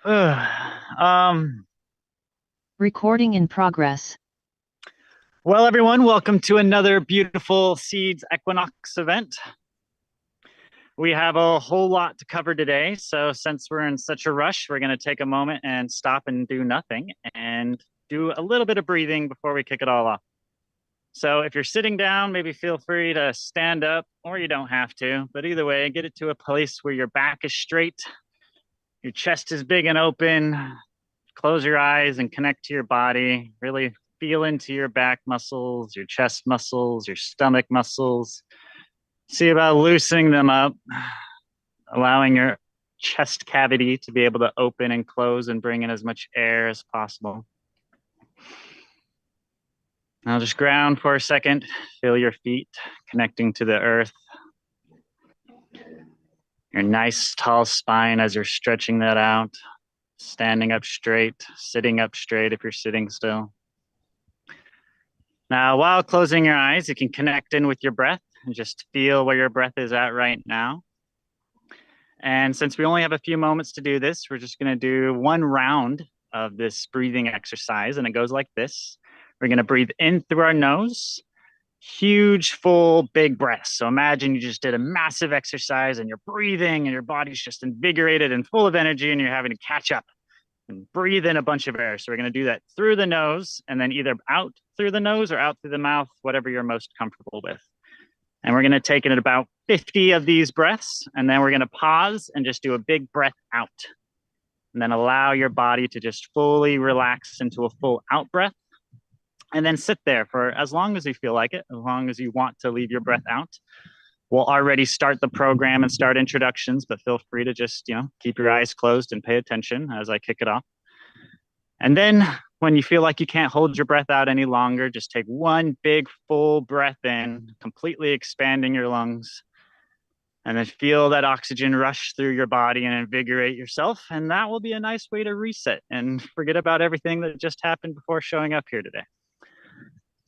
Um, Recording in progress. well, everyone, welcome to another beautiful Seeds Equinox event. We have a whole lot to cover today. So since we're in such a rush, we're going to take a moment and stop and do nothing and do a little bit of breathing before we kick it all off. So if you're sitting down, maybe feel free to stand up, or you don't have to. But either way, get it to a place where your back is straight, your chest is big and open. Close your eyes and connect to your body. Really feel into your back muscles, your chest muscles, your stomach muscles. See about loosening them up, allowing your chest cavity to be able to open and close and bring in as much air as possible. Now just ground for a second. Feel your feet connecting to the earth. Your nice tall spine as you're stretching that out. Standing up straight, sitting up straight if you're sitting still. Now, while closing your eyes, you can connect in with your breath and just feel where your breath is at right now. And since we only have a few moments to do this, we're just going to do one round of this breathing exercise, and it goes like this. We're going to breathe in through our nose, huge, full, big breaths. So imagine you just did a massive exercise and you're breathing and your body's just invigorated and full of energy and you're having to catch up and breathe in a bunch of air. So we're going to do that through the nose and then either out through the nose or out through the mouth, whatever you're most comfortable with. And we're going to take in about 50 of these breaths, and then we're going to pause and just do a big breath out. And then allow your body to just fully relax into a full out breath. And then sit there for as long as you feel like it, as long as you want to leave your breath out. We'll already start the program and start introductions, but feel free to just, keep your eyes closed and pay attention as I kick it off. And then when you feel like you can't hold your breath out any longer, just take one big full breath in, completely expanding your lungs. And then feel that oxygen rush through your body and invigorate yourself. And that will be a nice way to reset and forget about everything that just happened before showing up here today.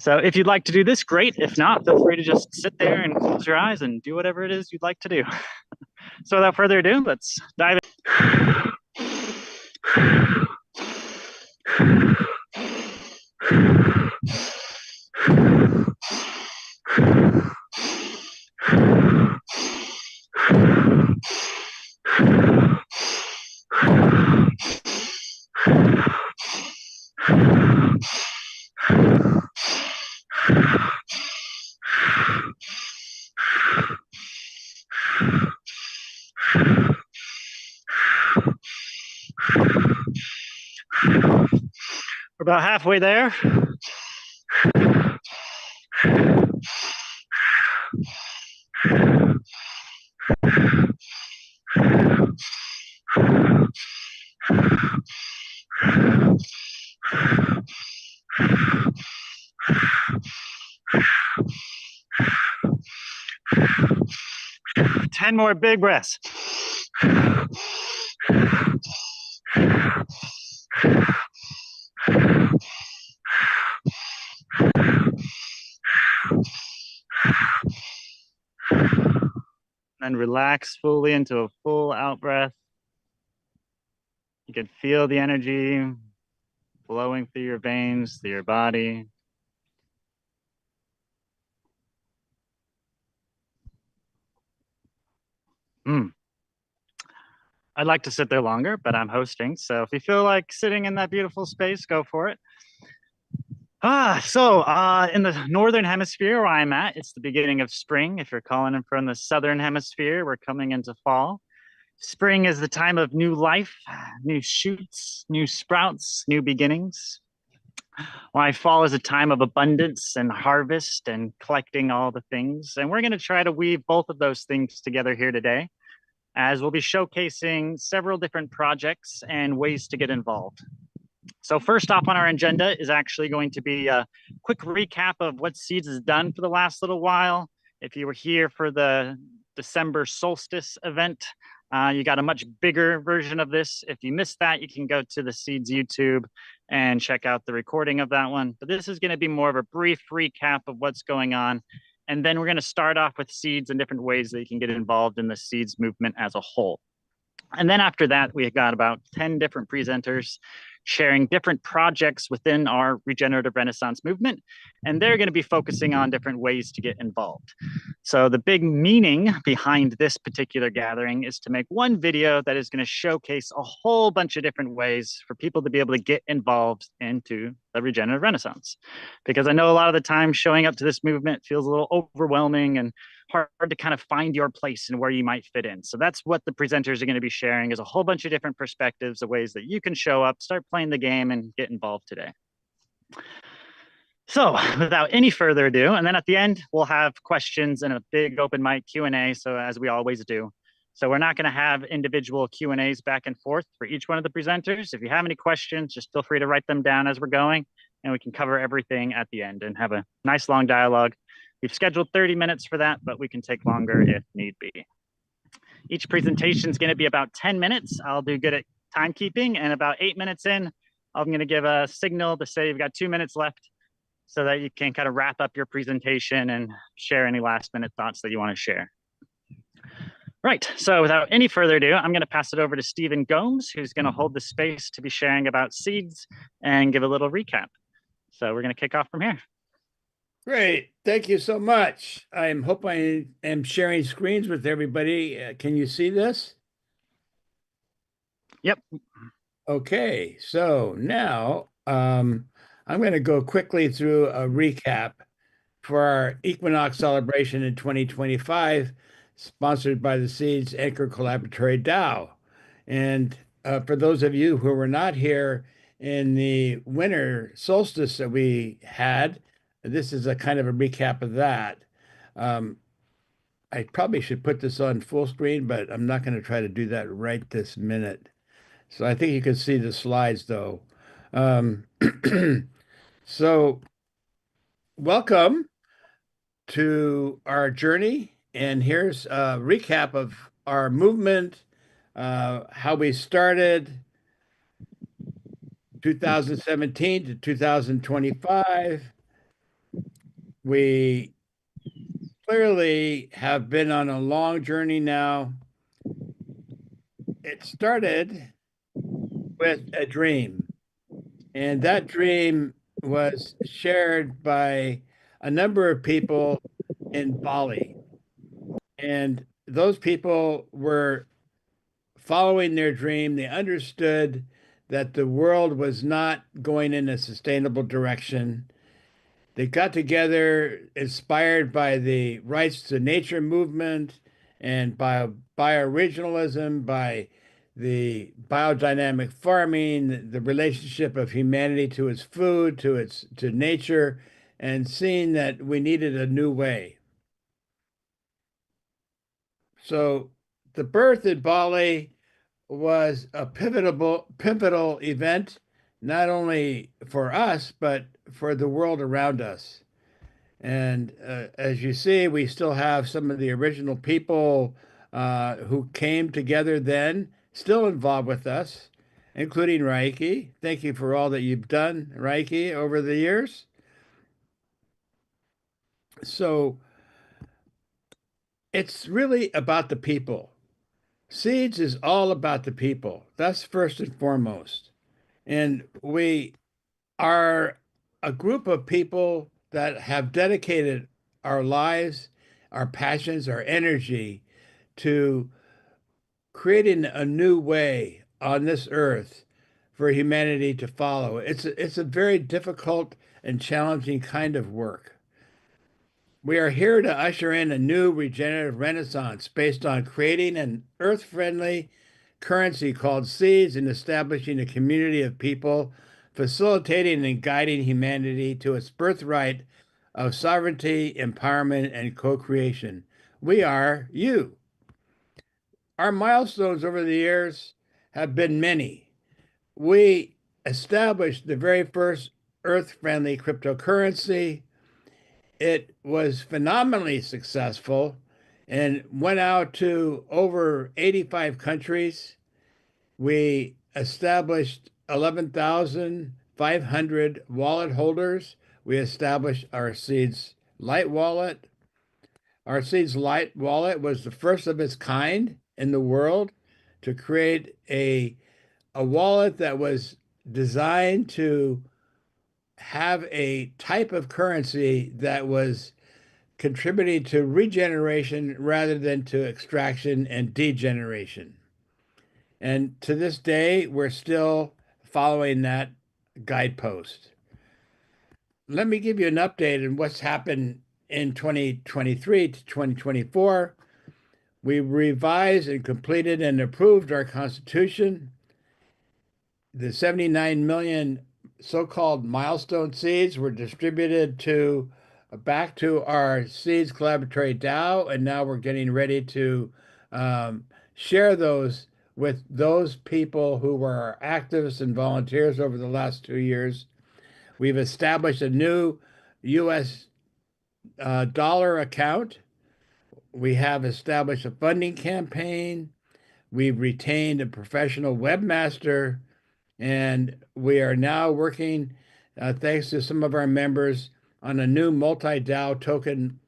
So if you'd like to do this, great. If not, feel free to just sit there and close your eyes and do whatever it is you'd like to do. So without further ado, let's dive in. We're about halfway there. Ten more big breaths. And relax fully into a full out breath. You can feel the energy flowing through your veins, through your body. I'd like to sit there longer, but I'm hosting. So if you feel like sitting in that beautiful space, go for it. In the northern hemisphere where I'm at, it's the beginning of spring. If you're calling in from the southern hemisphere, we're coming into fall. Spring is the time of new life, new shoots, new sprouts, new beginnings. Why fall is a time of abundance and harvest and collecting all the things. And we're going to try to weave both of those things together here today, as we'll be showcasing several different projects and ways to get involved. So first off on our agenda is actually going to be a quick recap of what Seeds has done for the last little while. If you were here for the December solstice event, you got a much bigger version of this. If you missed that, you can go to the Seeds YouTube and check out the recording of that one. But this is going to be more of a brief recap of what's going on. And then we're going to start off with Seeds and different ways that you can get involved in the Seeds movement as a whole. And then after that, we got about 10 different presenters sharing different projects within our regenerative Renaissance movement. And they're going to be focusing on different ways to get involved. So the big meaning behind this particular gathering is to make one video that is going to showcase a whole bunch of different ways for people to be able to get involved into the regenerative Renaissance. Because I know a lot of the time showing up to this movement feels a little overwhelming and hard to kind of find your place and where you might fit in. So that's what the presenters are going to be sharing, is a whole bunch of different perspectives of ways that you can show up, start playing the game, and get involved today. So without any further ado, and then at the end, we'll have questions and a big open mic Q&A, so as we always do. So we're not going to have individual Q&As back and forth for each one of the presenters. If you have any questions, just feel free to write them down as we're going, and we can cover everything at the end and have a nice long dialogue. We've scheduled 30 minutes for that, but we can take longer if need be. Each presentation is going to be about 10 minutes. I'll do good at timekeeping, and about 8 minutes in, I'm going to give a signal to say you've got 2 minutes left so that you can kind of wrap up your presentation and share any last minute thoughts that you want to share. Right, so without any further ado, I'm going to pass it over to Stephen Gomes, who's going to hold the space to be sharing about seeds and give a little recap. So we're going to kick off from here. Great. Thank you so much. I hope I am sharing screens with everybody. Can you see this? Yep. Okay. So now I'm going to go quickly through a recap for our Equinox celebration in 2025, sponsored by the Seeds Anchor Collaboratory DAO. And for those of you who were not here in the winter solstice that we had, this is a kind of a recap of that. I probably should put this on full screen, but I'm not going to try to do that right this minute. So I think you can see the slides though. So welcome to our journey. And here's a recap of our movement, how we started 2017 to 2025. We clearly have been on a long journey now. It started with a dream, and that dream was shared by a number of people in Bali. And those people were following their dream. They understood that the world was not going in a sustainable direction. They got together inspired by the rights to nature movement and by bioregionalism, by the biodynamic farming, the relationship of humanity to its food, to nature, and seeing that we needed a new way. So the birth in Bali was a pivotal event, not only for us, but for the world around us. And as you see, we still have some of the original people who came together then, still involved with us, including Reiki. Thank you for all that you've done, Reiki, over the years. So it's really about the people. Seeds is all about the people. That's first and foremost. And we are a group of people that have dedicated our lives, our passions, our energy to creating a new way on this earth for humanity to follow. It's a very difficult and challenging kind of work. We are here to usher in a new regenerative renaissance based on creating an earth-friendly currency called seeds and establishing a community of people facilitating and guiding humanity to its birthright of sovereignty, empowerment, and co-creation. We are you. Our milestones over the years have been many. We established the very first earth-friendly cryptocurrency. It was phenomenally successful and went out to over 85 countries. We established 11,500 wallet holders. We established our Seeds Light wallet. Our Seeds Light wallet was the first of its kind in the world to create a wallet that was designed to have a type of currency that was contributing to regeneration rather than to extraction and degeneration. And to this day, we're still following that guidepost. Let me give you an update on what's happened in 2023 to 2024. We revised and completed and approved our Constitution. The 79 million so-called milestone seeds were distributed back to our Seeds Collaboratory DAO, and now we're getting ready to share those with those people who were our activists and volunteers over the last 2 years. We've established a new U.S. Dollar account. We have established a funding campaign. We've retained a professional webmaster, and we are now working, thanks to some of our members, on a new multi-DAO token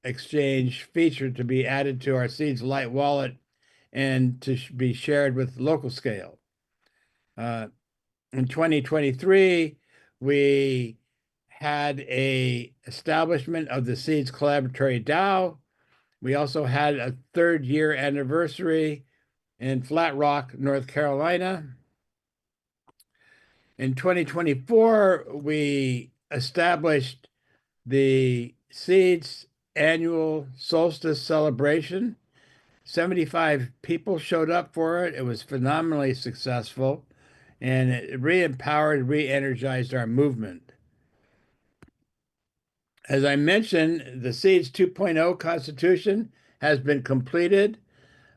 exchange feature to be added to our Seeds Lite wallet and to be shared with LocalScale. In 2023, we had a establishment of the Seeds Collaboratory DAO. We also had a 3rd year anniversary in Flat Rock, North Carolina. In 2024, we established the Seeds annual solstice celebration. 75 people showed up for it. It was phenomenally successful, and it re-empowered, re-energized our movement. As I mentioned, the Seeds 2.0 Constitution has been completed.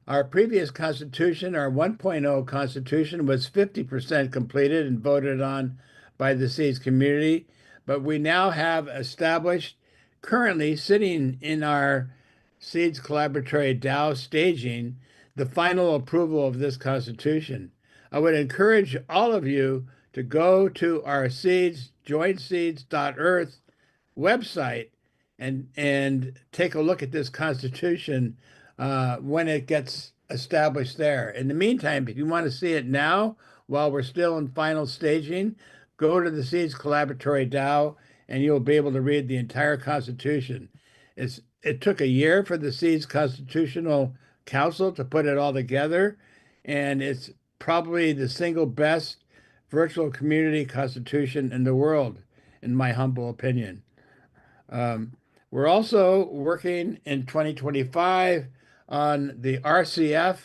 Our previous Constitution, our 1.0 Constitution, was 50% completed and voted on by the Seeds community, but we now have established, currently sitting in our Seeds Collaboratory DAO staging, the final approval of this Constitution. I would encourage all of you to go to our Seeds, joinseeds.earth website and take a look at this Constitution when it gets established there. In the meantime, if you want to see it now, while we're still in final staging, go to the Seeds Collaboratory DAO and you'll be able to read the entire Constitution. It took a year for the Seeds Constitutional Council to put it all together, and it's probably the single best virtual community constitution in the world, in my humble opinion. We're also working in 2025 on the RCF,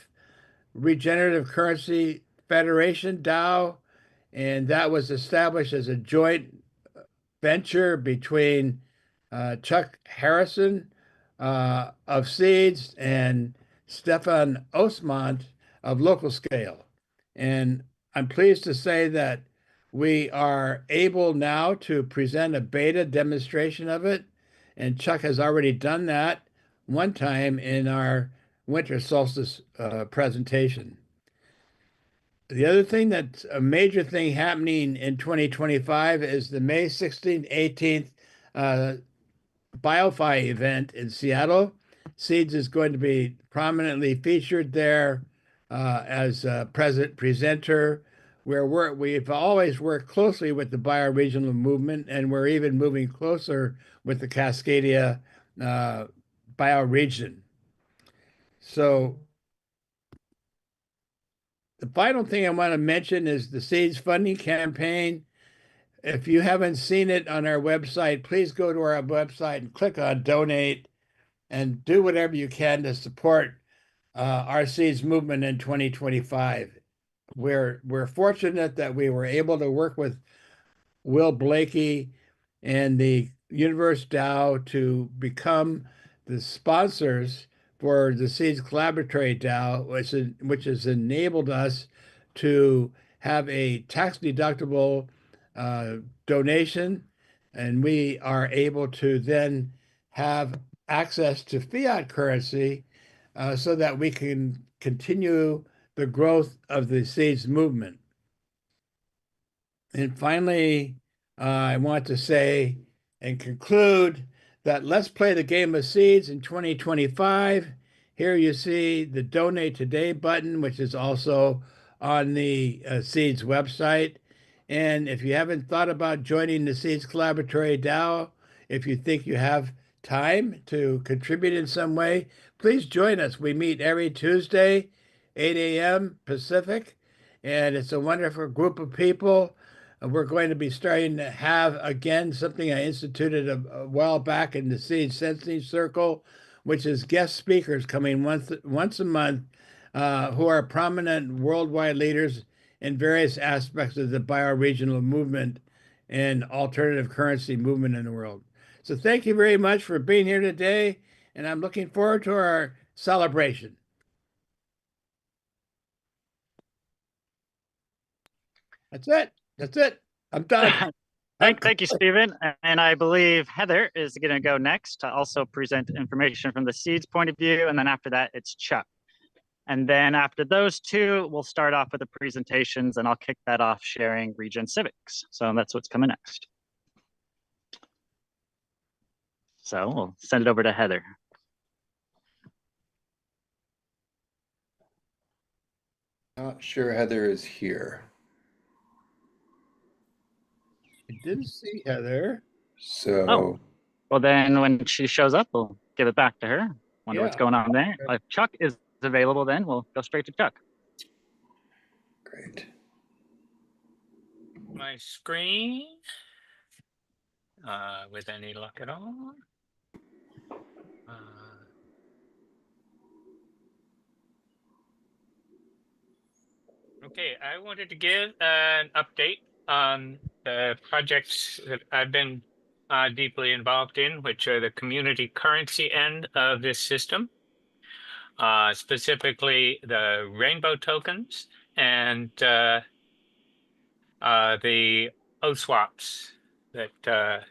Regenerative Currency Federation DAO, and that was established as a joint venture between Chuck Harrison of Seeds and Stefan Osmont of LocalScale. And I'm pleased to say that we are able now to present a beta demonstration of it, and Chuck has already done that one time in our winter solstice presentation. The other thing that's a major thing happening in 2025 is the May 16th, 18th BioFi event in Seattle. Seeds is going to be prominently featured there as a presenter, where we've always worked closely with the bioregional movement, and we're even moving closer with the Cascadia bioregion. So the final thing I want to mention is the Seeds funding campaign. If you haven't seen it on our website, please go to our website and click on donate and do whatever you can to support our Seeds movement in 2025. We're fortunate that we were able to work with Will Blakey and the Universe DAO to become the sponsors for the Seeds Collaboratory DAO, which has enabled us to have a tax-deductible donation, and we are able to then have access to fiat currency so that we can continue the growth of the Seeds movement. And finally, I want to say and conclude that let's play the game of Seeds in 2025 Here you see the Donate Today button, which is also on the Seeds website. And if you haven't thought about joining the Seeds Collaboratory DAO, if you think you have time to contribute in some way, please join us. We meet every Tuesday, 8 a.m. Pacific, and it's a wonderful group of people. We're going to be starting to have, again, something I instituted a while back in the Seed Sensing Circle, which is guest speakers coming once a month who are prominent worldwide leaders in various aspects of the bioregional movement and alternative currency movement in the world. So thank you very much for being here today, and I'm looking forward to our celebration. That's it. That's it. I'm done. Thank you, Stephen. And I believe Heather is going to go next to also present information from the Seeds point of view. And then after that, it's Chuck. And then after those two, we'll start off with the presentations, and I'll kick that off sharing ReGen Civics. So that's what's coming next. So we'll send it over to Heather. Not sure Heather is here. I didn't see Heather. So, Oh, well, then when she shows up, we'll give it back to her. Wonder what's Yeah. going on there. If Chuck is available, then we'll go straight to Chuck. great. My screen with any luck at all. Okay, I wanted to give an update on the projects that I've been deeply involved in, which are the community currency end of this system, specifically the rainbow tokens and the OSWAPs that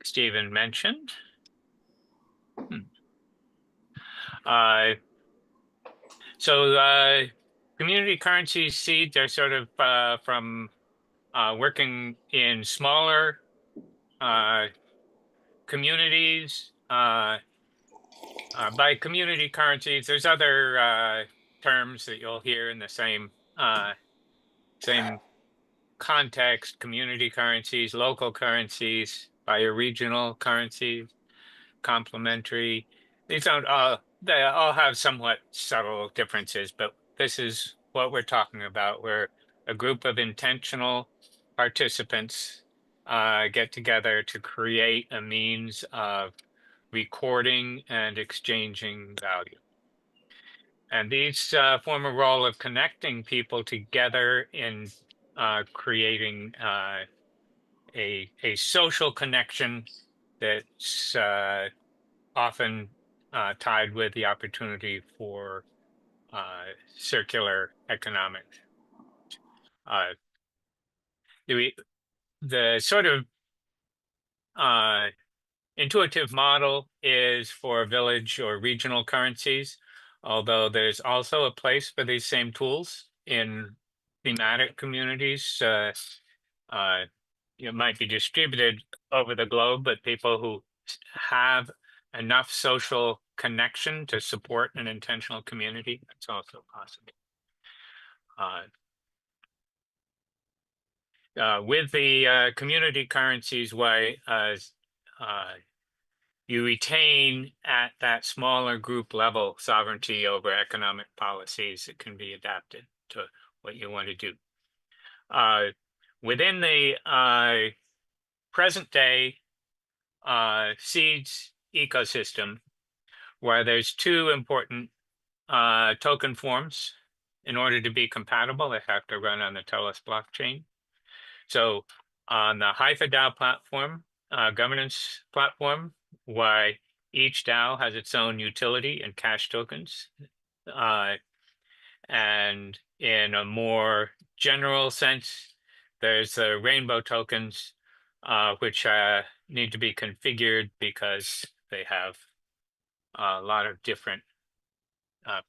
Stephen mentioned. So community currency seeds are sort of from working in smaller communities. By community currencies, there's other terms that you'll hear in the same context: community currencies, local currencies, bioregional currencies, complementary. These don't all, they all have somewhat subtle differences, but this is what we're talking about. We're a group of intentional participants get together to create a means of recording and exchanging value. And these form a role of connecting people together in creating a social connection that's often tied with the opportunity for circular economics. The sort of intuitive model is for village or regional currencies, although there's also a place for these same tools in thematic communities. It might be distributed over the globe, but people who have enough social connection to support an intentional community, that's also possible. With the community currencies way, you retain at that smaller group level sovereignty over economic policies that can be adapted to what you want to do. Within the present day Seeds ecosystem, where there's two important token forms. In order to be compatible, they have to run on the TELUS blockchain. So on the DAO platform, governance platform, why each DAO has its own utility and cash tokens. And in a more general sense, there's the rainbow tokens, which need to be configured because they have a lot of different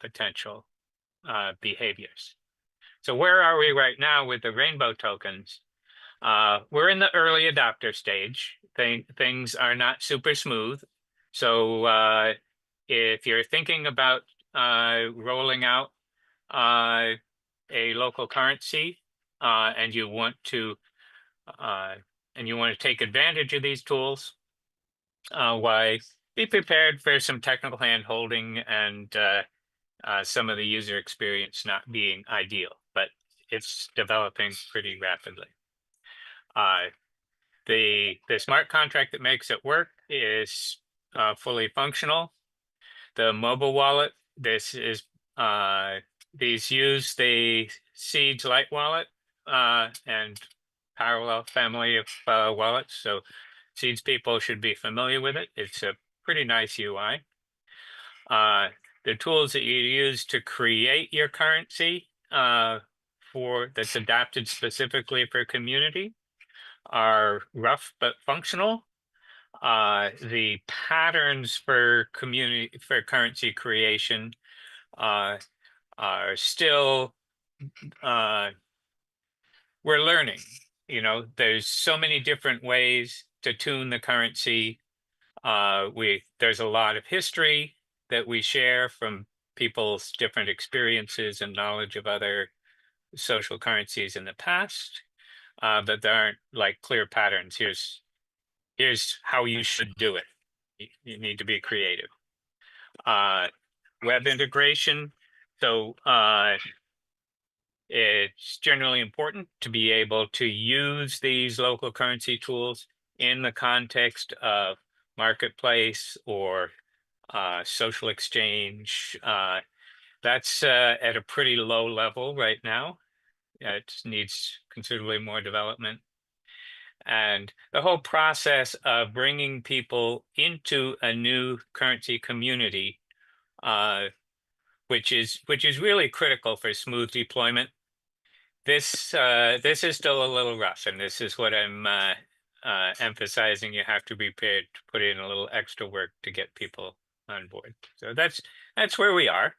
potential behaviors. So where are we right now with the rainbow tokens? We're in the early adopter stage. Things are not super smooth. So if you're thinking about rolling out a local currency and you want to take advantage of these tools, why be prepared for some technical hand holding and some of the user experience not being ideal, but it's developing pretty rapidly. The smart contract that makes it work is fully functional. The mobile wallet, these use the Seeds Light wallet and parallel family of wallets. So Seeds people should be familiar with it. It's a pretty nice UI. The tools that you use to create your currency that's adapted specifically for community are rough but functional. The patterns for currency creation are still we're learning. You know, there's so many different ways to tune the currency. There's a lot of history that we share from people's different experiences and knowledge of other social currencies in the past, but there aren't like clear patterns. Here's how you should do it. You need to be creative. Web integration. So it's generally important to be able to use these local currency tools in the context of marketplace or social exchange. That's at a pretty low level right now. It needs considerably more development. And the whole process of bringing people into a new currency community, which is really critical for smooth deployment. This is still a little rough, and this is what I'm emphasizing. You have to be prepared to put in a little extra work to get people on board. So that's where we are.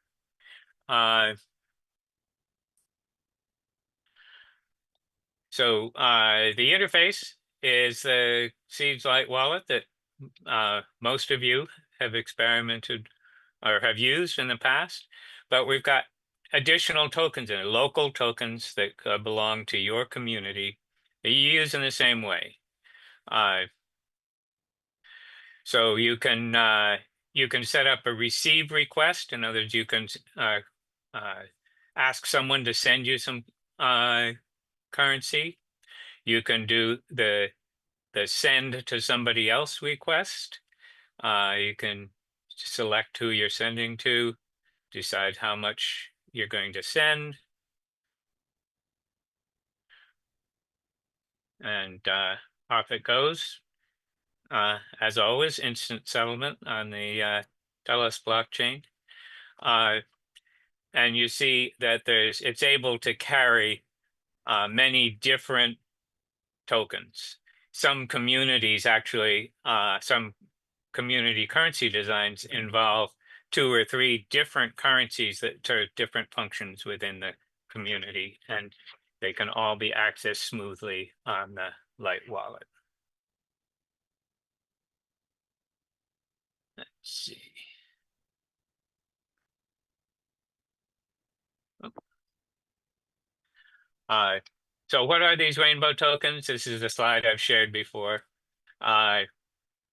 So the interface is the Seeds Light wallet that most of you have experimented or have used in the past, but we've got additional tokens in it, local tokens that belong to your community that you use in the same way. So you can set up a receive request. In other words, you can ask someone to send you some currency. You can do the send to somebody else request. You can select who you're sending to, decide how much you're going to send, and off it goes. As always, instant settlement on the Telos blockchain. And you see that it's able to carry many different tokens. Some communities actually, some community currency designs involve 2 or 3 different currencies that serve different functions within the community, and they can all be accessed smoothly on the Light wallet. Let's see. So what are these rainbow tokens? This is a slide I've shared before.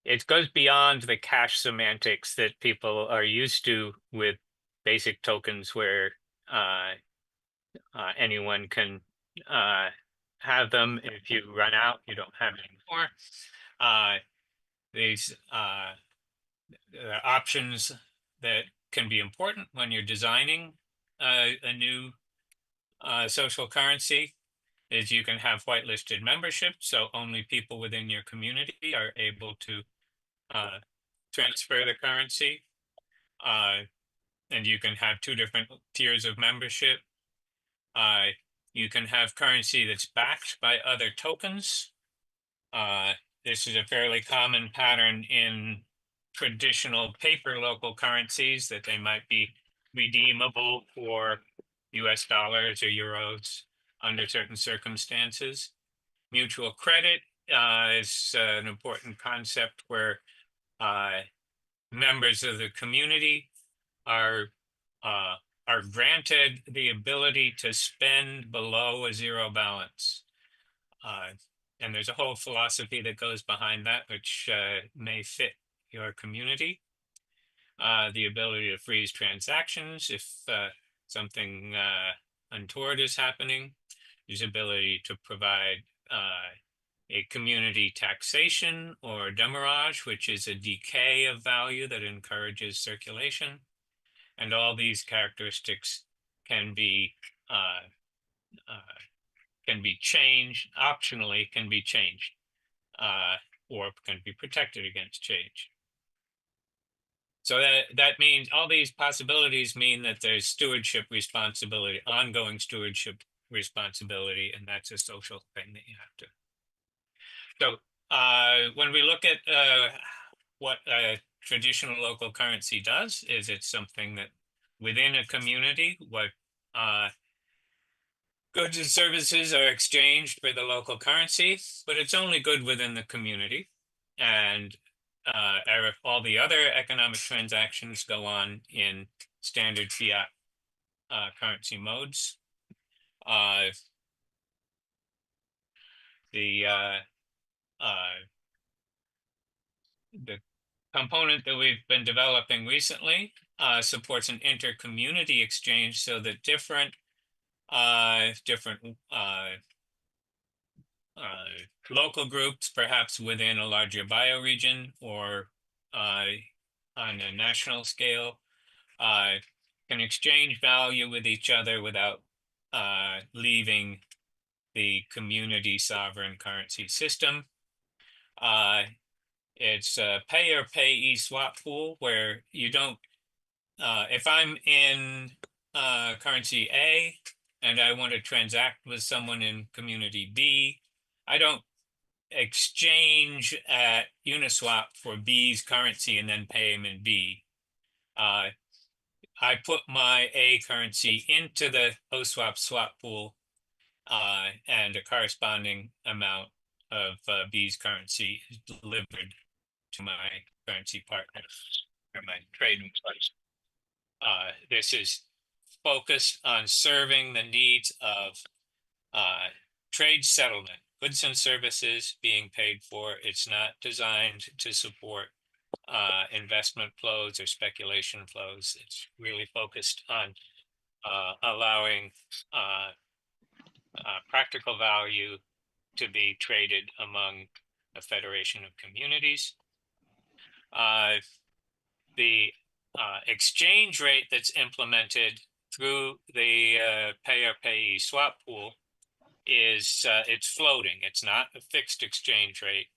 It goes beyond the cache semantics that people are used to with basic tokens where anyone can have them. If you run out, you don't have any more. These options that can be important when you're designing a new social currency is you can have whitelisted membership, so only people within your community are able to transfer the currency. And you can have 2 different tiers of membership. You can have currency that's backed by other tokens. This is a fairly common pattern in traditional paper local currencies, that they might be redeemable for US dollars or euros under certain circumstances. Mutual credit is an important concept where members of the community are granted the ability to spend below a zero balance. And there's a whole philosophy that goes behind that, which may fit your community. The ability to freeze transactions if something untoward is happening. There's ability to provide a community taxation or demurrage, which is a decay of value that encourages circulation. And all these characteristics can be changed, optionally can be changed, or can be protected against change. So that means all these possibilities mean that there's stewardship responsibility, ongoing stewardship responsibility, and that's a social thing that you have to. So when we look at what a traditional local currency does, is it's something that within a community, what goods and services are exchanged for the local currency, but it's only good within the community. And all the other economic transactions go on in standard fiat currency modes. The component that we've been developing recently supports an inter-community exchange, so that different local groups, perhaps within a larger bioregion or on a national scale, can exchange value with each other without leaving the community sovereign currency system. It's a pay or payee swap pool where you don't, if I'm in currency A and I want to transact with someone in community B, I don't exchange at Uniswap for B's currency and then pay him in B. I put my A currency into the OSWAP swap pool, and a corresponding amount of B's currency is delivered to my currency partner or my trading place. This is focused on serving the needs of trade settlement, goods and services being paid for. It's not designed to support investment flows or speculation flows. It's really focused on allowing practical value to be traded among a federation of communities. The exchange rate that's implemented through the pay or payee swap pool is it's floating. It's not a fixed exchange rate,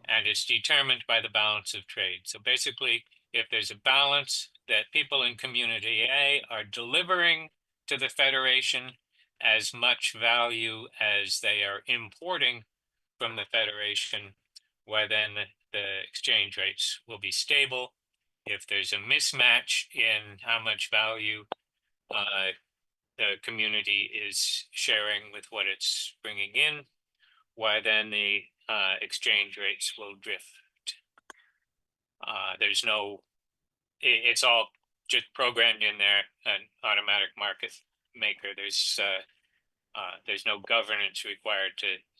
and it's determined by the balance of trade. So basically, if there's a balance that people in community A are delivering to the federation as much value as they are importing from the federation, well, then the exchange rates will be stable. If there's a mismatch in how much value the community is sharing with what it's bringing in, why then the exchange rates will drift. There's no, it's all just programmed in there, an automatic market maker. There's no governance required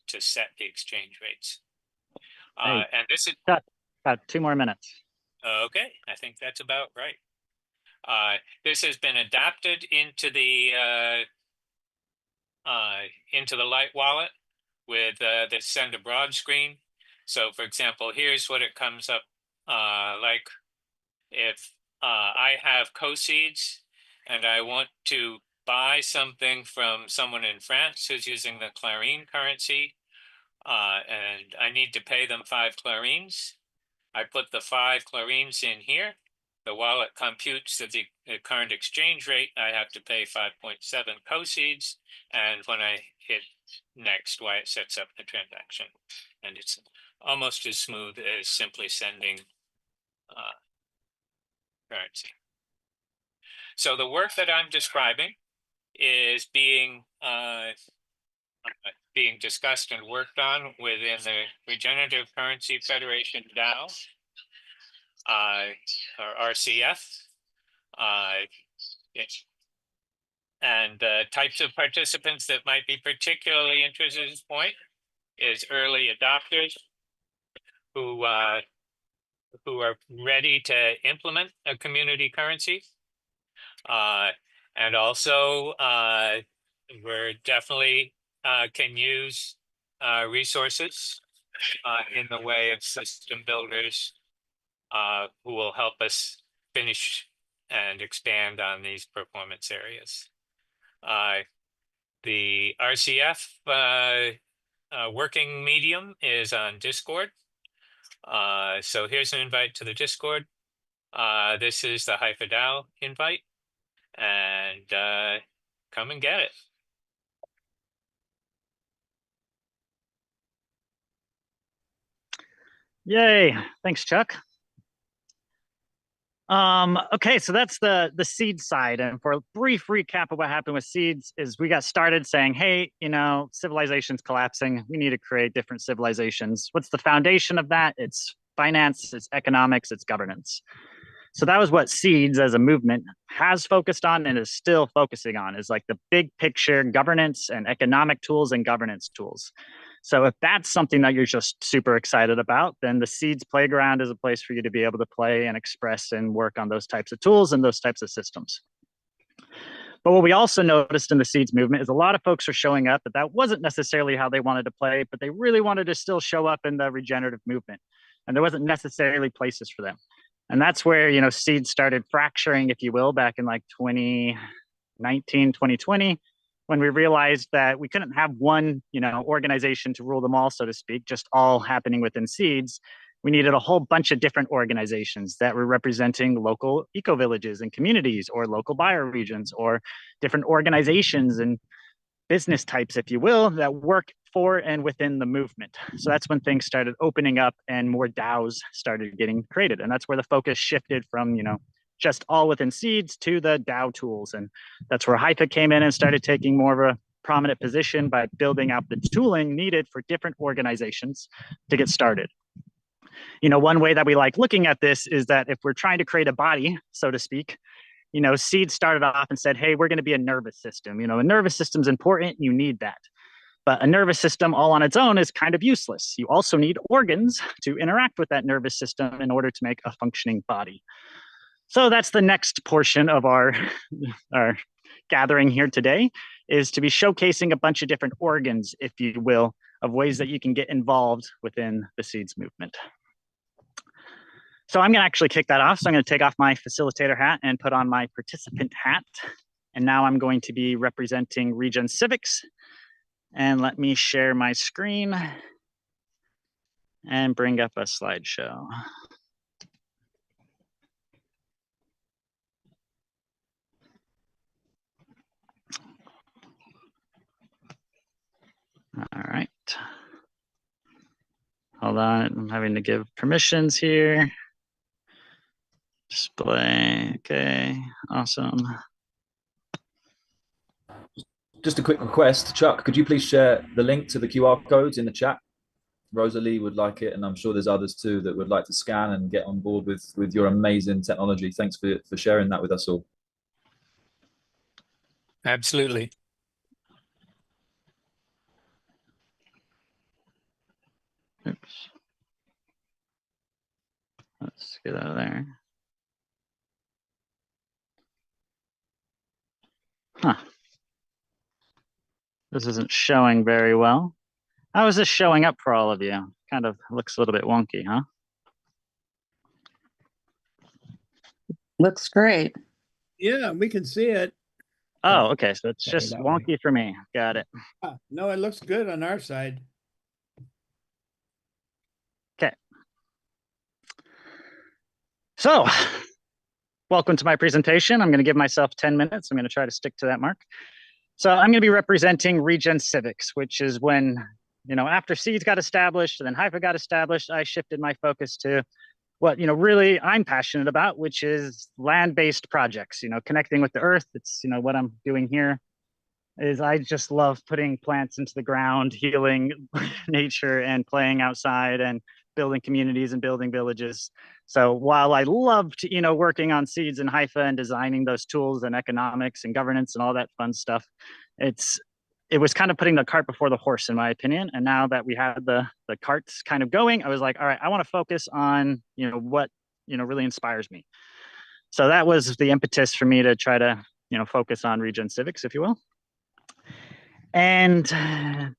to set the exchange rates. Hey, and this is about 2 more minutes. okay. I think that's about right. This has been adapted into the Light Wallet with the send abroad screen. So, for example, here's what it comes up like if I have co-seeds and I want to buy something from someone in France who's using the Clarine currency, and I need to pay them 5 clarines. I put the 5 clarines in here. The wallet computes the current exchange rate. I have to pay 5.7 co-seeds, and when I hit next, it sets up the transaction, and it's almost as smooth as simply sending currency. So the work that I'm describing is being discussed and worked on within the Regenerative Currency Federation DAO. or RCF. And types of participants that might be particularly interested at this point is early adopters who are ready to implement a community currency. And also, we're definitely can use resources in the way of system builders who will help us finish and expand on these performance areas. The RCF working medium is on Discord. So here's an invite to the Discord. This is the DAO invite, and come and get it. Yay. Thanks, Chuck. Okay, so that's the seed side. And for a brief recap of what happened with seeds is we got started saying, hey, civilization's collapsing. We need to create different civilizations. What's the foundation of that? It's finance, it's economics, it's governance. So that was what seeds as a movement has focused on and is still focusing on, is like the big picture governance and economic tools and governance tools. So if that's something that you're just super excited about, then the Seeds Playground is a place for you to be able to play and express and work on those types of tools and those types of systems. But what we also noticed in the Seeds movement is a lot of folks are showing up, but that wasn't necessarily how they wanted to play, but they really wanted to still show up in the regenerative movement. And there wasn't necessarily places for them. And that's where, Seeds started fracturing, if you will, back in like 2019, 2020, when we realized that we couldn't have one, organization to rule them all, so to speak, just all happening within Seeds. We needed a whole bunch of different organizations that were representing local eco-villages and communities, or local bioregions, or different organizations and business types, if you will, that work for and within the movement. So that's when things started opening up and more DAOs started getting created. And that's where the focus shifted from, just all within Seeds to the DAO tools. And that's where HIFA came in and started taking more of a prominent position by building out the tooling needed for different organizations to get started. One way that we like looking at this is that if we're trying to create a body, so to speak, Seed started off and said, hey, we're going to be a nervous system. A nervous system's important. You need that. But a nervous system all on its own is kind of useless. You also need organs to interact with that nervous system in order to make a functioning body. So that's the next portion of our gathering here today, is to be showcasing a bunch of different organs, if you will, of ways that you can get involved within the Seeds movement. So I'm going to actually kick that off. So I'm going to take off my facilitator hat and put on my participant hat. And now I'm going to be representing ReGen Civics. And let me share my screen and bring up a slideshow. All right. Hold on, I'm having to give permissions here. Display, okay, awesome. Just a quick request, Chuck, could you please share the link to the QR codes in the chat? Rosalie would like it, and I'm sure there's others too that would like to scan and get on board with your amazing technology. Thanks for sharing that with us all. Absolutely. Oops. Let's get out of there. Huh. This isn't showing very well. How is this showing up for all of you? Kind of looks a little bit wonky, huh? Looks great. Yeah, we can see it. Oh, okay. So it's just wonky for me. Got it. No, it looks good on our side. Okay. So, welcome to my presentation. I'm going to give myself 10 minutes. I'm going to try to stick to that mark. So I'm going to be representing ReGen Civics, which is when, after Seeds got established and then HIFA got established, I shifted my focus to what, really I'm passionate about, which is land-based projects, connecting with the earth. It's, what I'm doing here is I just love putting plants into the ground, healing nature and playing outside and building communities and building villages. So while I loved, working on seeds in Haifa and designing those tools and economics and governance and all that fun stuff, it was kind of putting the cart before the horse, in my opinion. And now that we had the carts kind of going, I was like, all right, I want to focus on, what, really inspires me. So that was the impetus for me to try to, focus on ReGen Civics, if you will. And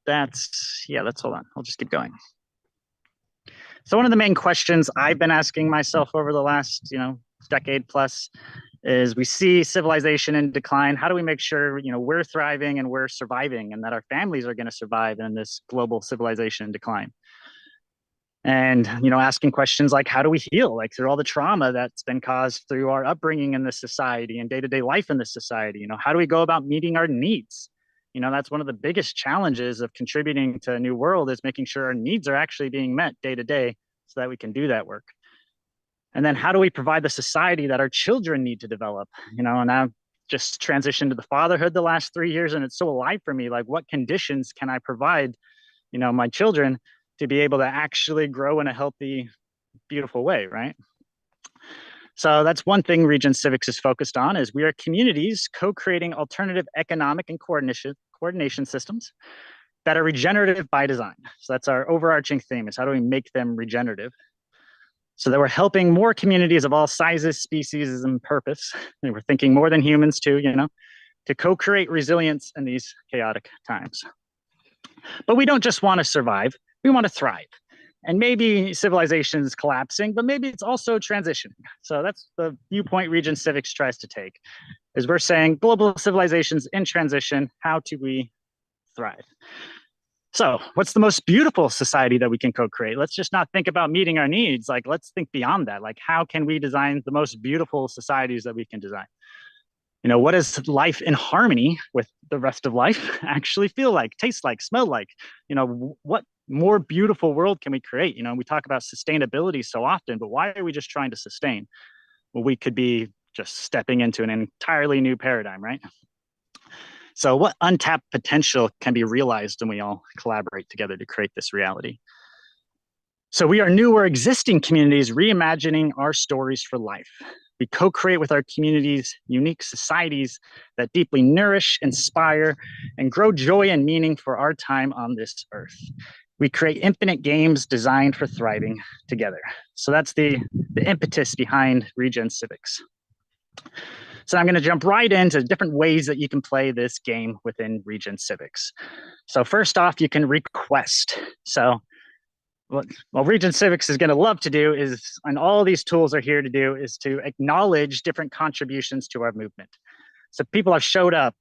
let's hold on. I'll just keep going. So one of the main questions I've been asking myself over the last, decade plus is we see civilization in decline. How do we make sure, we're thriving and we're surviving and that our families are going to survive in this global civilization in decline? And, asking questions like, how do we heal? Like through all the trauma that's been caused through our upbringing in this society and day-to-day life in this society, how do we go about meeting our needs? That's one of the biggest challenges of contributing to a new world, is making sure our needs are actually being met day to day so that we can do that work. And then how do we provide the society that our children need to develop? And I've just transitioned to the fatherhood the last 3 years, and it's so alive for me. Like, what conditions can I provide, my children to be able to actually grow in a healthy, beautiful way, right? So that's one thing ReGen Civics is focused on, is we are communities co-creating alternative economic and coordination systems that are regenerative by design. So that's our overarching theme, is how do we make them regenerative? So that we're helping more communities of all sizes, species, and purpose. And we're thinking more than humans too, to co-create resilience in these chaotic times. But we don't just want to survive, we want to thrive. And maybe civilization is collapsing, but maybe it's also transitioning. So that's the viewpoint ReGen Civics tries to take, is we're saying global civilization's in transition, how do we thrive? So what's the most beautiful society that we can co-create? Let's just not think about meeting our needs. Like, let's think beyond that. Like, how can we design the most beautiful societies that we can design? What does life in harmony with the rest of life actually feel like, taste like, smell like? What more beautiful world can we create? We talk about sustainability so often, but why are we just trying to sustain? Well, we could be just stepping into an entirely new paradigm, right? So what untapped potential can be realized when we all collaborate together to create this reality? So we are new or existing communities reimagining our stories for life. We co-create with our communities unique societies that deeply nourish, inspire, and grow joy and meaning for our time on this earth. We create infinite games designed for thriving together. So that's the impetus behind ReGen Civics. So I'm going to jump right into different ways that you can play this game within ReGen Civics. So first off, you can request. So what ReGen Civics is going to love to do is, and all these tools are here to do, is to acknowledge different contributions to our movement. So people have showed up,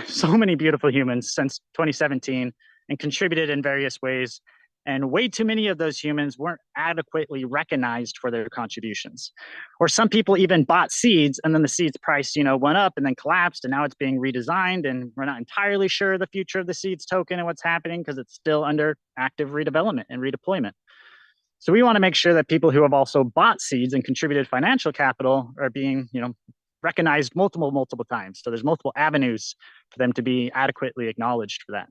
so many beautiful humans since 2017, and contributed in various ways. And way too many of those humans weren't adequately recognized for their contributions. Or some people even bought seeds, and then the seeds price, went up and then collapsed, and now it's being redesigned, and we're not entirely sure the future of the seeds token and what's happening because it's still under active redevelopment and redeployment. So we want to make sure that people who have also bought seeds and contributed financial capital are being, recognized multiple times. So there's multiple avenues for them to be adequately acknowledged for that.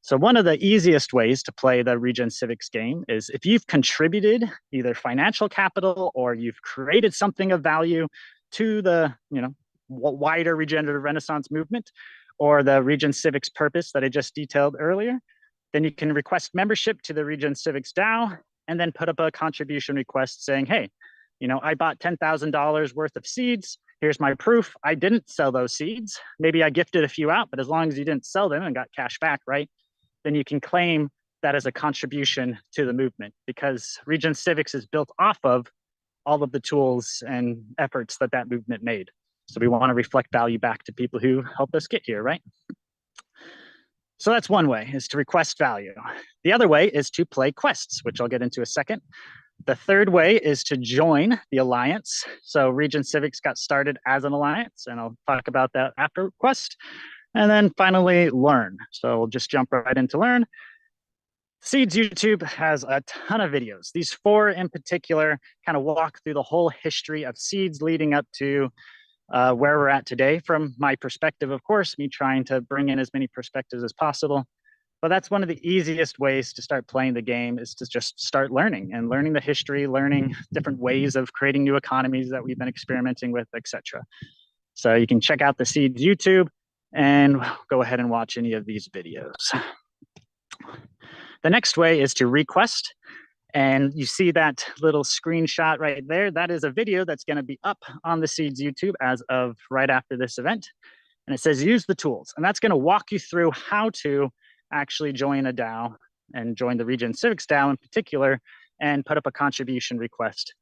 So one of the easiest ways to play the ReGen Civics game is if you've contributed either financial capital or you've created something of value to the wider regenerative renaissance movement or the ReGen Civics purpose that I just detailed earlier, then you can request membership to the ReGen Civics DAO and then put up a contribution request saying, hey, I bought $10,000 worth of seeds. Here's my proof. I didn't sell those seeds. Maybe I gifted a few out, but as long as you didn't sell them and got cash back, right? Then you can claim that as a contribution to the movement, because ReGen Civics is built off of all of the tools and efforts that movement made. So we want to reflect value back to people who helped us get here, right? So that's one way, is to request value. The other way is to play quests, which I'll get into a second. The third way is to join the alliance. So ReGen Civics got started as an alliance, and I'll talk about that after quest. And then finally, learn. So we'll just jump right into learn. Seeds YouTube has a ton of videos. These 4 in particular kind of walk through the whole history of seeds leading up to where we're at today from my perspective, of course, me trying to bring in as many perspectives as possible. But that's one of the easiest ways to start playing the game, is to just start learning and learning the history, learning different ways of creating new economies that we've been experimenting with, etc. So you can check out the Seeds YouTube and go ahead and watch any of these videos. The next way is to request. And you see that little screenshot right there. That is a video that's going to be up on the Seeds YouTube as of right after this event. And it says use the tools. And that's going to walk you through how to actually join a DAO and join the ReGen Civics DAO in particular, and put up a contribution request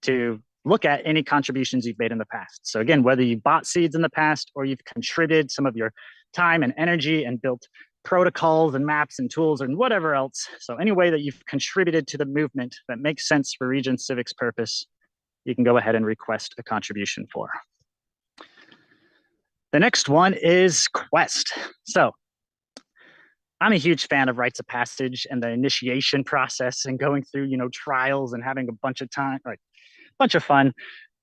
to look at any contributions you've made in the past. So again, whether you bought seeds in the past or you've contributed some of your time and energy and built protocols and maps and tools and whatever else. So any way that you've contributed to the movement that makes sense for ReGen Civics purpose, you can go ahead and request a contribution for. The next one is Quest. So I'm a huge fan of rites of passage and the initiation process and going through, you know, trials and having a bunch of time, like a bunch of fun.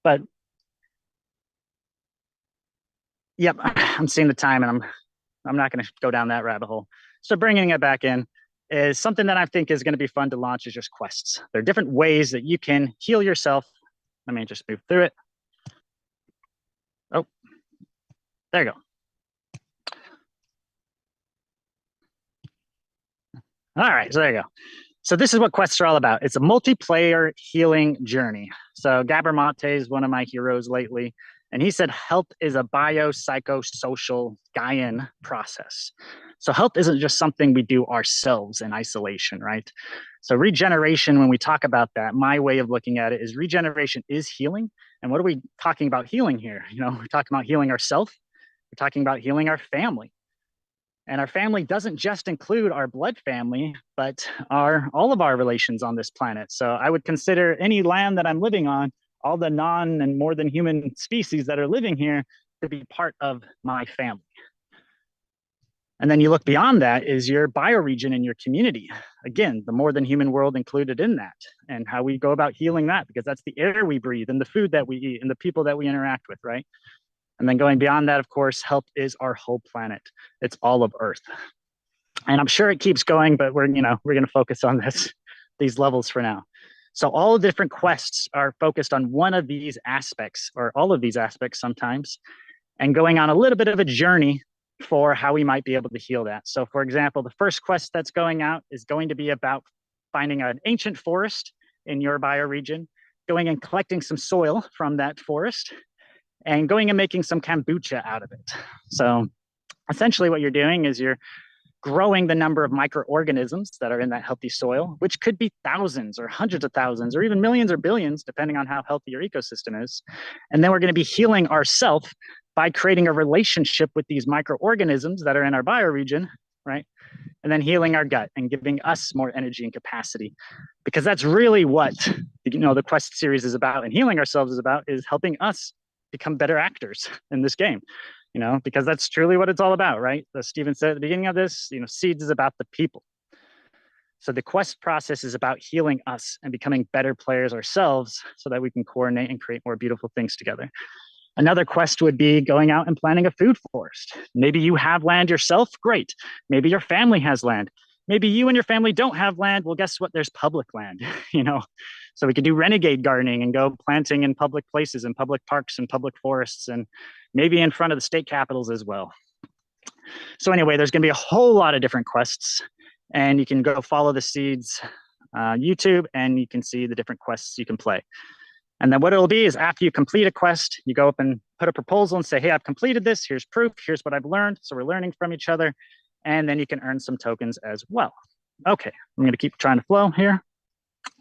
But yep, I'm seeing the time and I'm not going to go down that rabbit hole. So bringing it back in is something that I think is going to be fun to launch, is just quests. There are different ways that you can heal yourself. Let me just move through it. Oh, there you go. All right, so there you go. So this is what quests are all about. It's a multiplayer healing journey. So Gabor is one of my heroes lately. And he said health is a biopsychosocial Gaian process. So health isn't just something we do ourselves in isolation, right? So regeneration, when we talk about that, my way of looking at it is regeneration is healing. And what are we talking about healing here? You know, we're talking about healing ourselves. We're talking about healing our family. And our family doesn't just include our blood family, but all of our relations on this planet. So I would consider any land that I'm living on, all the non and more than human species that are living here, to be part of my family. And then you look beyond that is your bioregion in your community. Again, the more than human world included in that, and how we go about healing that, because that's the air we breathe and the food that we eat and the people that we interact with, right? And then going beyond that, of course, health is our whole planet. It's all of Earth. And I'm sure it keeps going, but we're going to focus on these levels for now. So all the different quests are focused on one of these aspects, or all of these aspects sometimes, and going on a little bit of a journey for how we might be able to heal that. So for example, the first quest that's going out is going to be about finding an ancient forest in your bioregion, going and collecting some soil from that forest, and going and making some kombucha out of it. So essentially what you're doing is you're growing the number of microorganisms that are in that healthy soil, which could be thousands or hundreds of thousands or even millions or billions, depending on how healthy your ecosystem is. And then we're going to be healing ourselves by creating a relationship with these microorganisms that are in our bioregion, right? And then healing our gut and giving us more energy and capacity, because that's really what the quest series is about, and healing ourselves is about, is helping us become better actors in this game. Because that's truly what it's all about, right? As Stephen said at the beginning of this, Seeds is about the people. So the quest process is about healing us and becoming better players ourselves so that we can coordinate and create more beautiful things together. Another quest would be going out and planting a food forest. Maybe you have land yourself, great. Maybe your family has land. Maybe you and your family don't have land. Well, guess what? There's public land, So we could do renegade gardening and go planting in public places and public parks and public forests, and maybe in front of the state capitals as well. So anyway, there's going to be a whole lot of different quests, and you can go follow the Seeds YouTube, and you can see the different quests you can play. And then what it'll be is after you complete a quest, you go up and put a proposal and say, hey, I've completed this. Here's proof. Here's what I've learned. So we're learning from each other. And then you can earn some tokens as well. Okay, I'm going to keep trying to flow here.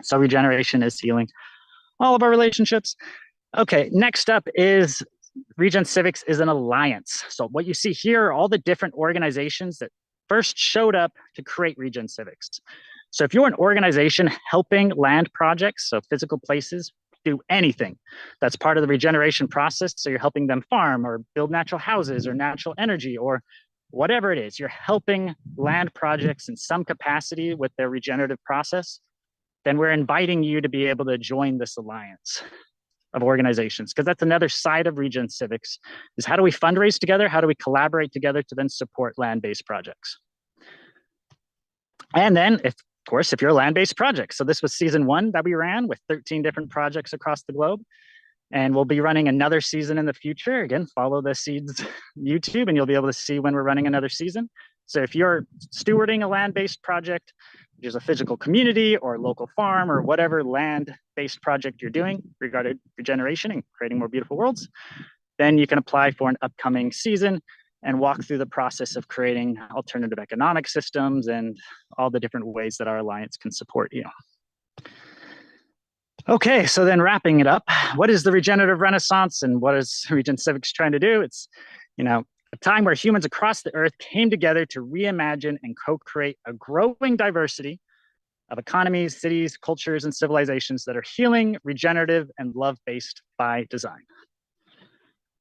So regeneration is healing all of our relationships. Okay, next up is ReGen Civics is an alliance. So what you see here are all the different organizations that first showed up to create ReGen Civics. So if you're an organization helping land projects, so physical places, do anything that's part of the regeneration process, so you're helping them farm or build natural houses or natural energy or whatever it is, you're helping land projects in some capacity with their regenerative process, then we're inviting you to be able to join this alliance of organizations, because that's another side of ReGen Civics, is how do we fundraise together? How do we collaborate together to then support land-based projects? And then, of course, if you're a land-based project. So this was season 1 that we ran with 13 different projects across the globe. And we'll be running another season in the future. Again, follow the Seeds YouTube and you'll be able to see when we're running another season. So if you're stewarding a land-based project, which is a physical community or local farm or whatever land-based project you're doing regarding regeneration and creating more beautiful worlds, then you can apply for an upcoming season and walk through the process of creating alternative economic systems and all the different ways that our alliance can support you. Okay, so then wrapping it up, what is the regenerative renaissance and what is ReGen Civics trying to do? It's, a time where humans across the earth came together to reimagine and co-create a growing diversity of economies, cities, cultures, and civilizations that are healing, regenerative, and love-based by design.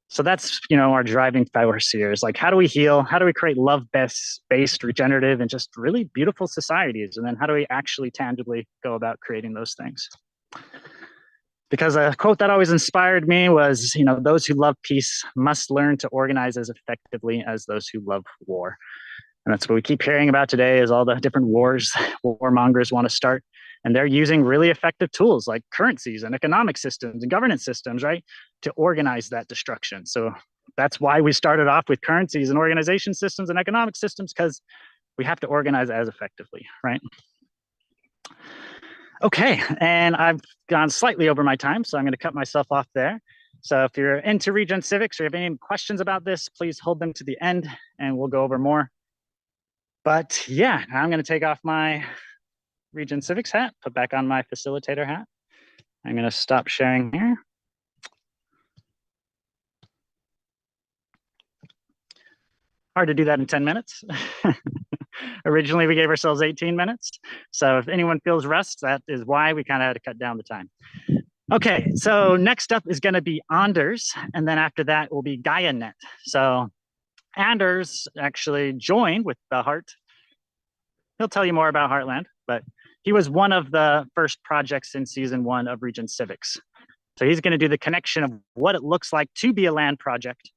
So that's, our driving force here is like, how do we heal? How do we create love-based, regenerative, and just really beautiful societies? And then how do we actually tangibly go about creating those things? Because a quote that always inspired me was, those who love peace must learn to organize as effectively as those who love war. And that's what we keep hearing about today is all the different wars warmongers want to start. And they're using really effective tools like currencies and economic systems and governance systems, right, to organize that destruction. So that's why we started off with currencies and organization systems and economic systems, because we have to organize as effectively, right? Okay, and I've gone slightly over my time, so I'm going to cut myself off there. So if you're into ReGen Civics or you have any questions about this, please hold them to the end and we'll go over more. But yeah, I'm going to take off my ReGen Civics hat, put back on my facilitator hat. I'm going to stop sharing here. Hard to do that in 10 minutes. Originally, we gave ourselves 18 minutes. So if anyone feels rust, that is why we kind of had to cut down the time. Okay, so next up is going to be Anders, and then after that will be GaiaNet. So Anders actually joined with the Heart. He'll tell you more about Heartland, but he was one of the first projects in season 1 of ReGen Civics. So he's going to do the connection of what it looks like to be a land project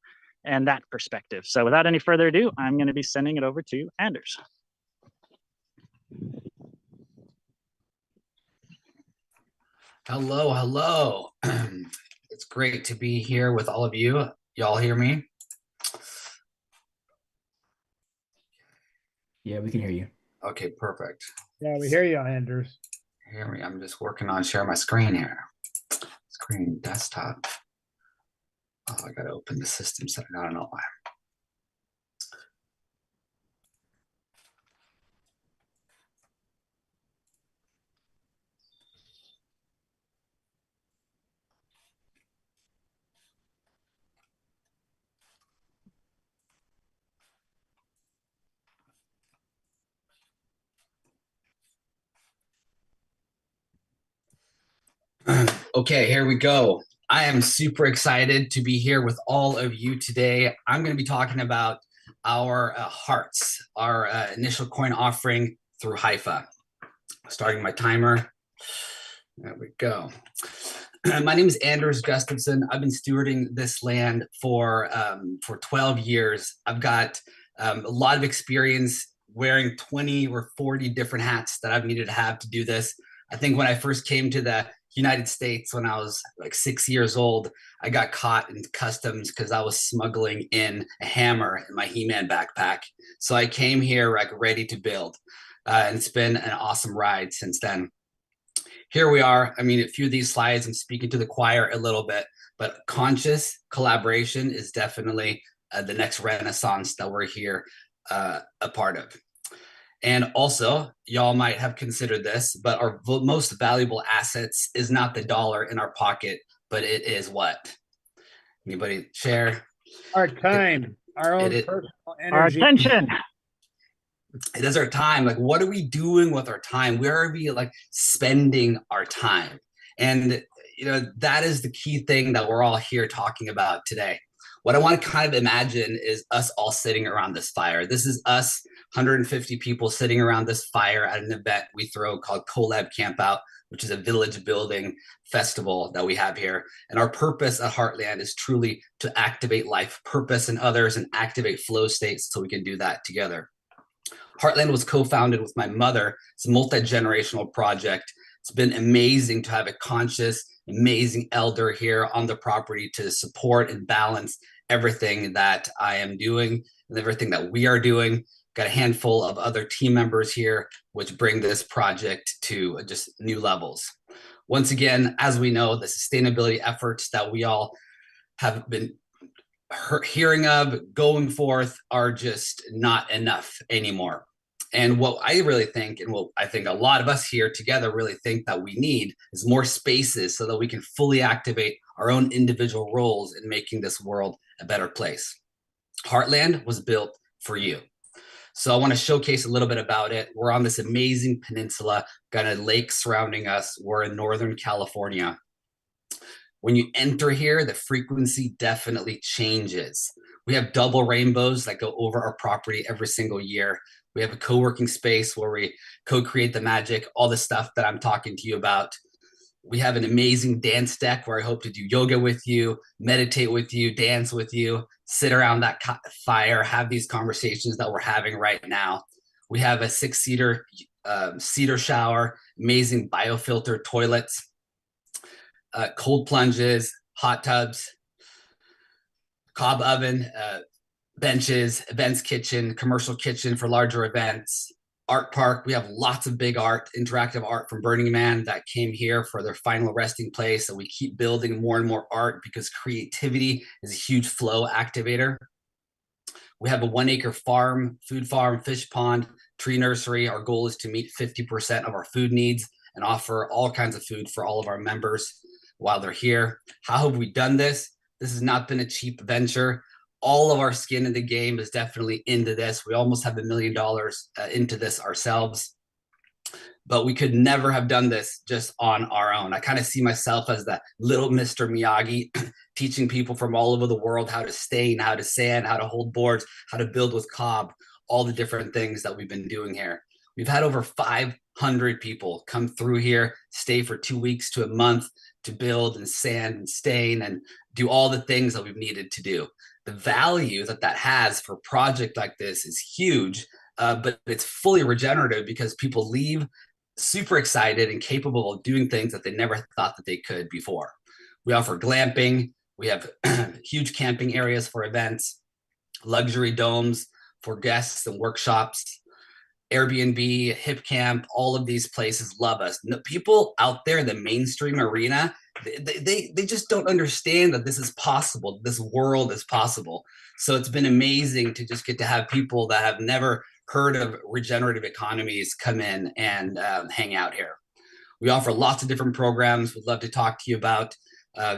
and that perspective. So without any further ado, I'm going to be sending it over to Anders. Hello, hello. It's great to be here with all of you. Y'all hear me? Yeah, we can hear you. Okay, perfect. Yeah, we hear you, Anders. Hear me. I'm just working on sharing my screen here. Screen desktop. Oh, I gotta open the system center. I don't know why. Okay, here we go. I am super excited to be here with all of you today. I'm going to be talking about our hearts, our initial coin offering through Haifa. Starting my timer. There we go. My name is Anders Gustafsson. I've been stewarding this land for 12 years. I've got a lot of experience wearing 20 or 40 different hats that I've needed to have to do this. I think when I first came to the United States when I was like 6 years old, I got caught in customs because I was smuggling in a hammer in my He-Man backpack. So I came here like ready to build. And it's been an awesome ride since then. Here we are. I mean, a few of these slides, I'm speaking to the choir a little bit, but conscious collaboration is definitely the next renaissance that we're here a part of. And also, y'all might have considered this, but our most valuable assets is not the dollar in our pocket, but it is what? Anybody share? Our time, our own personal energy. Our attention. It is our time. Like, what are we doing with our time? Where are we like spending our time? And, that is the key thing that we're all here talking about today. What I want to kind of imagine is us all sitting around this fire. This is us, 150 people sitting around this fire at an event we throw called Collab Campout, which is a village building festival that we have here. And our purpose at Heartland is truly to activate life purpose in others and activate flow states so we can do that together. Heartland was co-founded with my mother. It's a multi-generational project. It's been amazing to have a conscious, amazing elder here on the property to support and balance everything that I am doing and everything that we are doing. Got a handful of other team members here, which bring this project to just new levels. Once again, as we know, the sustainability efforts that we all have been hearing of going forth are just not enough anymore. And what I really think, and what I think a lot of us here together really think that we need, is more spaces so that we can fully activate our own individual roles in making this world a better place. Heartland was built for you. So I want to showcase a little bit about it. We're on this amazing peninsula, got a lake surrounding us. We're in Northern California. When you enter here, the frequency definitely changes. We have double rainbows that go over our property every single year. We have a co-working space where we co-create the magic, all the stuff that I'm talking to you about. We have an amazing dance deck where I hope to do yoga with you, meditate with you, dance with you, sit around that fire, have these conversations that we're having right now. We have a 6-seater cedar shower, amazing biofilter toilets, cold plunges, hot tubs, cob oven, benches, events kitchen, commercial kitchen for larger events, art park. We have lots of big art, interactive art from Burning Man that came here for their final resting place. And we keep building more and more art because creativity is a huge flow activator. We have a 1-acre farm, food farm, fish pond, tree nursery. Our goal is to meet 50% of our food needs and offer all kinds of food for all of our members while they're here. How have we done this? This has not been a cheap venture. All of our skin in the game is definitely into this. We almost have $1 million into this ourselves, but we could never have done this just on our own. I kind of see myself as the little Mr. Miyagi, teaching people from all over the world how to stain, how to sand, how to hold boards, how to build with cob, all the different things that we've been doing here. We've had over 500 people come through here, stay for 2 weeks to a month to build and sand and stain and do all the things that we've needed to do. The value that that has for a project like this is huge, but it's fully regenerative because people leave super excited and capable of doing things that they never thought that they could before. We offer glamping. We have huge camping areas for events, luxury domes for guests and workshops, Airbnb, Hip Camp, all of these places love us. People out there in the mainstream arena, they just don't understand that this is possible. This world is possible. So it's been amazing to just get to have people that have never heard of regenerative economies come in and hang out here. We offer lots of different programs. We'd love to talk to you about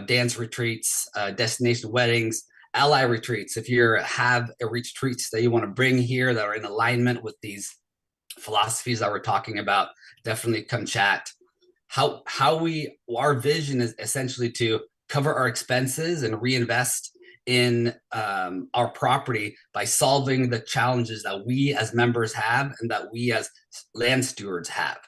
dance retreats, destination weddings, ally retreats. If you have a retreats that you want to bring here that are in alignment with these philosophies that we're talking about, definitely come chat. Our vision is essentially to cover our expenses and reinvest in our property by solving the challenges that we as members have and that we as land stewards have.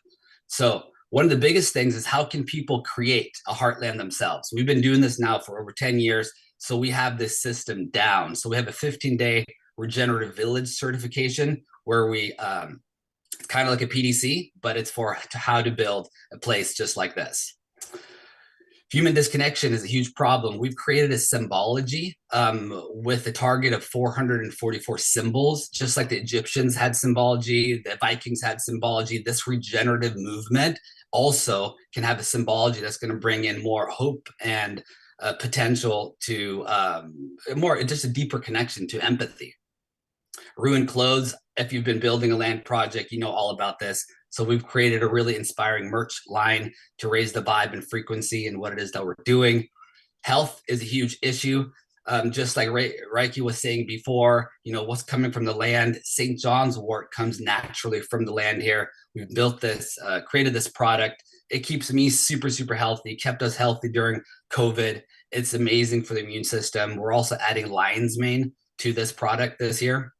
So one of the biggest things is how can people create a heartland themselves? We've been doing this now for over 10 years. So we have this system down. So we have a 15-day regenerative village certification where we, it's kind of like a PDC, but it's for how to build a place just like this. Human disconnection is a huge problem. We've created a symbology with a target of 444 symbols, just like the Egyptians had symbology, the Vikings had symbology. This regenerative movement also can have a symbology that's going to bring in more hope and potential to just a deeper connection to empathy. Ruined clothes. If you've been building a land project, you know all about this. So we've created a really inspiring merch line to raise the vibe and frequency and what it is that we're doing. Health is a huge issue. Just like Reiki was saying before, you know, what's coming from the land, St. John's wort comes naturally from the land here. We've built this, created this product. It keeps me super, super healthy, kept us healthy during COVID. It's amazing for the immune system. We're also adding lion's mane to this product this year.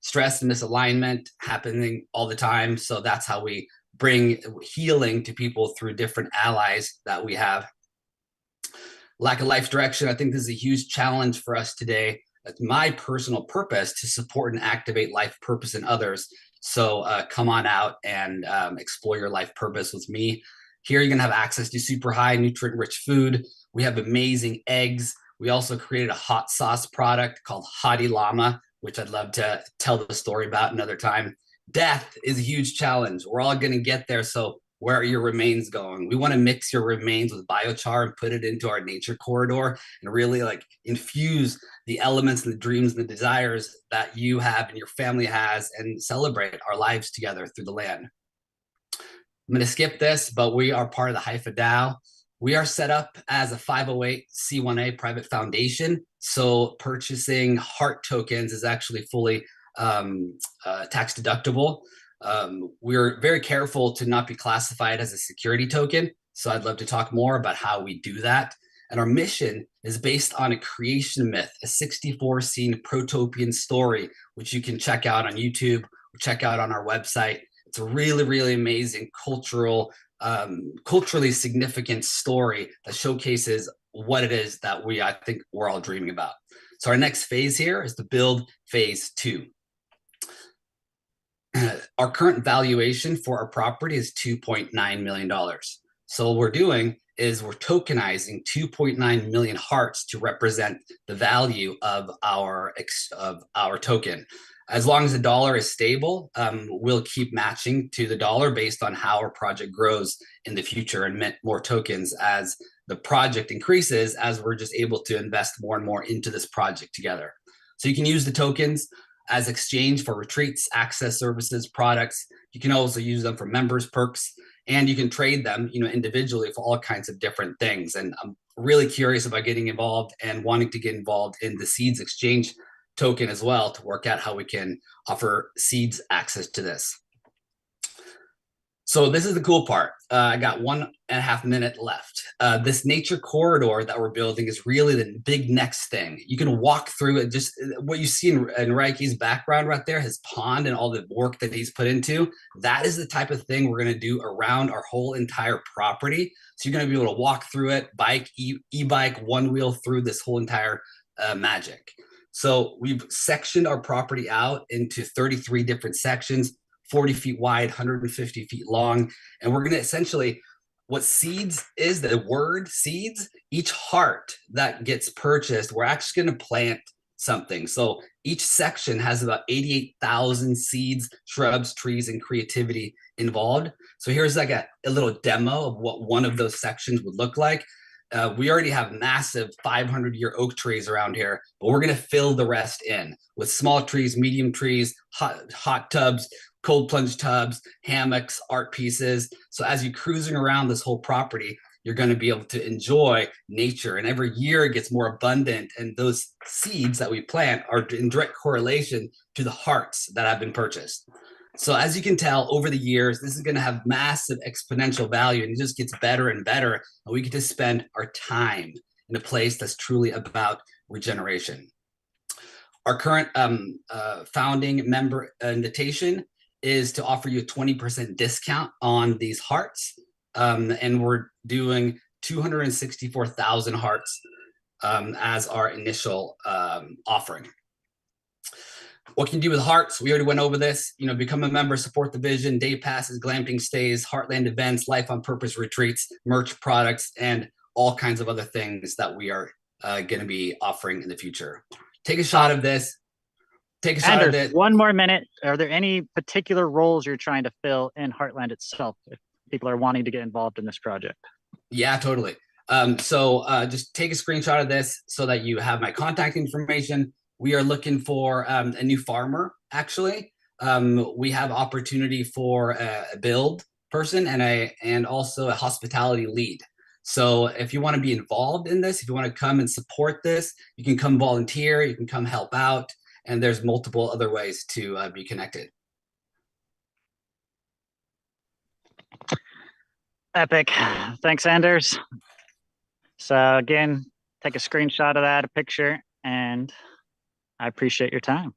Stress and misalignment happening all the time. So that's how we bring healing to people through different allies that we have. Lack of life direction. I think this is a huge challenge for us today, It's my personal purpose to support and activate life purpose in others. So come on out and explore your life purpose with me. Here you're gonna have access to super high nutrient rich food. We have amazing eggs. We also created a hot sauce product called Hottie Llama, which I'd love to tell the story about another time. Death is a huge challenge. We're all gonna get there. So where are your remains going? We want to mix your remains with biochar and put it into our nature corridor and really like infuse the elements and the dreams and the desires that you have and your family has and celebrate our lives together through the land. I'm going to skip this, but we are part of the HIFA DAO. We are set up as a 508c1a private foundation. So purchasing heart tokens is actually fully tax deductible. We're very careful to not be classified as a security token. So I'd love to talk more about how we do that. And our mission is based on a creation myth, a 64-scene protopian story, which you can check out on YouTube or check out on our website. It's a really, really amazing culturally significant story that showcases what it is that I think we're all dreaming about. So our next phase here is to build phase 2. Our current valuation for our property is $2.9 million. So what we're doing is we're tokenizing 2.9 million hearts to represent the value of our token. As long as the dollar is stable, we'll keep matching to the dollar based on how our project grows in the future and mint more tokens as the project increases, as we're just able to invest more and more into this project together. So you can use the tokens as exchange for retreats, access services, products. You can also use them for members perks, and you can trade them, individually for all kinds of different things. And I'm really curious about getting involved and wanting to get involved in the Seeds exchange token as well to work out how we can offer Seeds access to this. So this is the cool part. I got 1.5 minutes left. This nature corridor that we're building is really the big next thing. You can walk through it. Just what you see in Reiki's background right there, his pond and all the work that he's put into, that is the type of thing we're going to do around our whole entire property. So you're going to be able to walk through it, bike, e-bike, one wheel through this whole entire magic. So we've sectioned our property out into 33 different sections, 40 feet wide, 150 feet long. And we're going to essentially, what Seeds is, the word Seeds, each heart that gets purchased, we're actually going to plant something. So each section has about 88,000 seeds, shrubs, trees, and creativity involved. So here's like a little demo of what one of those sections would look like. We already have massive 500-year oak trees around here, but we're going to fill the rest in with small trees, medium trees, hot tubs, cold plunge tubs, hammocks, art pieces. So as you're cruising around this whole property, you're going to be able to enjoy nature. And every year it gets more abundant. And those seeds that we plant are in direct correlation to the hearts that have been purchased. So as you can tell, over the years, this is going to have massive exponential value, and it just gets better and better. And we get to spend our time in a place that's truly about regeneration. Our current founding member invitation is to offer you a 20% discount on these hearts. And we're doing 264,000 hearts as our initial offering. What can you do with hearts? We already went over this. Become a member, support the vision, day passes, glamping stays, Heartland events, life on purpose retreats, merch products, and all kinds of other things that we are going to be offering in the future. Take a shot of this. Take a shot of this. One more minute. Are there any particular roles you're trying to fill in Heartland itself if people are wanting to get involved in this project? Yeah, totally. So just take a screenshot of this so that you have my contact information. We are looking for a new farmer, actually. We have opportunity for a build person and also a hospitality lead. So if you want to be involved in this, if you want to come and support this, you can come volunteer, you can come help out, and there's multiple other ways to be connected. Epic. Thanks, Anders. So again, take a screenshot of that, a picture, and I appreciate your time.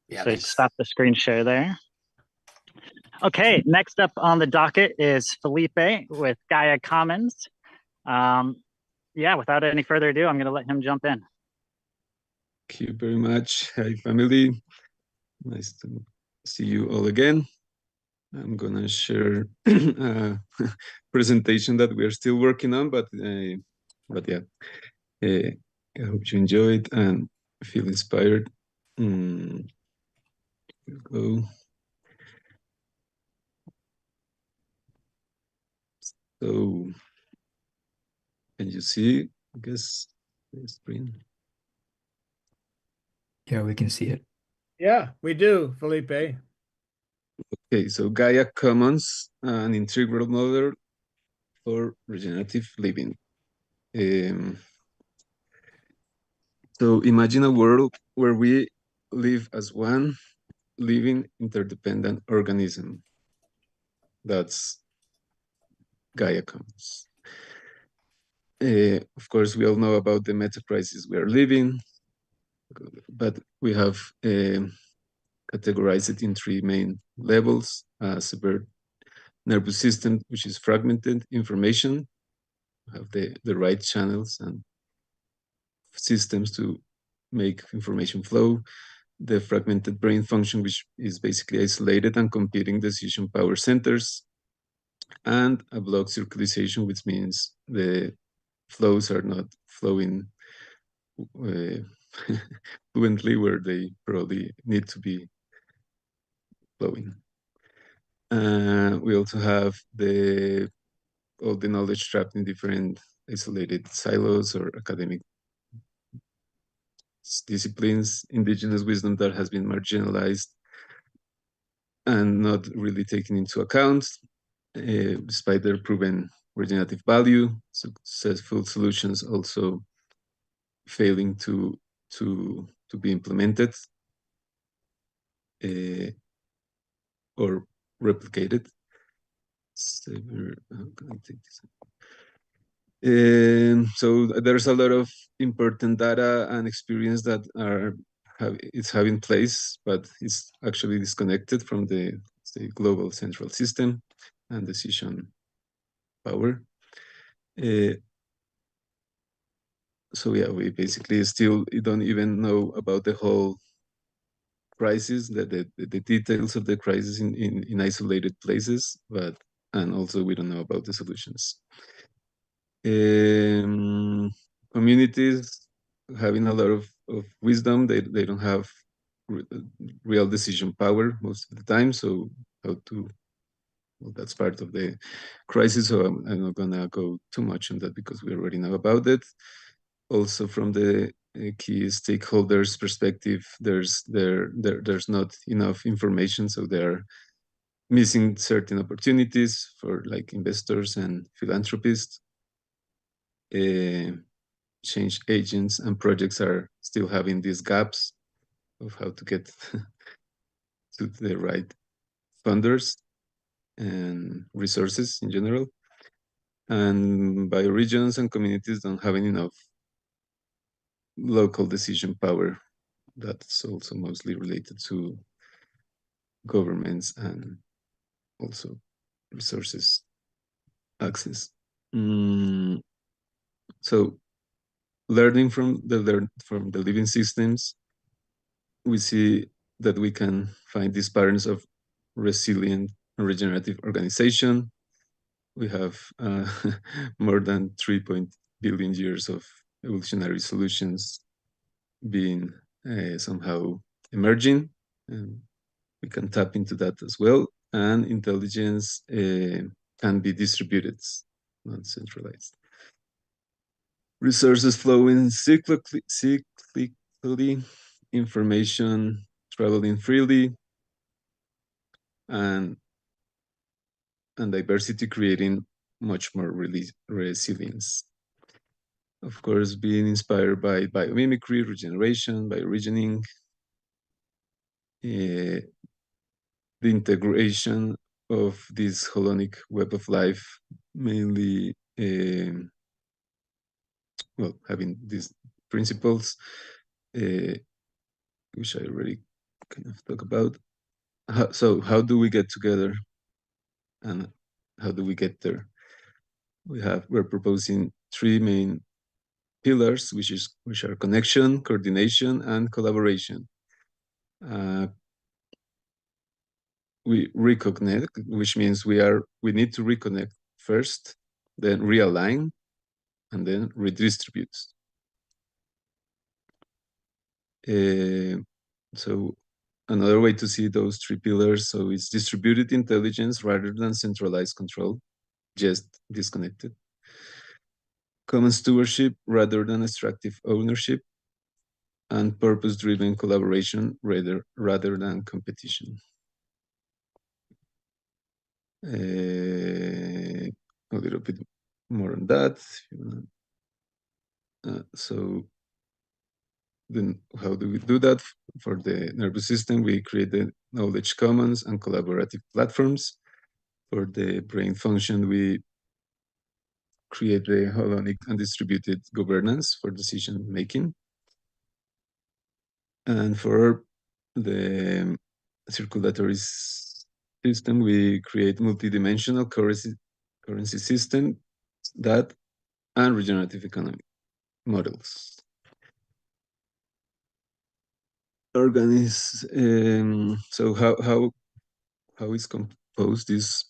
Yeah, so stop the screen share there. Okay, next up on the docket is Felipe with Gaia Commons. Yeah, without any further ado, I'm going to let him jump in. Thank you very much. Hi, family. Nice to see you all again. I'm gonna share a presentation that we are still working on, but yeah, I hope you enjoy it and feel inspired. Go. So, can you see? I guess the screen. Yeah, we can see it. Yeah, we do, Felipe. Okay, so Gaia Commons, an integral model for regenerative living. So imagine a world where we live as one living interdependent organism. That's Gaia Commons. Of course, we all know about the meta crisis we are living, but we have categorized it in three main levels: severe nervous system, which is fragmented information, have the right channels and systems to make information flow. The fragmented brain function, which is basically isolated and competing decision power centers, and a blocked circulation, which means the flows are not flowing fluently where they probably need to be flowing. We also have all the knowledge trapped in different isolated silos or academic disciplines, indigenous wisdom that has been marginalized and not really taken into account, despite their proven regenerative value. Successful solutions also failing to be implemented or replicated. So there's a lot of important data and experience that it's having place, but it's actually disconnected from the global central system and decision power. So yeah, we basically still don't even know about the whole crisis, the details of the crisis in isolated places, and also we don't know about the solutions. Communities having a lot of wisdom, they don't have real decision power most of the time. So well, that's part of the crisis. So I'm not gonna go too much on that because we already know about it. Also, from the key stakeholders' perspective, there's not enough information, so they're missing certain opportunities for like investors and philanthropists. Change agents and projects are still having these gaps of how to get to the right funders and resources in general. And bioregions and communities don't have enough local decision power. That's also mostly related to governments and also resources access. So learning from the living systems, we see that we can find these patterns of resilient and regenerative organization. We have more than 3 billion years of evolutionary solutions being somehow emerging, and we can tap into that as well. And intelligence can be distributed, not centralized. Resources flowing cyclically, information traveling freely, and diversity creating much more resilience. Of course, being inspired by biomimicry, regeneration, bioregening, the integration of this holonic web of life, mainly well, having these principles, which I already kind of talk about. So how do we get together and how do we get there? We're proposing three main pillars, which are connection, coordination, and collaboration. We reconnect, which means we need to reconnect first, then realign, and then redistribute. So another way to see those three pillars, so it's distributed intelligence rather than centralized control, just disconnected. Common stewardship rather than extractive ownership, and purpose-driven collaboration rather than competition. A little bit more on that. So then how do we do that? For the nervous system, we create the knowledge commons and collaborative platforms. For the brain function, we create the holonic and distributed governance for decision making. And for the circulatory system, we create multidimensional currency system and regenerative economic models. So how is composed this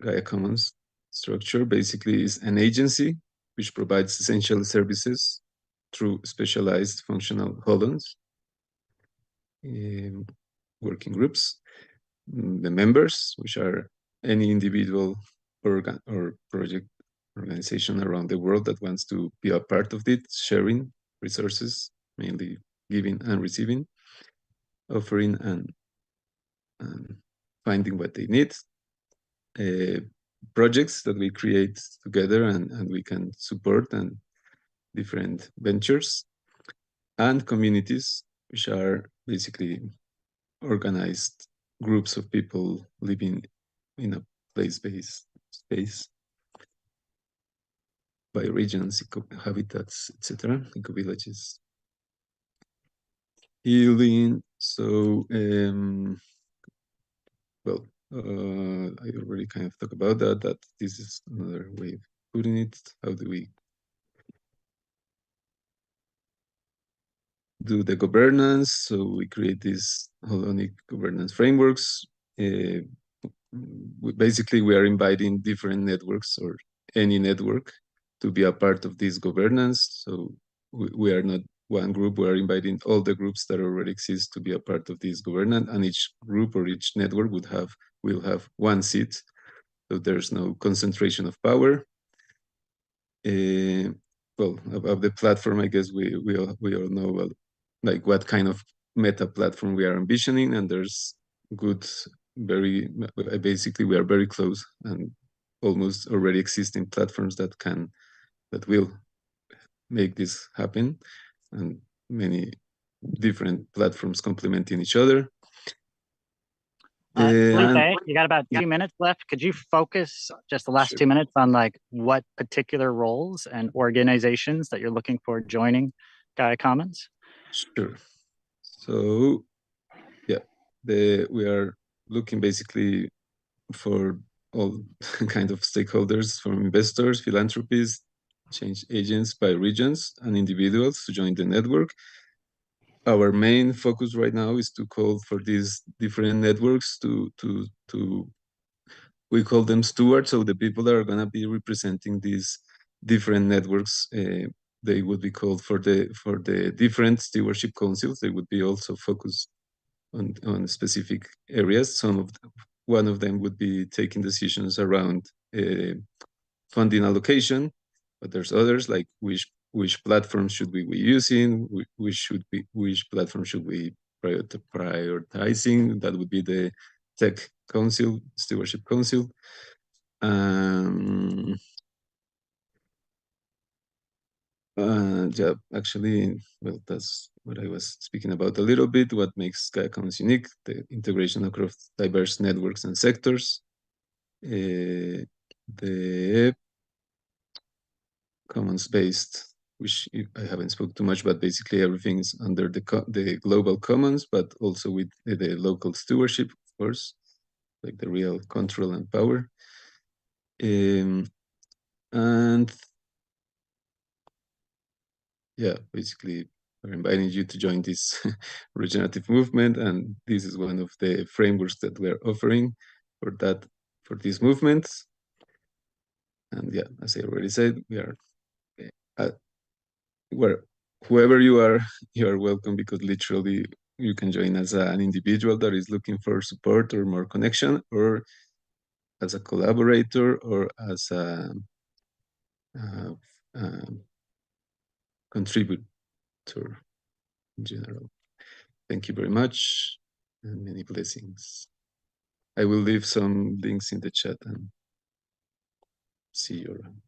Gaia Commons structure? Basically is an agency which provides essential services through specialized functional holons, working groups, the members, which are any individual organ or project organization around the world that wants to be a part of it, sharing resources, mainly giving and receiving, offering and finding what they need, projects that we create together and we can support, and different ventures, and communities, which are basically organized groups of people living in a place-based space by regions, habitats, etc., eco-villages. Healing. So, well, I already kind of talked about that this is another way of putting it. How do we do the governance? So we create these holonic governance frameworks. Basically, we are inviting different networks or any network to be a part of this governance. So we are not one group, we are inviting all the groups that already exist to be a part of this governance, and each group or each network will have one seat. So there's no concentration of power. Well, about the platform, I guess we all know, well, like what kind of meta platform we are envisioning, and there's basically we are very close and almost already existing platforms that will make this happen, and many different platforms complementing each other. Felipe, you got about 2 minutes left. Could you focus just the last 2 minutes on like what particular roles and organizations that you're looking for joining Gaia Commons? Sure. So yeah, we are looking basically for all kind of stakeholders, from investors, philanthropists, change agents by regions, and individuals to join the network. Our main focus right now is to call for these different networks to we call them stewards. So the people that are going to be representing these different networks, they would be called for the different stewardship councils. They would be also focused on specific areas. One of them would be taking decisions around funding allocation, but there's others like which platforms should we be using, which platform should we prioritizing. That would be the tech council, stewardship council. Yeah, actually, well, that's what I was speaking about a little bit. What makes Gaia Commons unique: the integration across diverse networks and sectors. The commons-based, which I haven't spoke too much, but basically everything is under the global commons, but also with the local stewardship, of course, like the real control and power. And yeah, basically we're inviting you to join this regenerative movement, and this is one of the frameworks that we're offering for these movements. And yeah, as I already said, we are where whoever you are welcome, because literally you can join as an individual that is looking for support or more connection, or as a collaborator, or as a contributor in general. Thank you very much, and many blessings. I will leave some links in the chat and see you around.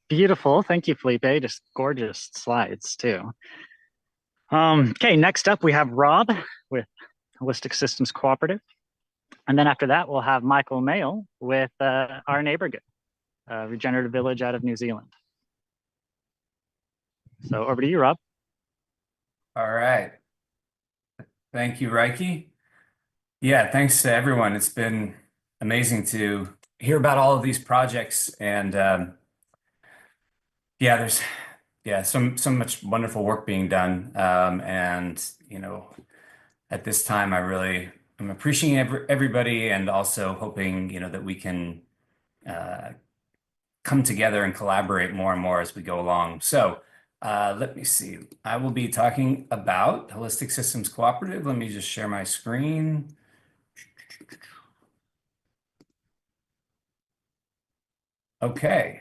Beautiful. Thank you, Felipe. Just gorgeous slides too. Okay, next up we have Rob with Holistic Systems Cooperative. And then after that, we'll have Michael Mayle with our NeighbourGood, Regenerative Village out of New Zealand. So over to you, Rob. All right. Thank you, Reiki. Yeah, thanks to everyone. It's been amazing to hear about all of these projects, and yeah, there's so much wonderful work being done, and at this time I'm appreciating everybody, and also hoping that we can come together and collaborate more and more as we go along. So let me see. I will be talking about Holistic Systems Cooperative. Let me just share my screen. Okay.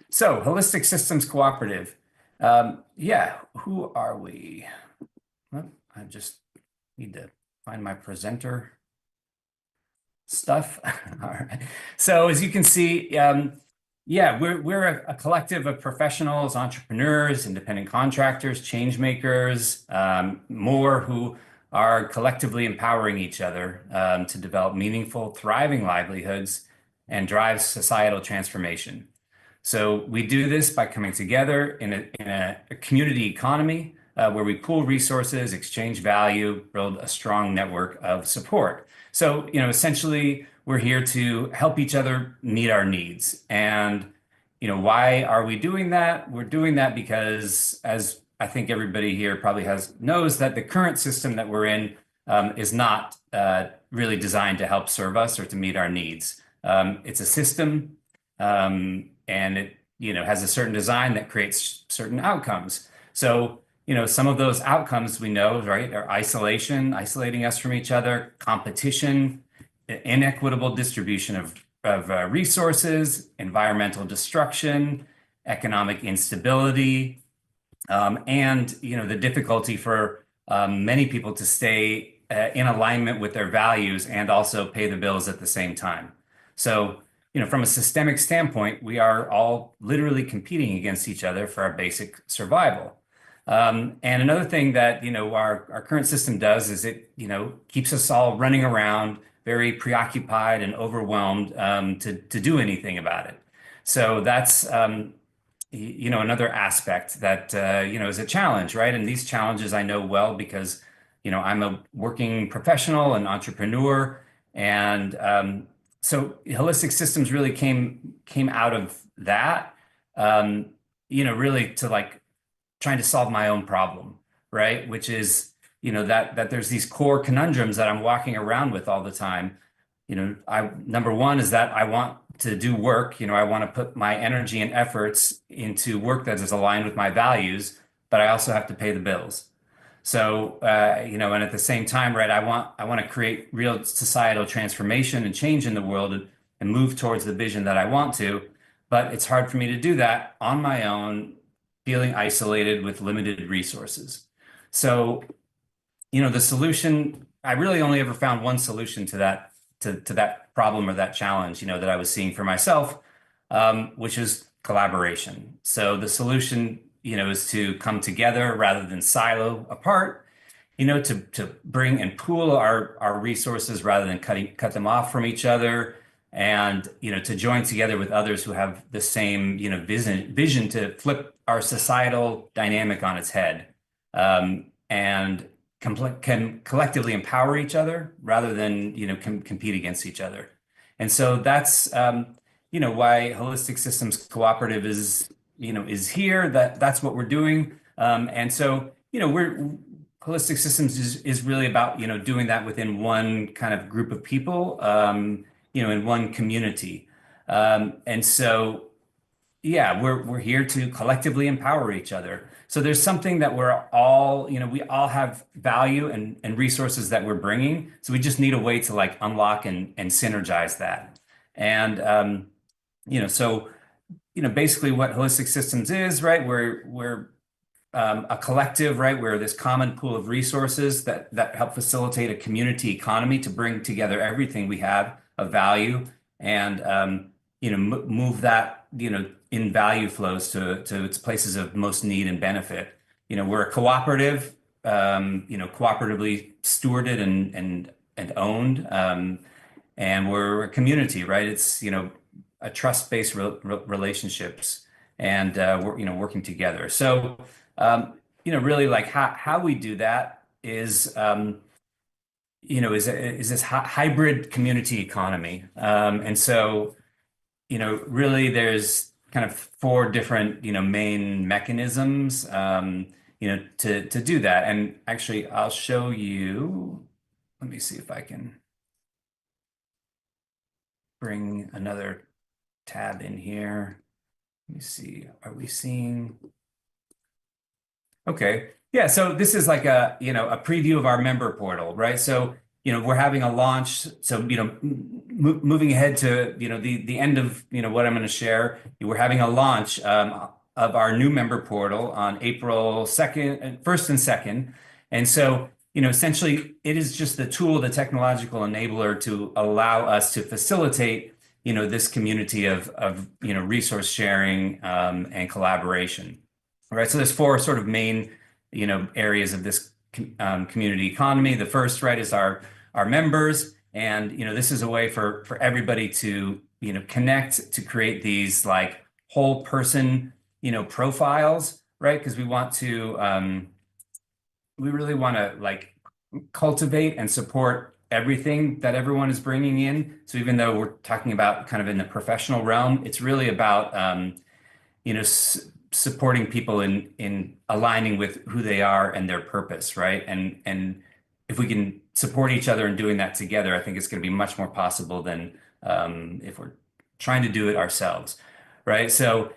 So Holistic Systems Cooperative. Yeah, who are we? Well, I just need to find my presenter stuff. All right. So as you can see, yeah, we're a collective of professionals, entrepreneurs, independent contractors, change makers, more, who are collectively empowering each other to develop meaningful, thriving livelihoods and drive societal transformation. So we do this by coming together in a community economy where we pool resources, exchange value, build a strong network of support. So, essentially, we're here to help each other meet our needs. And, why are we doing that? We're doing that because, as I think everybody here probably knows, that the current system that we're in is not really designed to help serve us or to meet our needs. It's a system, and it, has a certain design that creates certain outcomes. So, some of those outcomes we know, right, are isolating us from each other, competition, inequitable distribution of resources, environmental destruction, economic instability, and, the difficulty for many people to stay in alignment with their values and also pay the bills at the same time. So, from a systemic standpoint, we are all literally competing against each other for our basic survival. And another thing that, our current system does is it, keeps us all running around, very preoccupied and overwhelmed to do anything about it. So that's, another aspect that, is a challenge, right? And these challenges I know well because, I'm a working professional and entrepreneur. And so holistic systems really came out of that, really to trying to solve my own problem, right? Which is, that there's these core conundrums that I'm walking around with all the time. Number one is that I want to do work, I want to put my energy and efforts into work that is aligned with my values, but I also have to pay the bills. So, and at the same time, right, I want to create real societal transformation and change in the world and move towards the vision that I want to, but it's hard for me to do that on my own, feeling isolated with limited resources. So, the solution, I really only ever found one solution to that problem or that challenge, that I was seeing for myself, which is collaboration. So the solution, is to come together rather than silo apart, to bring and pool our resources rather than cut them off from each other, and to join together with others who have the same vision to flip our societal dynamic on its head, and can collectively empower each other rather than compete against each other. And so that's why Holistic Systems Cooperative is here. That's what we're doing. And so Holistic Systems is really about doing that within one kind of group of people, in one community. And so we're here to collectively empower each other. So there's something that we're all, we all have value and resources that we're bringing. So we just need a way to like unlock and synergize that. And basically what Holistic Systems is, right? We're a collective, right? We're this common pool of resources that help facilitate a community economy to bring together everything we have of value and move that in value flows to its places of most need and benefit. We're a cooperative, cooperatively stewarded and owned, and we're a community, right? It's a trust-based relationships, and we're working together. So really like how we do that is is this hybrid community economy, and so really there's kind of 4 different main mechanisms to do that. And actually I'll show you. Let me see if I can bring another tab in here. Let me see, are we seeing? Okay, yeah, so this is like a a preview of our member portal, right? So we're having a launch. So moving ahead to the end of what I'm going to share, we're having a launch of our new member portal on April 2nd, 1st and 2nd. And so essentially it is just the tool, the technological enabler to allow us to facilitate this community of resource sharing and collaboration. All right, so there's 4 sort of main areas of this community economy. The first, right, is our members, and this is a way for everybody to connect, to create these like whole person profiles, right? Because we want to we really want to like cultivate and support everything that everyone is bringing in. So even though we're talking about kind of in the professional realm, it's really about supporting people in aligning with who they are and their purpose, right? And if we can support each other in doing that together, I think it's going to be much more possible than if we're trying to do it ourselves, right? So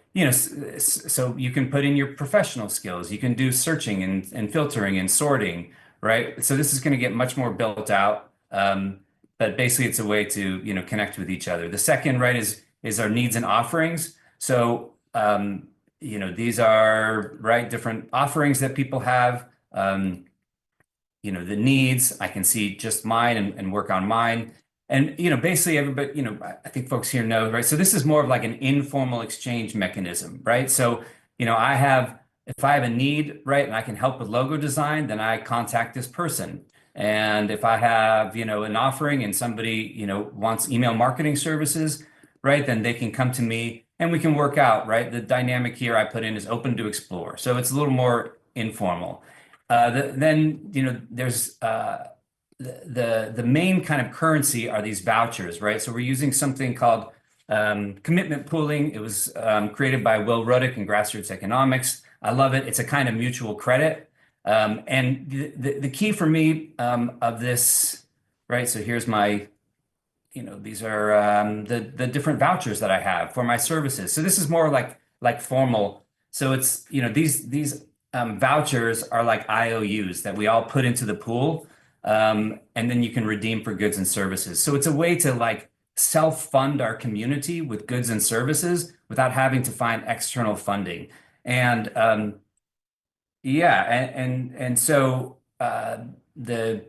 so you can put in your professional skills, you can do searching and filtering and sorting, right? So this is going to get much more built out, but basically it's a way to connect with each other. The second, right, is our needs and offerings. So these are right different offerings that people have. The needs, I can see just mine and work on mine. And basically everybody, I think folks here know, right? So this is more of like an informal exchange mechanism, right? So if I have a need, right, and I can help with logo design, then I contact this person. And if I have an offering and somebody wants email marketing services, right, then they can come to me and we can work out, right? The dynamic here I put in is open to explore. So it's a little more informal. Then there's the main kind of currency are these vouchers, right? So we're using something called commitment pooling. It was created by Will Ruddick in Grassroots Economics. I love it. It's a kind of mutual credit. And the key for me of this, right? So here's my, these are the different vouchers that I have for my services. So this is more like formal. So it's these vouchers are like IOUs that we all put into the pool, and then you can redeem for goods and services. So it's a way to like self-fund our community with goods and services without having to find external funding. And so the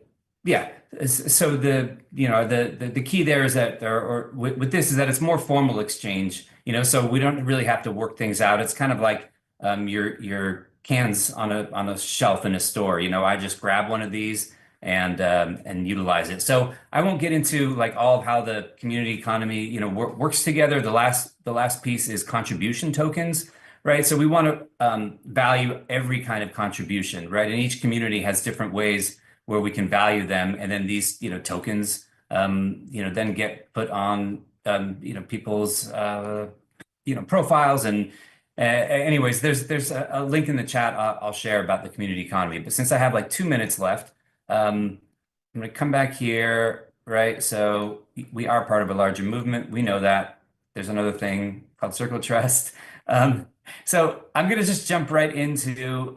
key there is that with this is that it's more formal exchange, so we don't really have to work things out. It's kind of like your cans on a shelf in a store. I just grab one of these and utilize it. So I won't get into like all of how the community economy works together. The last piece is contribution tokens, right? So we want to value every kind of contribution, right? And each community has different ways where we can value them, and then these tokens then get put on, people's, profiles. And anyways, there's a link in the chat I'll share about the community economy. But since I have like 2 minutes left, I'm going to come back here, right? So we are part of a larger movement. We know that. There's another thing called Circle Trust. So I'm going to just jump right into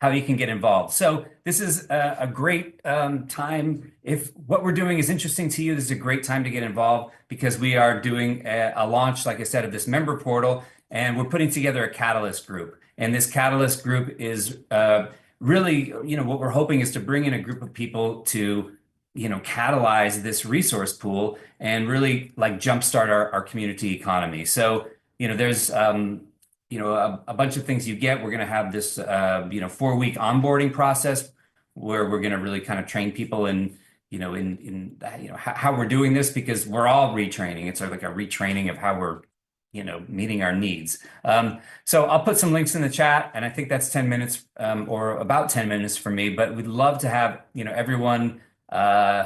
how you can get involved. So this is a great time. If what we're doing is interesting to you, this is a great time to get involved, because we are doing a launch, like I said, of this member portal, and we're putting together a catalyst group. And this catalyst group is really, what we're hoping is to bring in a group of people to, catalyze this resource pool and really like jumpstart our community economy. So, there's a bunch of things you get. We're going to have this 4-week onboarding process where we're going to really kind of train people in how we're doing this, because we're all retraining. It's sort of like a retraining of how we're meeting our needs. So I'll put some links in the chat, and I think that's 10 minutes or about 10 minutes for me, but we'd love to have everyone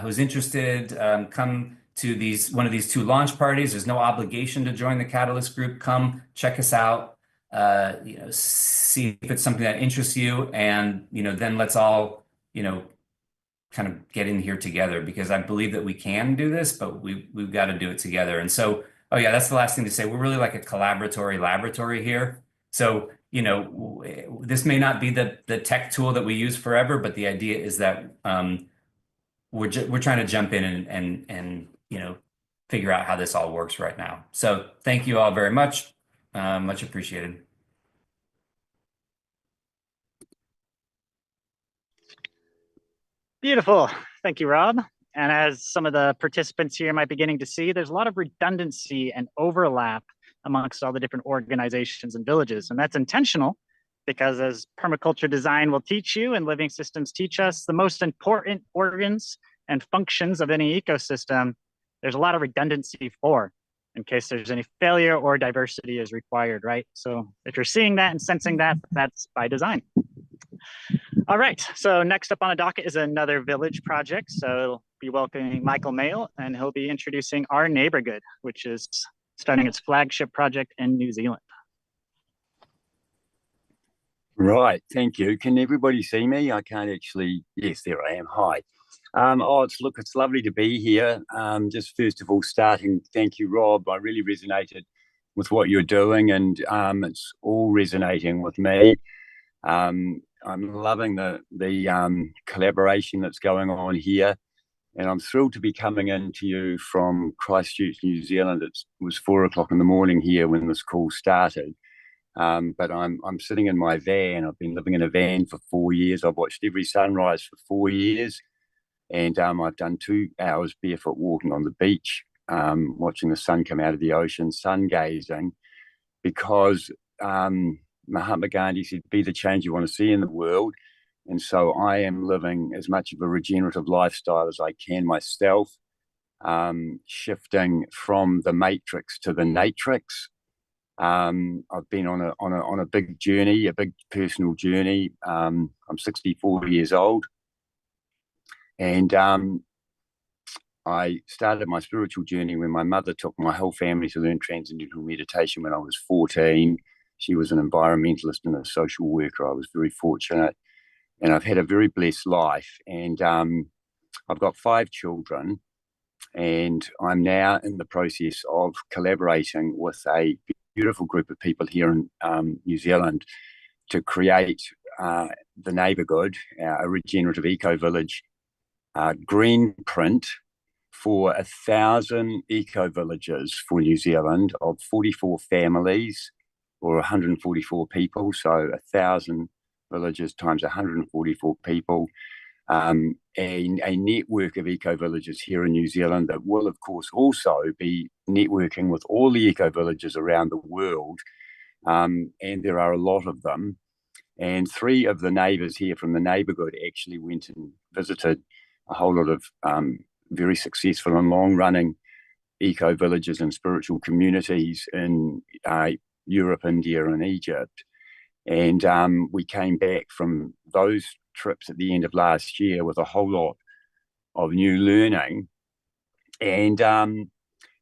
who's interested come to one of these 2 launch parties. There's no obligation to join the Catalyst group. Come check us out, see if it's something that interests you, and then let's all kind of get in here together, because I believe that we can do this, but we've got to do it together. And so, oh yeah, that's the last thing to say. We're really like a collaboratory laboratory here. So this may not be the tech tool that we use forever, but the idea is that we're trying to jump in and figure out how this all works right now. So thank you all very much. Much appreciated. Beautiful. Thank you, Rob. And as some of the participants here might be beginning to see, there's a lot of redundancy and overlap amongst all the different organizations and villages. And that's intentional, because as permaculture design will teach you and living systems teach us, the most important organs and functions of any ecosystem, there's a lot of redundancy for, in case there's any failure or diversity is required, right? So if you're seeing that and sensing that, that's by design. All right, so next up on the docket is another village project. So it'll be welcoming Michael Mayle, and he'll be introducing our NeighbourGood, which is starting its flagship project in New Zealand. Right, thank you. Can everybody see me? I can't actually, yes, there I am. Hi. It's lovely to be here. Just first of all, thank you, Rob. I really resonated with what you're doing, and it's all resonating with me. I'm loving the collaboration that's going on here, and I'm thrilled to be coming in to you from Christchurch, New Zealand. It was 4 o'clock in the morning here when this call started, but I'm sitting in my van. I've been living in a van for 4 years. I've watched every sunrise for 4 years, and I've done 2 hours barefoot walking on the beach, watching the sun come out of the ocean, sun gazing, because Mahatma Gandhi said, be the change you want to see in the world. And so I am living as much of a regenerative lifestyle as I can myself, shifting from the matrix to the natrix. I've been on a big journey, a big personal journey. I'm 64 years old, and I started my spiritual journey when my mother took my whole family to learn transcendental meditation when I was 14. She was an environmentalist and a social worker. I was very fortunate, and I've had a very blessed life. And I've got 5 children, and I'm now in the process of collaborating with a beautiful group of people here in New Zealand to create the NeighbourGood, a regenerative eco-village green print for 1,000 eco-villages for New Zealand of 44 families, or 144 people, so 1,000 villages times 144 people, and a network of eco-villages here in New Zealand that will, of course, also be networking with all the eco-villages around the world, and there are a lot of them. And 3 of the neighbours here from the NeighbourGood actually went and visited a whole lot of very successful and long-running eco-villages and spiritual communities in Europe, India, and Egypt. And we came back from those trips at the end of last year with a whole lot of new learning And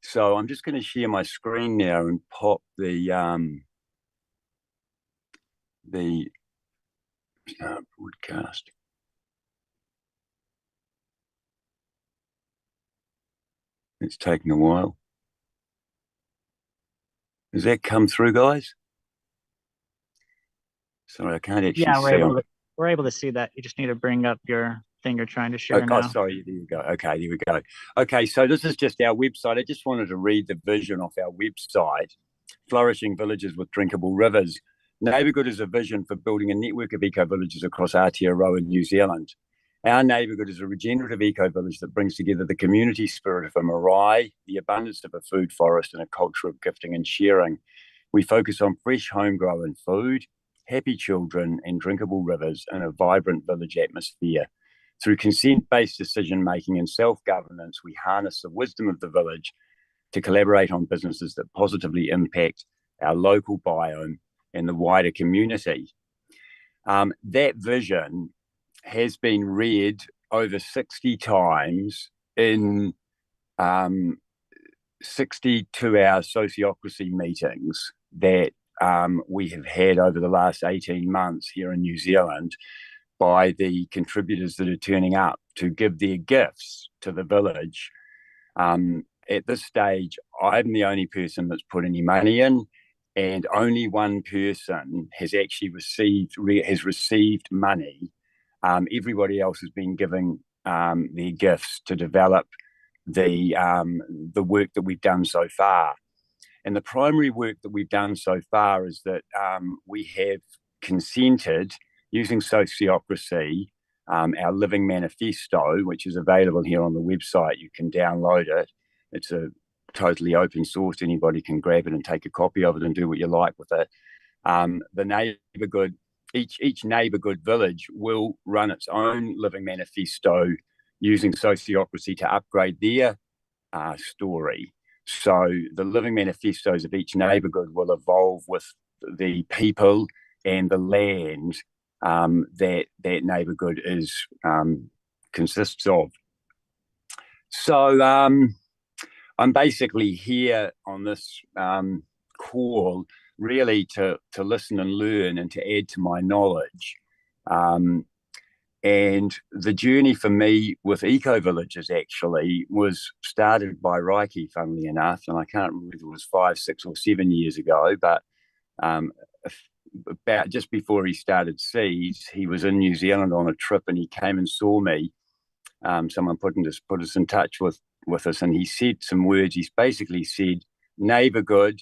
so I'm just going to share my screen now and pop the broadcast. It's taking a while. Does that come through, guys? Sorry, I can't actually see. We're able to see that. You just need to bring up your thing you're trying to share now. Oh, sorry. There you go. Okay, there we go. Okay, so this is just our website. I just wanted to read the vision off our website. Flourishing villages with drinkable rivers. NeighbourGood is a vision for building a network of eco-villages across Aotearoa in New Zealand. Our NeighbourGood is a regenerative eco-village that brings together the community spirit of a marae, the abundance of a food forest, and a culture of gifting and sharing. We focus on fresh homegrown food, happy children, and drinkable rivers in a vibrant village atmosphere. Through consent-based decision-making and self-governance, we harness the wisdom of the village to collaborate on businesses that positively impact our local biome and the wider community. That vision has been read over 60 times in 62-hour sociocracy meetings that we have had over the last 18 months here in New Zealand by the contributors that are turning up to give their gifts to the village. At this stage, I'm the only person that's put any money in, and only one person has actually received money. Everybody else has been giving their gifts to develop the work that we've done so far. And the primary work that we've done so far is that we have consented using sociocracy, our living manifesto, which is available here on the website. You can download it. It's a totally open source. Anybody can grab it and take a copy of it and do what you like with it. The NeighbourGood, each NeighbourGood village will run its own living manifesto using sociocracy to upgrade their story. So the living manifestos of each NeighbourGood will evolve with the people and the land that NeighbourGood consists of. So I'm basically here on this call really to listen and learn and to add to my knowledge. And the journey for me with eco-villages actually was started by Reiki, funnily enough, and I can't remember if it was 5, 6 or 7 years ago, but about just before he started Seeds, he was in New Zealand on a trip and he came and saw me. Someone put us in touch with us, and he said some words. He's basically said, NeighbourGood,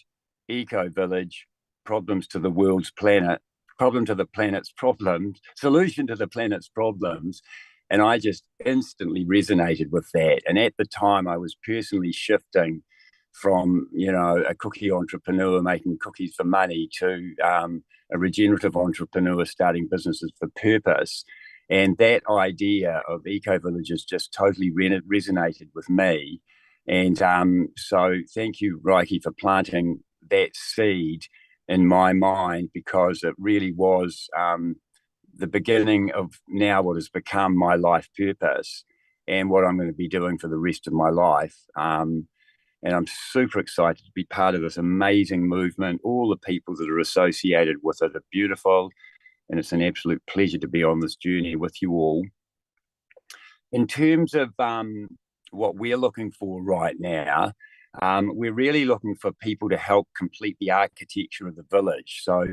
eco-village, problems to the world's planet, problem to the planet's problems, solution to the planet's problems. And I just instantly resonated with that. And at the time, I was personally shifting from, a cookie entrepreneur making cookies for money to a regenerative entrepreneur starting businesses for purpose. And that idea of eco-villages just totally resonated with me. And so thank you, Reiki, for planting that seed in my mind, because it really was the beginning of now what has become my life purpose and what I'm going to be doing for the rest of my life. And I'm super excited to be part of this amazing movement. All the people that are associated with it are beautiful, and it's an absolute pleasure to be on this journey with you all. In terms of what we're looking for right now, we're really looking for people to help complete the architecture of the village. So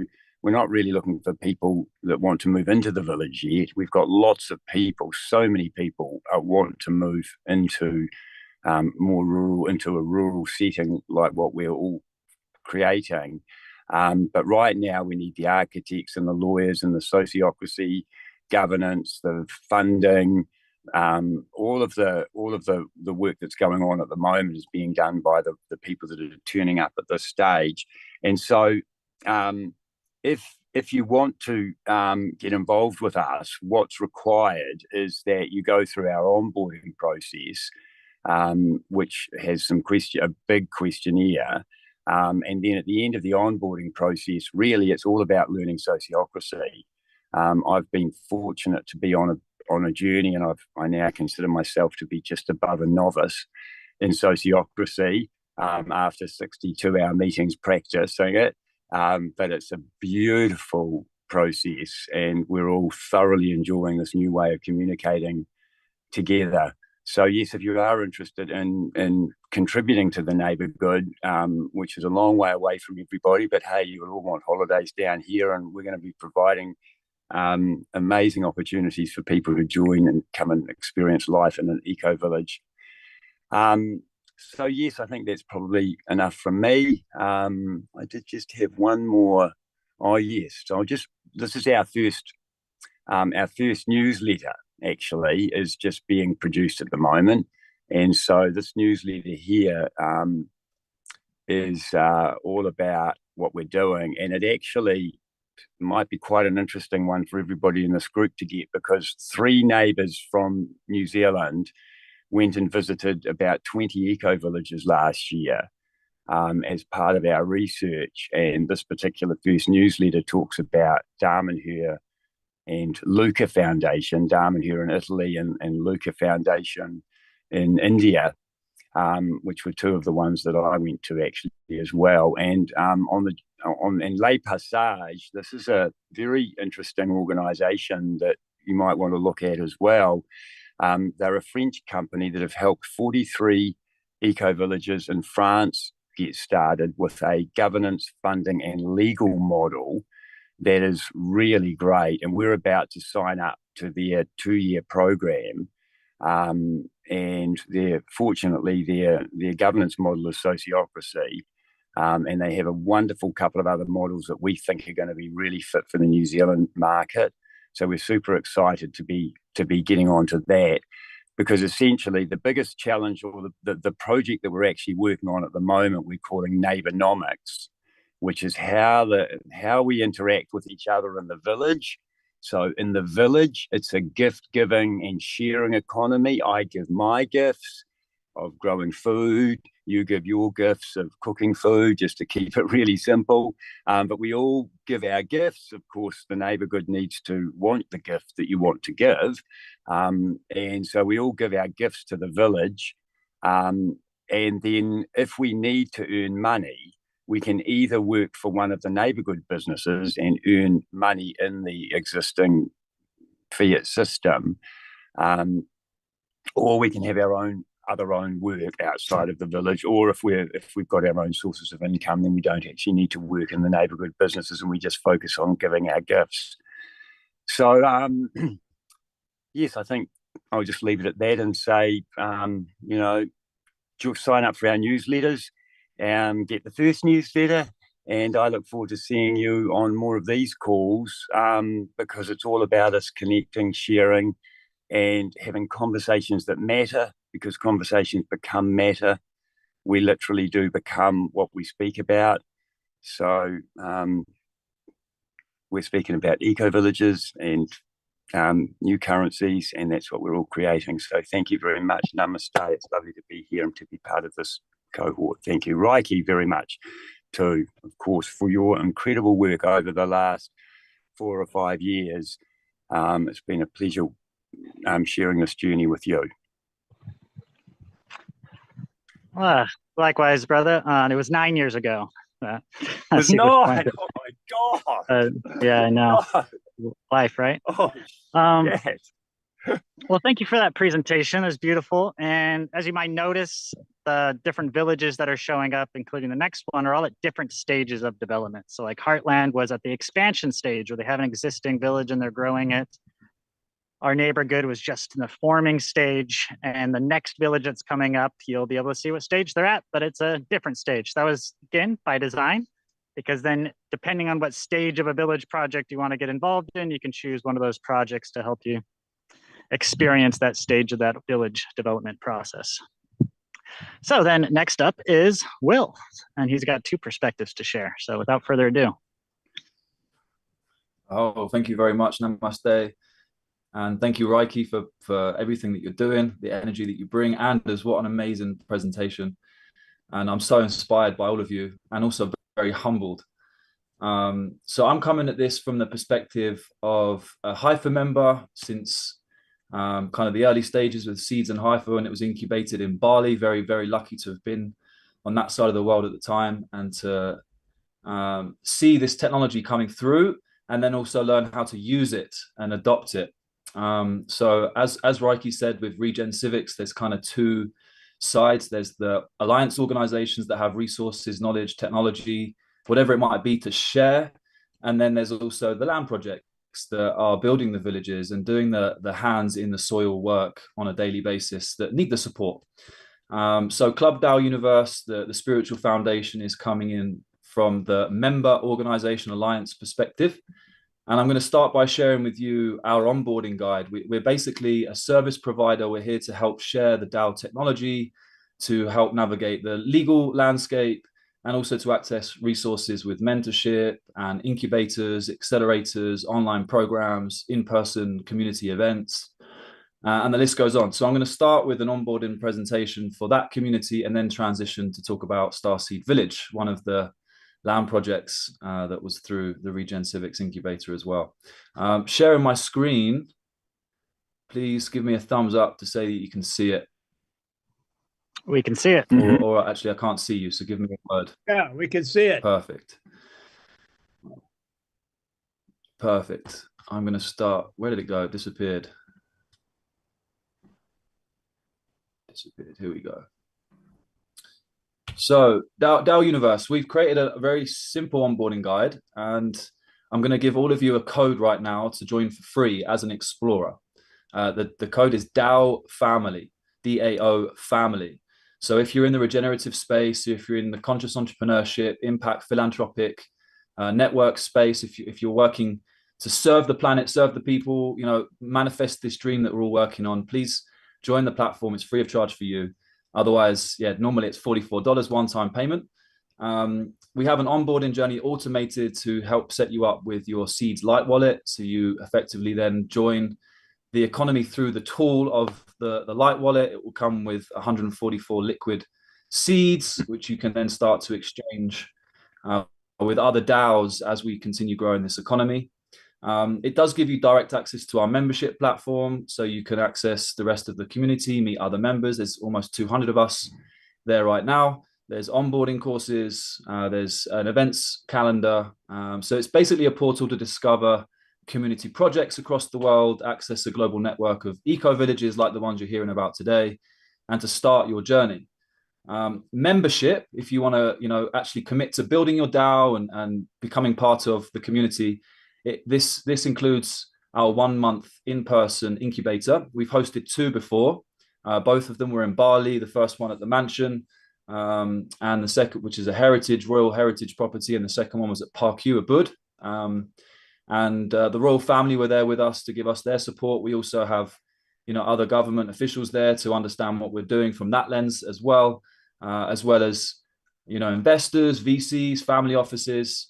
we're not really looking for people that want to move into the village yet. We've got lots of people, so many people want to move into more rural, into a rural setting like what we're all creating. But right now we need the architects and the lawyers and the sociocracy, governance, the funding, all of the work that's going on at the moment is being done by the people that are turning up at this stage. And so if you want to get involved with us, what's required is that you go through our onboarding process, which has a big questionnaire. And then at the end of the onboarding process, really it's all about learning sociocracy. I've been fortunate to be on a journey, and I now consider myself to be just above a novice in sociocracy after 62-hour meetings practicing it. But it's a beautiful process, and we're all thoroughly enjoying this new way of communicating together. So yes, if you are interested in contributing to the NeighbourGood, which is a long way away from everybody, but hey, you all want holidays down here, and we're going to be providing amazing opportunities for people to join and come and experience life in an eco-village. So yes, I think that's probably enough from me. I did just have one more. Oh yes, so this is our first newsletter. Actually, is just being produced at the moment, and so this newsletter here is all about what we're doing, and it actually might be quite an interesting one for everybody in this group to get, because 3 neighbours from New Zealand went and visited about 20 eco-villages last year as part of our research, and this particular first newsletter talks about Damanhur and Luca Foundation, Damanhur in Italy and Luca Foundation in India, which were 2 of the ones that I went to actually as well. And in Les Passages, this is a very interesting organisation that you might want to look at as well. They're a French company that have helped 43 eco-villages in France get started with a governance, funding and legal model that is really great. And we're about to sign up to their 2-year program. And fortunately, their governance model is sociocracy. And they have a wonderful couple of other models that we think are going to be really fit for the New Zealand market. So we're super excited to be getting onto that, because essentially the biggest challenge, or the project that we're actually working on at the moment, we're calling Neighbournomics, which is how we interact with each other in the village. So in the village, it's a gift-giving and sharing economy. I give my gifts of growing food, you give your gifts of cooking food, just to keep it really simple. But we all give our gifts. Of course, the NeighbourGood needs to want the gift that you want to give. And so we all give our gifts to the village. And then if we need to earn money, we can either work for one of the NeighbourGood businesses and earn money in the existing fiat system, or we can have our own work outside of the village. Or if we've got our own sources of income, then we don't actually need to work in the NeighbourGood businesses, and we just focus on giving our gifts. So yes, I think I'll just leave it at that and say, sign up for our newsletters. Get the first newsletter, and I look forward to seeing you on more of these calls, because it's all about us connecting, sharing, and having conversations that matter, because conversations become matter. We literally do become what we speak about. So we're speaking about eco-villages and new currencies, and that's what we're all creating. So thank you very much. Namaste. It's lovely to be here and to be part of this cohort. Thank you, Reiki, very much too, of course, for your incredible work over the last 4 or 5 years. It's been a pleasure sharing this journey with you. Likewise, brother. It was 9 years ago. It was 9. Oh my God. Yeah, I know. No. Life, right? Oh, yes. Well, thank you for that presentation. It was beautiful. And as you might notice, the different villages that are showing up, including the next one, are all at different stages of development. So like Heartland was at the expansion stage, where they have an existing village and they're growing it. Our NeighbourGood was just in the forming stage, and the next village that's coming up, you'll be able to see what stage they're at, but it's a different stage. That was, again, by design, because then depending on what stage of a village project you want to get involved in, you can choose one of those projects to help you experience that stage of that village development process. So then next up is Will, and he's got 2 perspectives to share. So without further ado. Oh, thank you very much. Namaste. And thank you, Reiki, for everything that you're doing, the energy that you bring. Anders, what an amazing presentation. And I'm so inspired by all of you, and also very humbled. So I'm coming at this from the perspective of a HIFA member since kind of the early stages with Seeds and Hypha, and it was incubated in Bali. Very, very lucky to have been on that side of the world at the time and to see this technology coming through, and then also learn how to use it and adopt it. So as Reiki said, with ReGen Civics, there's kind of two sides. There's the alliance organizations that have resources, knowledge, technology, whatever it might be to share. And then there's also the land projects that are building the villages and doing the hands in the soil work on a daily basis that need the support. So Club DAO Universe, the spiritual foundation, is coming in from the member organization alliance perspective. And I'm going to start by sharing with you our onboarding guide. We're basically a service provider. We're here to help share the DAO technology, to help navigate the legal landscape, and also to access resources with mentorship and incubators, accelerators, online programs, in-person community events, and the list goes on. So I'm going to start with an onboarding presentation for that community and then transition to talk about Starseed Village, one of the land projects that was through the ReGen Civics incubator as well. Sharing my screen, please give me a thumbs up to say that you can see it. We can see it. Or actually, I can't see you, so give me a word. Yeah, we can see it. Perfect. Perfect. I'm going to start. Where did it go? It disappeared. Here we go. So DAO Universe, we've created a very simple onboarding guide, and I'm going to give all of you a code right now to join for free as an explorer. The code is DAO Family, DAO Family. So if you're in the regenerative space, if you're in the conscious entrepreneurship, impact, philanthropic, network space, if you're working to serve the planet, serve the people, manifest this dream that we're all working on, please join the platform. It's free of charge for you. Otherwise, yeah, normally it's $44 one-time payment. We have an onboarding journey automated to help set you up with your Seeds Light wallet. So you effectively then join the economy through the tool of the Light wallet. It will come with 144 liquid seeds, which you can then start to exchange with other DAOs as we continue growing this economy. It does give you direct access to our membership platform, so you can access the rest of the community, meet other members. There's almost 200 of us there right now. There's onboarding courses, there's an events calendar. So it's basically a portal to discover community projects across the world, access a global network of eco-villages like the ones you're hearing about today, and to start your journey. Membership, if you want to actually commit to building your DAO and becoming part of the community, this includes our 1 month in-person incubator. We've hosted 2 before. Both of them were in Bali, the first one at the mansion, and the second, which is a royal heritage property, and the second one was at Park Ubud. And the royal family were there with us to give us their support. We also have other government officials there to understand what we're doing from that lens as well as investors, VCs, family offices,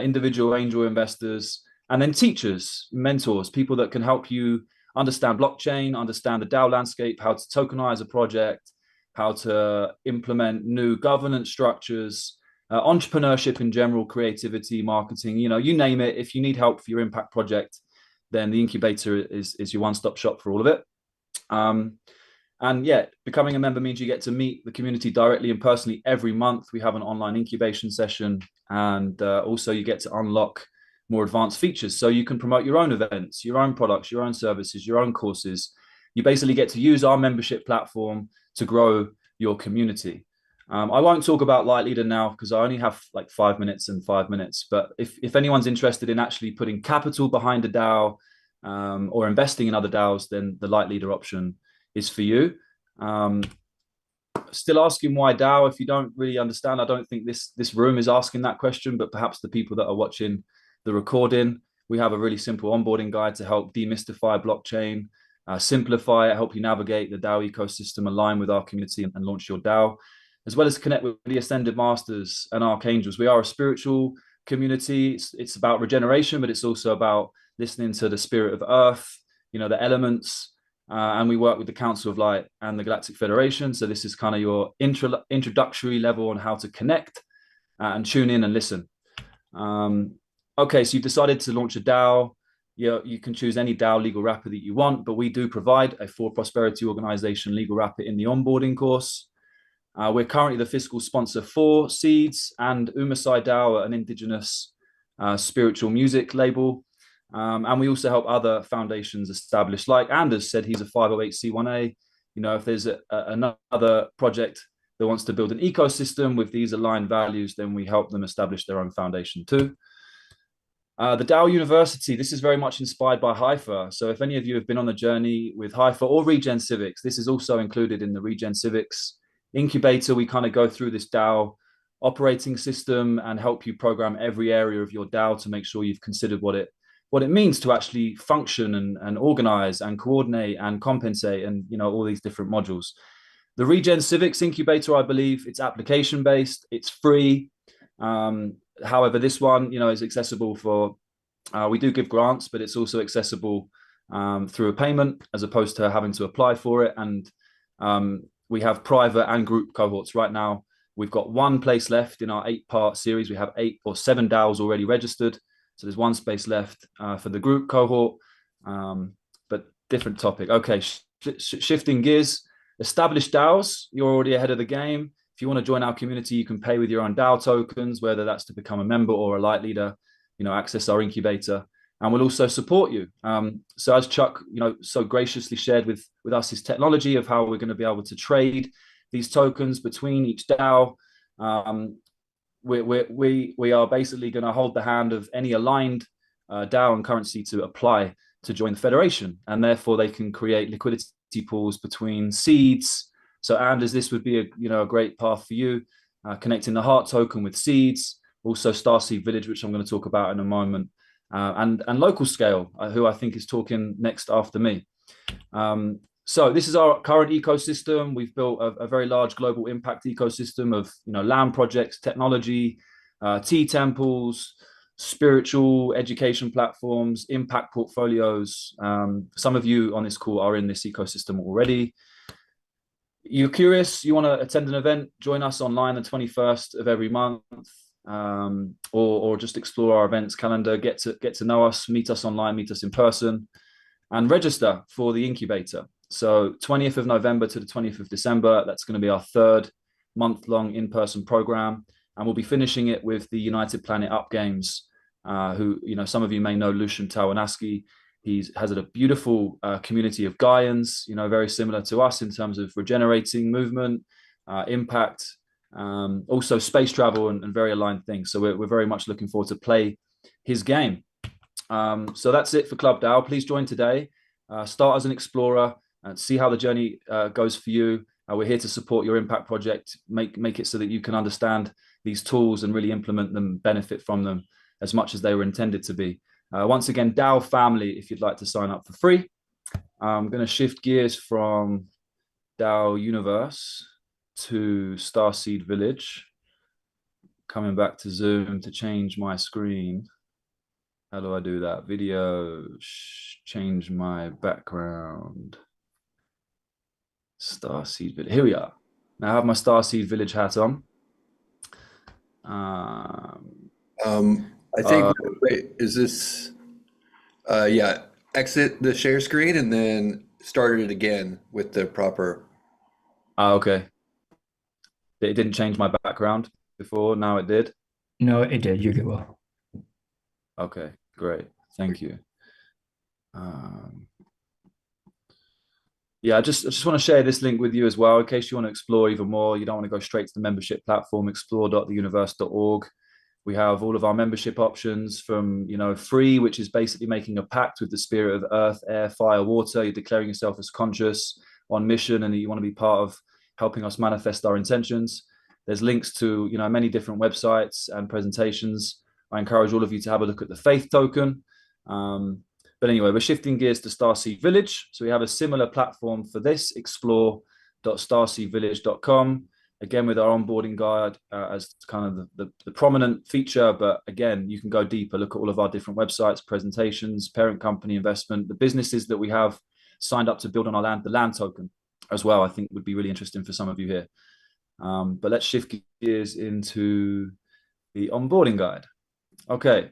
individual angel investors, and then teachers, mentors, people that can help you understand blockchain, understand the DAO landscape, how to tokenize a project, how to implement new governance structures, entrepreneurship in general, creativity, marketing, you name it. If you need help for your impact project, then the incubator is your one-stop shop for all of it. And yeah, becoming a member means you get to meet the community directly and personally every month. We have an online incubation session, and also you get to unlock more advanced features. So you can promote your own events, your own products, your own services, your own courses. You basically get to use our membership platform to grow your community. I won't talk about Light Leader now because I only have like 5 minutes and 5 minutes. But if anyone's interested in actually putting capital behind a DAO or investing in other DAOs, then the Light Leader option is for you. Still asking why DAO? If you don't really understand, I don't think this room is asking that question, but perhaps the people that are watching the recording, we have a really simple onboarding guide to help demystify blockchain, simplify it, help you navigate the DAO ecosystem, align with our community and launch your DAO, as well as connect with the Ascended Masters and Archangels. We are a spiritual community. It's about regeneration, but it's also about listening to the spirit of Earth, the elements, and we work with the Council of Light and the Galactic Federation. So this is kind of your introductory level on how to connect and tune in and listen. Okay, so you've decided to launch a DAO. You can choose any DAO legal wrapper that you want, but we do provide a For Prosperity Organization legal wrapper in the onboarding course. We're currently the fiscal sponsor for Seeds and Umasai DAO, an indigenous spiritual music label. And we also help other foundations establish, like Anders said, he's a 508c1a. You know, if there's another project that wants to build an ecosystem with these aligned values, then we help them establish their own foundation too. The DAO University, this is very much inspired by Haifa. So if any of you have been on a journey with Haifa or ReGen Civics, this is also included in the ReGen Civics incubator. We kind of go through this DAO operating system and help you program every area of your DAO to make sure you've considered what it means to actually function and organize and coordinate and compensate and, you know, all these different modules. The ReGen Civics incubator, I believe, it's application based, it's free. However, this one, you know, is accessible for, we do give grants, but it's also accessible through a payment as opposed to having to apply for it. And we have private and group cohorts right now. We've got one place left in our 8-part series. We have 8 or 7 DAOs already registered. So there's one space left for the group cohort, but different topic. Okay, shifting gears. Established DAOs, you're already ahead of the game. If you want to join our community, you can pay with your own DAO tokens, whether that's to become a member or a light leader, you know, access our incubator, and we'll also support you. So as Chuck, you know, so graciously shared with us his technology of how we're going to be able to trade these tokens between each DAO. We are basically going to hold the hand of any aligned DAO and currency to apply to join the federation, and therefore they can create liquidity pools between Seeds. So Anders, this would be a great path for you, connecting the Heart token with Seeds, also Starseed Village, which I'm going to talk about in a moment, and LocalScale, who I think is talking next after me. So this is our current ecosystem. We've built a very large global impact ecosystem of, you know, land projects, technology, tea temples, spiritual education platforms, impact portfolios. Some of you on this call are in this ecosystem already. You're curious, you want to attend an event, join us online the 21st of every month, or just explore our events calendar, get to know us, meet us online, meet us in person, and register for the incubator. So 20th of November to the 20th of December, that's going to be our 3rd month-long in-person program. And we'll be finishing it with the United Planet Up Games, who, you know, some of you may know Lucian Tawanaski. He has a beautiful community of Gaians, you know, very similar to us in terms of regenerating movement, impact, also space travel and very aligned things. So we're very much looking forward to play his game. So that's it for Club DAO. Please join today. Start as an explorer and see how the journey goes for you. We're here to support your impact project, make it so that you can understand these tools and really implement them, benefit from them as much as they were intended to be. Once again, DAO family, if you'd like to sign up for free. I'm going to shift gears from DAO Universe to Starseed Village. Coming back to Zoom to change my screen. How do I do that? Video, change my background. Starseed Village. Here we are. Now I have my Starseed Village hat on. I think, wait, is this, yeah, exit the share screen and then start it again with the proper. Okay. It didn't change my background before, now it did? No, it did, you get well. Okay, great, thank you. Yeah, I just want to share this link with you as well, in case you want to explore even more. You don't want to go straight to the membership platform, explore.theuniverse.org. We have all of our membership options from, you know, free, which is basically making a pact with the spirit of earth, air, fire, water. You're declaring yourself as conscious, on mission, and you want to be part of helping us manifest our intentions. There's links to, you know, many different websites and presentations. I encourage all of you to have a look at the faith token. But anyway, we're shifting gears to Starseed Village. So we have a similar platform for this, explore.starseedvillage.com. Again, with our onboarding guide as kind of the prominent feature. But again, you can go deeper, look at all of our different websites, presentations, parent company investment, the businesses that we have signed up to build on our land, the land token as well, I think would be really interesting for some of you here. But let's shift gears into the onboarding guide. Okay,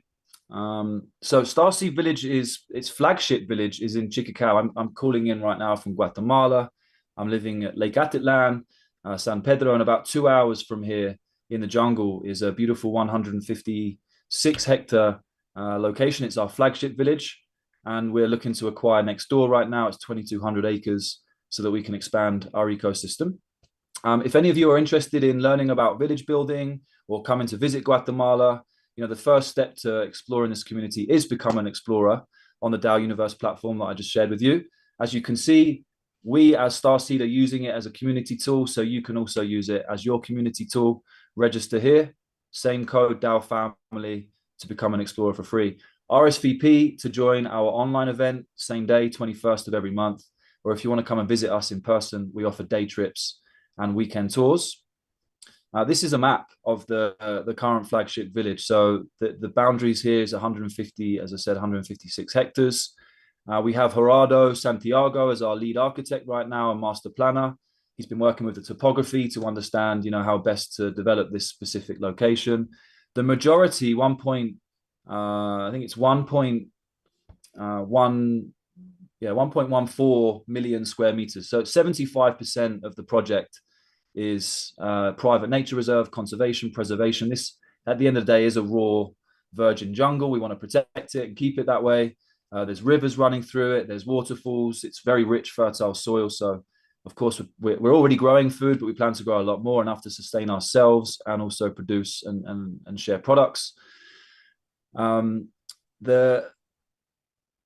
So Starseed Village its flagship village is in Chicacao. I'm calling in right now from Guatemala. I'm living at Lake Atitlan, San Pedro, and about 2 hours from here in the jungle is a beautiful 156 hectare location. It's our flagship village, and we're looking to acquire next door right now. It's 2,200 acres so that we can expand our ecosystem. If any of you are interested in learning about village building or coming to visit Guatemala, the first step to exploring this community is become an explorer on the DAO Universe platform that I just shared with you. As you can see, we as Starseed are using it as a community tool, so you can also use it as your community tool. Register here, same code, DAO family, to become an explorer for free. RSVP to join our online event, same day, 21st of every month. Or if you want to come and visit us in person, we offer day trips and weekend tours. This is a map of the current flagship village. So the boundaries here is 150, as I said, 156 hectares. We have Gerardo Santiago as our lead architect right now and master planner. He's been working with the topography to understand, how best to develop this specific location. The majority, I think it's 1.14 million square meters. So 75% of the project is private nature reserve, conservation, preservation. This, at the end of the day, is a raw virgin jungle. We want to protect it and keep it that way. There's rivers running through it. There's waterfalls. It's very rich, fertile soil. So, of course, we're already growing food, but we plan to grow a lot more, enough to sustain ourselves and also produce and share products.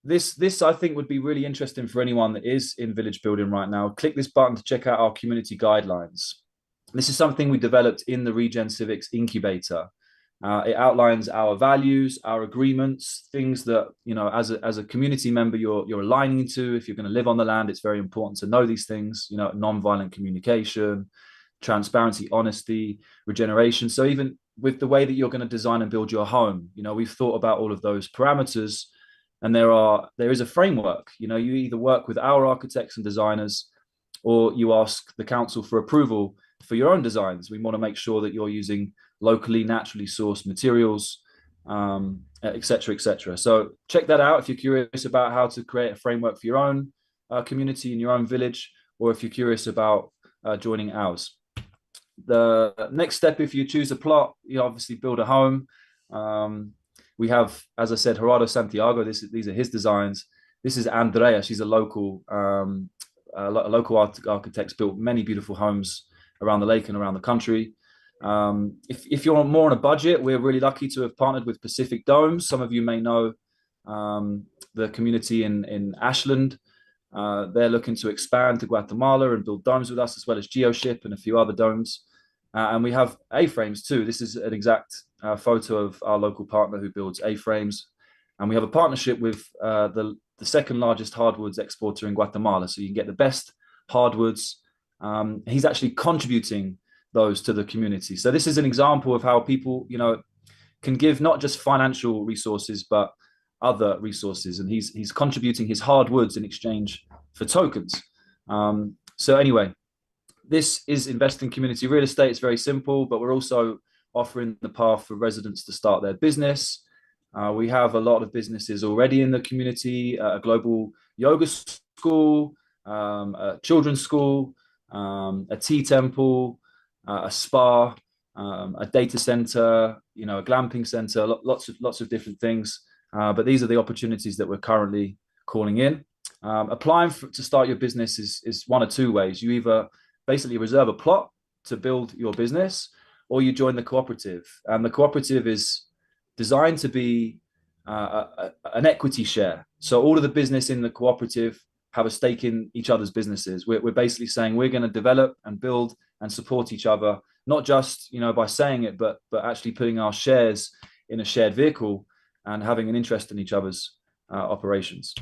This I think would be really interesting for anyone that is in village building right now. Click this button to check out our community guidelines. This is something we developed in the ReGen Civics incubator. It outlines our values, our agreements, things that, as a community member, you're aligning to. If you're going to live on the land, it's very important to know these things, non-violent communication, transparency, honesty, regeneration. So even with the way that you're going to design and build your home, we've thought about all of those parameters. And there is a framework. You either work with our architects and designers, or you ask the council for approval for your own designs. We want to make sure that you're using locally, naturally sourced materials, et cetera, et cetera. So check that out if you're curious about how to create a framework for your own community in your own village, or if you're curious about joining ours. The next step, if you choose a plot, you obviously build a home. We have, as I said, Gerardo Santiago. These are his designs. This is Andrea. She's a local architect, built many beautiful homes around the lake and around the country. If you're more on a budget, we're really lucky to have partnered with Pacific Domes. Some of you may know the community in Ashland. They're looking to expand to Guatemala and build domes with us, as well as GeoShip and a few other domes. And we have A-frames too. This is an exact photo of our local partner who builds A-frames. And we have a partnership with the second largest hardwoods exporter in Guatemala. So you can get the best hardwoods. He's actually contributing those to the community. So this is an example of how people, can give not just financial resources, but other resources. And he's contributing his hardwoods in exchange for tokens. So anyway, this is investing community real estate. It's very simple, but we're also offering the path for residents to start their business. We have a lot of businesses already in the community, a global yoga school, a children's school, a tea temple, a spa, a data center, a glamping center, lots of different things. But these are the opportunities that we're currently calling in. Applying to start your business is one of two ways. You either basically reserve a plot to build your business, or you join the cooperative. And the cooperative is designed to be an equity share. So all of the business in the cooperative have a stake in each other's businesses. We're basically saying we're going to develop and build and support each other, not just by saying it, but actually putting our shares in a shared vehicle and having an interest in each other's operations.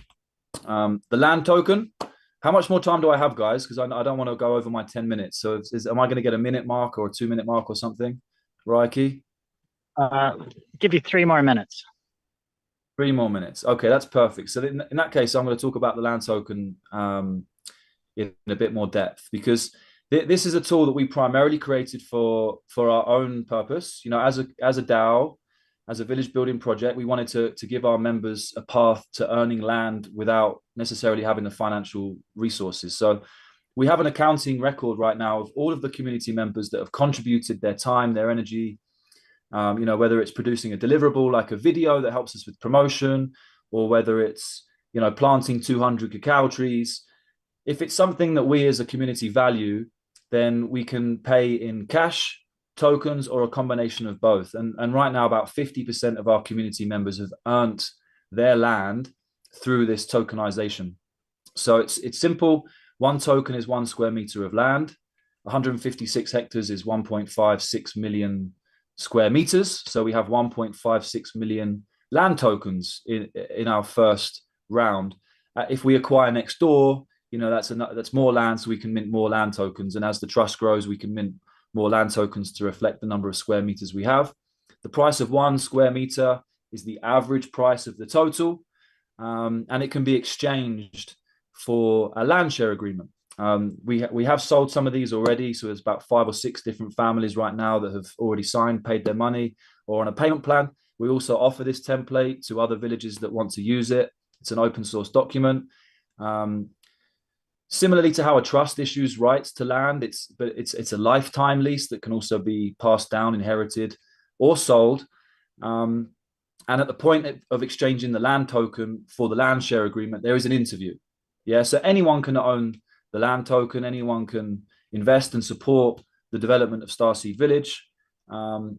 The land token. How much more time do I have, guys? Because I don't want to go over my 10 minutes. So am I going to get a minute mark or a 2-minute mark or something, Raiki? Give you 3 more minutes. 3 more minutes. Okay, that's perfect. So in that case, I'm going to talk about the land token in a bit more depth, because this is a tool that we primarily created for our own purpose. As a DAO, as a village building project, we wanted to give our members a path to earning land without necessarily having the financial resources. So we have an accounting record right now of all of the community members that have contributed their time, their energy, whether it's producing a deliverable like a video that helps us with promotion, or whether it's, planting 200 cacao trees. If it's something that we as a community value, then we can pay in cash, tokens, or a combination of both. And right now, about 50% of our community members have earned their land through this tokenization. So it's simple. 1 token is 1 square meter of land. 156 hectares is 1.56 million square meters. So we have 1.56 million land tokens in our first round. If we acquire next door, that's more land, so we can mint more land tokens. And as the trust grows, we can mint more land tokens to reflect the number of square meters we have. The price of 1 square meter is the average price of the total, and it can be exchanged for a land share agreement. We have sold some of these already, so there's about 5 or 6 different families right now that have already signed, paid their money, or on a payment plan. We also offer this template to other villages that want to use it. It's an open source document. Similarly to how a trust issues rights to land, it's a lifetime lease that can also be passed down, inherited, or sold. And at the point of exchanging the land token for the land share agreement, there is an interview. Yeah, so anyone can own the land token, anyone can invest and support the development of Starseed Village.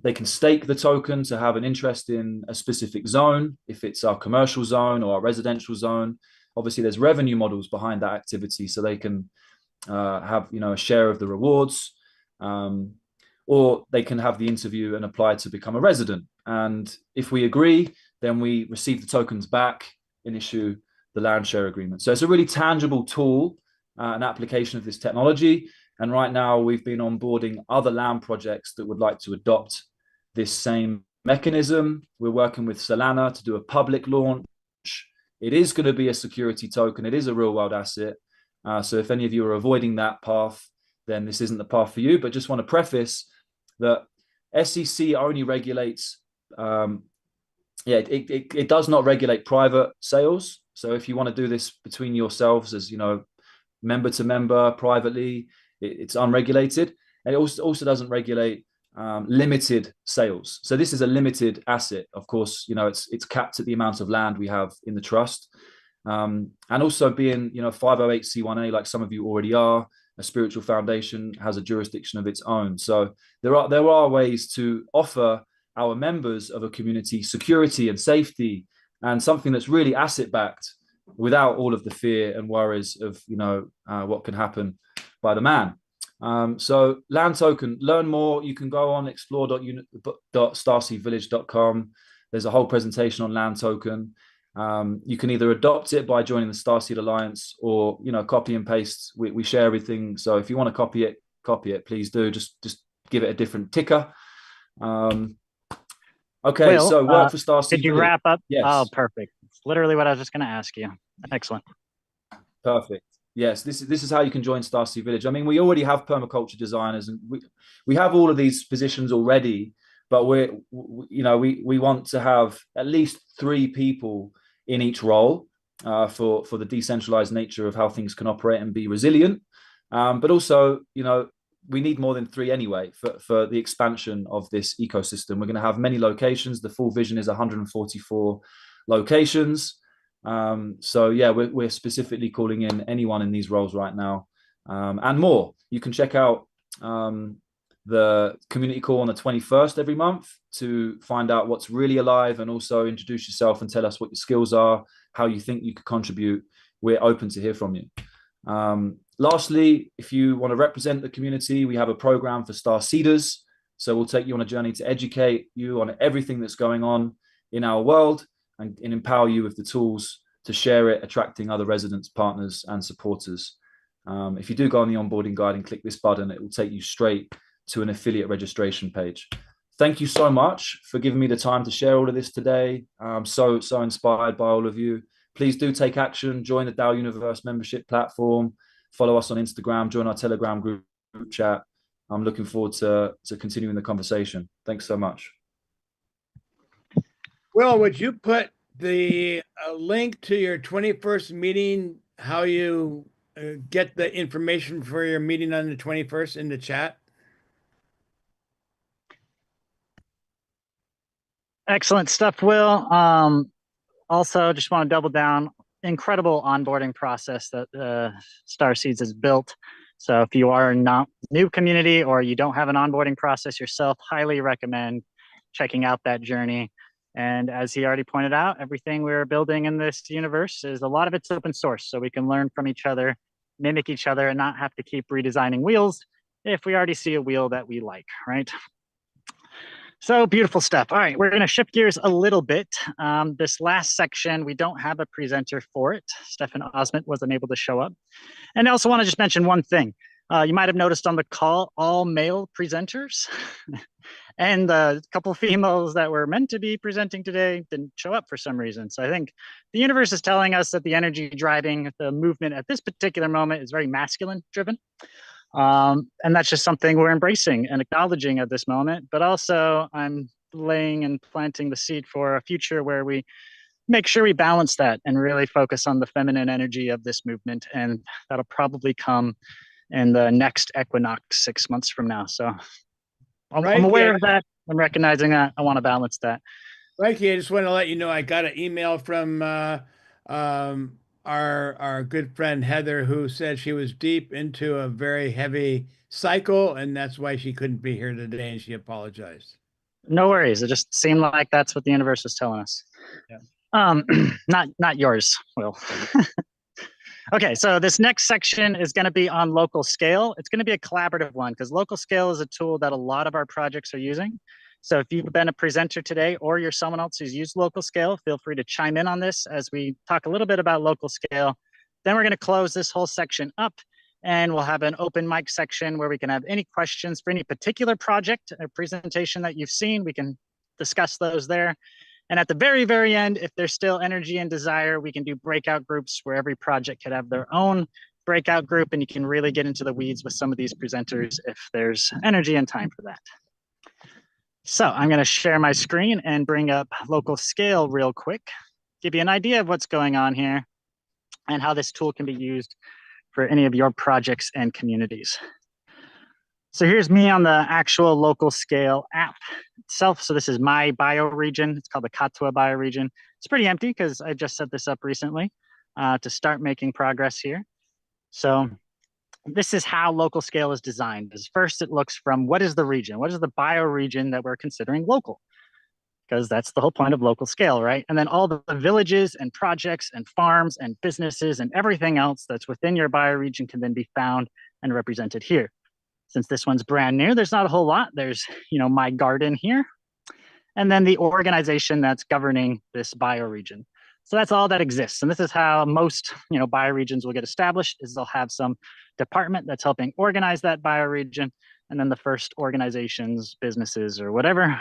They can stake the token to have an interest in a specific zone, if it's our commercial zone or our residential zone. Obviously, there's revenue models behind that activity, so they can have a share of the rewards, or they can have the interview and apply to become a resident. And if we agree, then we receive the tokens back and issue the land share agreement. So it's a really tangible tool, an application of this technology. And right now we've been onboarding other land projects that would like to adopt this same mechanism. We're working with Solana to do a public launch. It is going to be a security token. It is a real world asset. So if any of you are avoiding that path, then this isn't the path for you. But just want to preface that SEC only regulates, it does not regulate private sales. So if you want to do this between yourselves as, member to member privately, it's unregulated. And it also doesn't regulate limited sales. So this is a limited asset. Of course, it's capped at the amount of land we have in the trust. And also being, 508c1a, like some of you already are, a spiritual foundation has a jurisdiction of its own. So there are ways to offer our members of a community security and safety, and something that's really asset backed without all of the fear and worries of, what can happen by the man. So land token, learn more. You can go on explore.starseedvillage.com. There's a whole presentation on land token. You can either adopt it by joining the Starseed Alliance, or copy and paste. We share everything. So if you want to copy it, please do. Just give it a different ticker. Okay, Will, so work for Starseed. Did you wrap up? Yes. Oh, perfect. It's literally what I was just going to ask you. Excellent. Perfect. Yes, this is how you can join Starseed Village. I mean, we already have permaculture designers, and we have all of these positions already, but we want to have at least 3 people in each role for the decentralized nature of how things can operate and be resilient. But also, we need more than 3 anyway for the expansion of this ecosystem. We're going to have many locations. The full vision is 144 locations. So yeah, we're specifically calling in anyone in these roles right now, and more. You can check out the community call on the 21st every month to find out what's really alive, and also introduce yourself and tell us what your skills are, how you think you could contribute. We're open to hear from you. Lastly, if you want to represent the community, we have a program for Starseeders. So we'll take you on a journey to educate you on everything that's going on in our world, and empower you with the tools to share it, attracting other residents, partners, and supporters. If you do go on the onboarding guide and click this button, it will take you straight to an affiliate registration page. Thank you so much for giving me the time to share all of this today. I'm so inspired by all of you. Please do take action, join the DAO Universe membership platform, follow us on Instagram, join our Telegram group chat. I'm looking forward to continuing the conversation. Thanks so much. Will, would you put the link to your 21st meeting, how you get the information for your meeting on the 21st in the chat? Excellent stuff, Will. Also, just want to double down, incredible onboarding process that Starseeds has built. So if you are not new community or you don't have an onboarding process yourself, highly recommend checking out that journey. And as he already pointed out, everything we're building in this universe is a lot of it's open source. So we can learn from each other, mimic each other, and not have to keep redesigning wheels if we already see a wheel that we like, right? So beautiful stuff. All right, we're going to shift gears a little bit. This last section, we don't have a presenter for it. Stefan Osment wasn't able to show up. And I also want to just mention one thing. You might have noticed on the call, all male presenters and a couple of females that were meant to be presenting today didn't show up for some reason. So I think the universe is telling us that the energy driving the movement at this particular moment is very masculine driven. And that's just something we're embracing and acknowledging at this moment. But also I'm laying and planting the seed for a future where we make sure we balance that and really focus on the feminine energy of this movement. And that'll probably come in the next equinox 6 months from now. So I'm aware of that. I'm recognizing that. I want to balance that. Mikey, I just want to let you know I got an email from our good friend Heather, who said she was deep into a very heavy cycle, and that's why she couldn't be here today, and she apologized. No worries. It just seemed like that's what the universe was telling us. Yeah. Not yours, Will. Okay, so this next section is going to be on LocalScale. It's going to be a collaborative one because LocalScale is a tool that a lot of our projects are using. So if you've been a presenter today or you're someone else who's used LocalScale, feel free to chime in on this as we talk a little bit about LocalScale. Then we're going to close this whole section up and we'll have an open mic section where we can have any questions for any particular project or presentation that you've seen. We can discuss those there. And at the very, very end, if there's still energy and desire, we can do breakout groups where every project could have their own breakout group and you can really get into the weeds with some of these presenters if there's energy and time for that. So I'm going to share my screen and bring up LocalScale real quick, give you an idea of what's going on here and how this tool can be used for any of your projects and communities. So here's me on the actual LocalScale app itself. So this is my bioregion. It's called the Katua bioregion. It's pretty empty because I just set this up recently to start making progress here. So this is how LocalScale is designed. First, it looks from what is the region? What is the bioregion that we're considering local? Because that's the whole point of LocalScale, right? And then all the villages and projects and farms and businesses and everything else that's within your bioregion can then be found and represented here. Since this one's brand new, there's not a whole lot. There's, my garden here, and then the organization that's governing this bioregion. So that's all that exists. And this is how most, bioregions will get established, is they'll have some department that's helping organize that bioregion. And then the first organizations, businesses, or whatever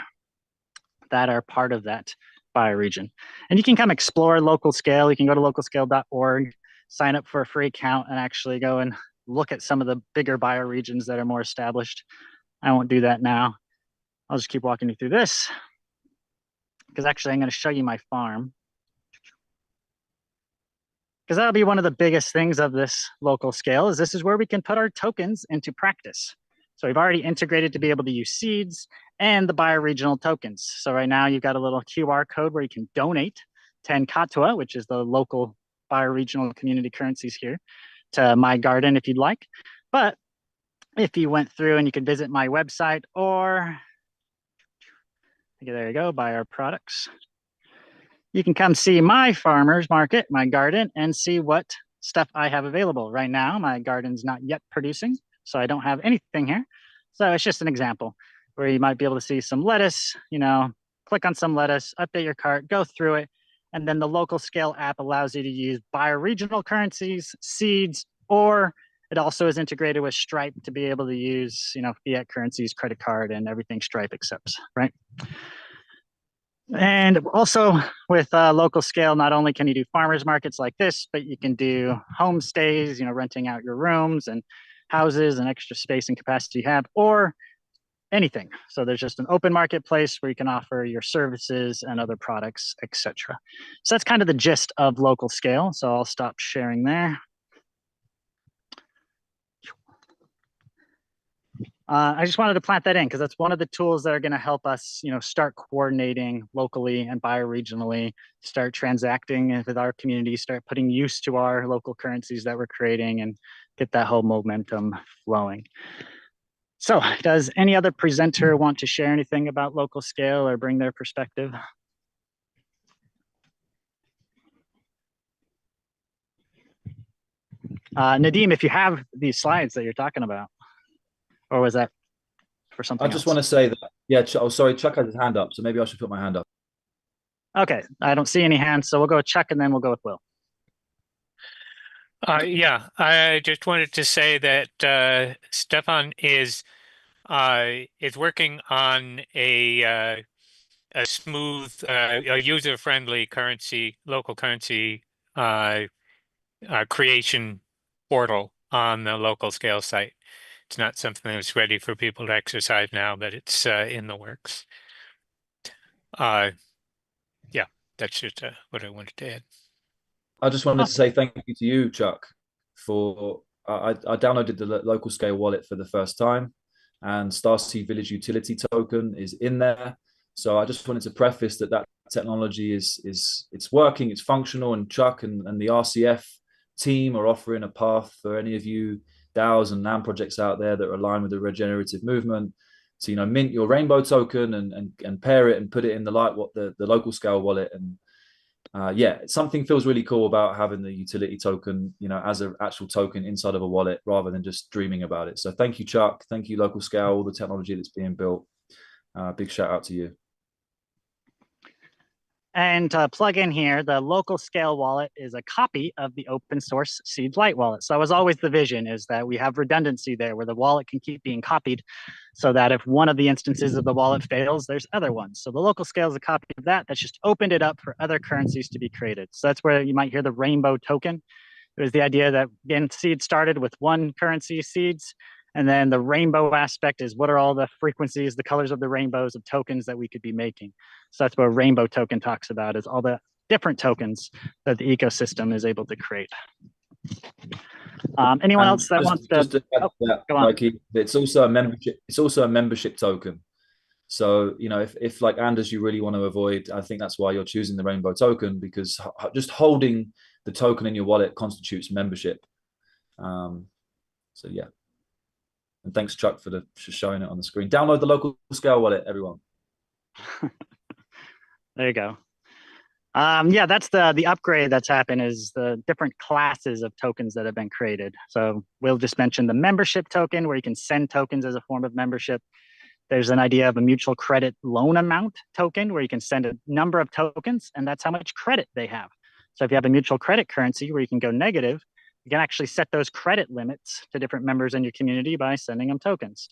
that are part of that bioregion. And you can come explore LocalScale. You can go to localscale.org, sign up for a free account, and actually go and look at some of the bigger bioregions that are more established. I won't do that now. I'll just keep walking you through this because actually I'm going to show you my farm. Because that'll be one of the biggest things of this LocalScale is this is where we can put our tokens into practice. So we've already integrated to be able to use seeds and the bioregional tokens. So right now you've got a little QR code where you can donate 10 Katua, which is the local bioregional community currencies here, to my garden if you'd like. But if you went through and you could visit my website or, okay, there you go, buy our products. You can come see my farmer's market, my garden, and see what stuff I have available. Right now, my garden's not yet producing, so I don't have anything here. So it's just an example where you might be able to see some lettuce, click on some lettuce, update your cart, go through it. And then the LocalScale app allows you to use bioregional currencies, seeds, or it also is integrated with Stripe to be able to use, fiat currencies, credit card, and everything Stripe accepts, right? And also with LocalScale, not only can you do farmers markets like this, but you can do homestays, renting out your rooms and houses and extra space and capacity you have, or anything. So there's just an open marketplace where you can offer your services and other products, etc. So that's kind of the gist of LocalScale. So I'll stop sharing there. I just wanted to plant that in because that's one of the tools that are going to help us, start coordinating locally and bioregionally, start transacting with our community, start putting use to our local currencies that we're creating, and get that whole momentum flowing. So does any other presenter want to share anything about LocalScale or bring their perspective? Nadim, if you have these slides that you're talking about, or was that for something I just want to say that, yeah, sorry, Chuck has his hand up, so maybe I should put my hand up. Okay, I don't see any hands, so we'll go with Chuck and then we'll go with Will. Yeah, I just wanted to say that Stefan is working on a smooth, a user-friendly local currency creation portal on the LocalScale site. It's not something that's ready for people to exercise now, but it's in the works. Yeah, that's just what I wanted to add. I just wanted to say thank you to you, Chuck, for I downloaded the LocalScale wallet for the first time, and Starseed Village Utility Token is in there. So I just wanted to preface that technology it's working, it's functional, and Chuck and the RCF team are offering a path for any of you DAOs and NAM projects out there that are aligned with the regenerative movement to mint your rainbow token and pair it and put it in the LocalScale wallet. And yeah, something feels really cool about having the utility token, as an actual token inside of a wallet rather than just dreaming about it. So thank you, Chuck. Thank you, LocalScale, all the technology that's being built. Big shout out to you. And to plug in here, the LocalScale wallet is a copy of the open source Seed Lite wallet. So that was always the vision, is that we have redundancy there where the wallet can keep being copied so that if one of the instances of the wallet fails, there's other ones. So the LocalScale is a copy of that that's just opened it up for other currencies to be created. So that's where you might hear the rainbow token. It was the idea that, again, Seed started with one currency, Seeds, and then the rainbow aspect is what are all the frequencies, the colors of the rainbows of tokens that we could be making. So that's what a rainbow token talks about, is all the different tokens that the ecosystem is able to create. Anyone else that wants to go on. It's also a membership. It's also a membership token. So if like Anders, you really want to avoid, I think that's why you're choosing the rainbow token, because just holding the token in your wallet constitutes membership. So yeah. And thanks, Chuck, for showing it on the screen. Download the LocalScale wallet, everyone. There you go. Yeah, that's the upgrade that's happened, is the different classes of tokens that have been created. So we'll just mention the membership token, where you can send tokens as a form of membership. There's an idea of a mutual credit loan amount token, where you can send a number of tokens, and that's how much credit they have. So if you have a mutual credit currency where you can go negative, you can actually set those credit limits to different members in your community by sending them tokens.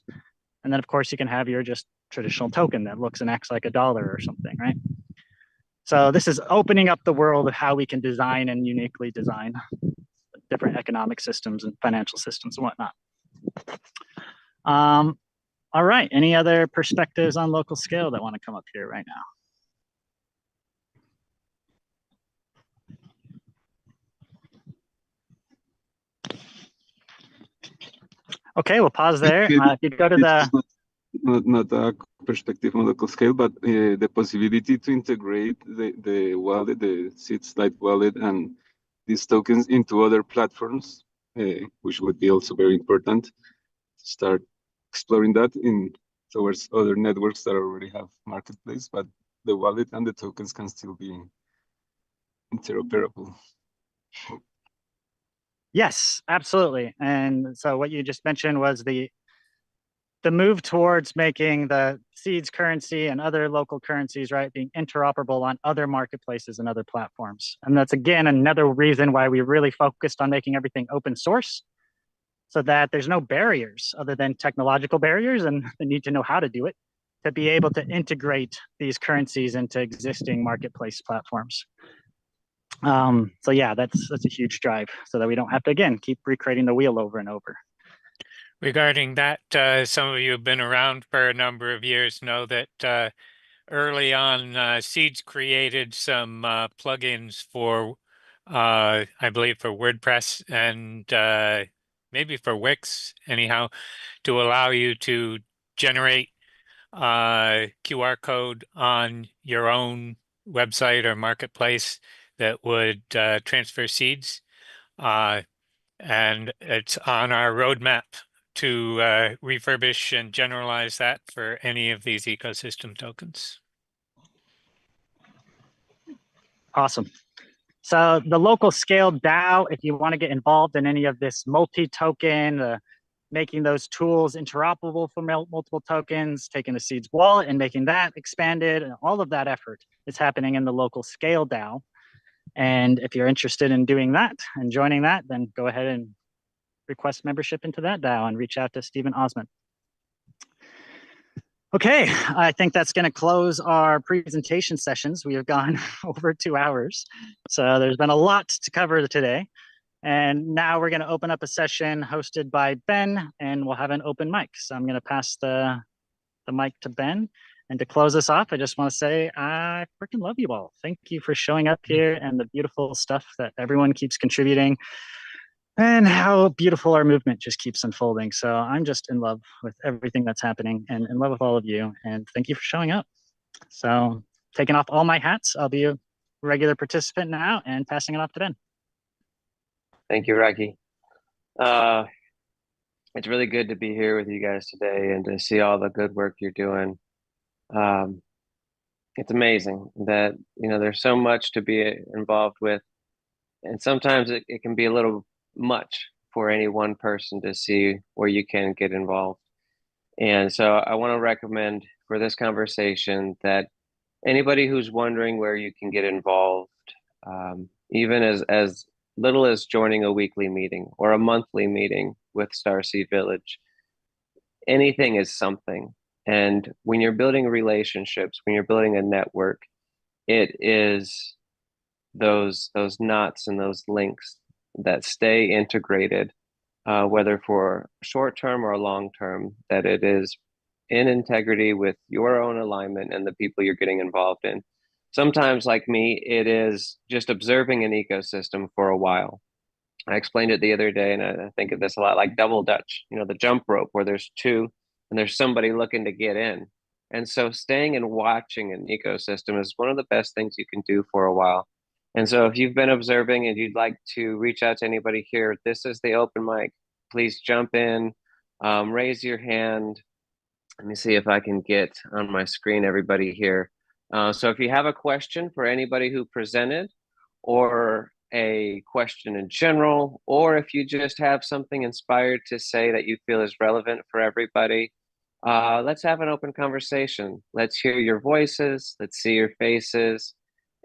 And then, of course, you can have your just traditional token that looks and acts like a dollar or something, right? So this is opening up the world of how we can design and uniquely design different economic systems and financial systems and whatnot. All right, any other perspectives on LocalScale that want to come up here right now? Okay, we'll pause there. If you go to the... Not a perspective on LocalScale, but the possibility to integrate the wallet, the Seeds Lite wallet, and these tokens into other platforms, which would be also very important. Start exploring that towards other networks that already have marketplace, but the wallet and the tokens can still be interoperable. Yes, absolutely. And so what you just mentioned was the move towards making the Seeds currency and other local currencies, right, being interoperable on other marketplaces and other platforms. And that's, again, another reason why we really focused on making everything open source, so that there's no barriers other than technological barriers and the need to know how to do it, to be able to integrate these currencies into existing marketplace platforms. So yeah, that's a huge drive, so that we don't have to, again, keep recreating the wheel over and over. Regarding that, some of you have been around for a number of years know that early on, Seeds created some plugins for, I believe, for WordPress and maybe for Wix, anyhow, to allow you to generate QR code on your own website or marketplace that would transfer seeds. And it's on our roadmap to refurbish and generalize that for any of these ecosystem tokens. Awesome. So the LocalScale DAO, if you want to get involved in any of this multi-token, making those tools interoperable for multiple tokens, taking the Seeds wallet and making that expanded, and all of that effort is happening in the LocalScale DAO. And if you're interested in doing that and joining that, then go ahead and request membership into that DAO and reach out to Stephen Osmond. Okay, I think that's going to close our presentation sessions. We have gone over 2 hours, so there's been a lot to cover today. And now we're going to open up a session hosted by Ben, and we'll have an open mic. So I'm going to pass the mic to Ben. And to close us off, I just want to say I freaking love you all. Thank you for showing up here and the beautiful stuff that everyone keeps contributing, and how beautiful our movement just keeps unfolding. So I'm just in love with everything that's happening and in love with all of you. And thank you for showing up. So taking off all my hats, I'll be a regular participant now and passing it off to Ben. Thank you, Rocky. It's really good to be here with you guys today and to see all the good work you're doing. It's amazing that, you know, there's so much to be involved with. And sometimes it can be a little much for any one person to see where you can get involved. And so I want to recommend for this conversation that anybody who's wondering where you can get involved, even as little as joining a weekly meeting or a monthly meeting with Starseed Village, anything is something. And when you're building relationships, when you're building a network, it is those knots and those links that stay integrated, whether for short term or long term, that it is in integrity with your own alignment and the people you're getting involved in. Sometimes, like me, it is just observing an ecosystem for a while. I explained it the other day, and I think of this a lot, like double dutch, you know, the jump rope where there's two and there's somebody looking to get in. And so staying and watching an ecosystem is one of the best things you can do for a while. And so if you've been observing and you'd like to reach out to anybody here, this is the open mic. Please jump in, raise your hand. Let me see if I can get on my screen everybody here. So if you have a question for anybody who presented, or a question in general, or if you just have something inspired to say that you feel is relevant for everybody, let's have an open conversation. Let's hear your voices, let's see your faces,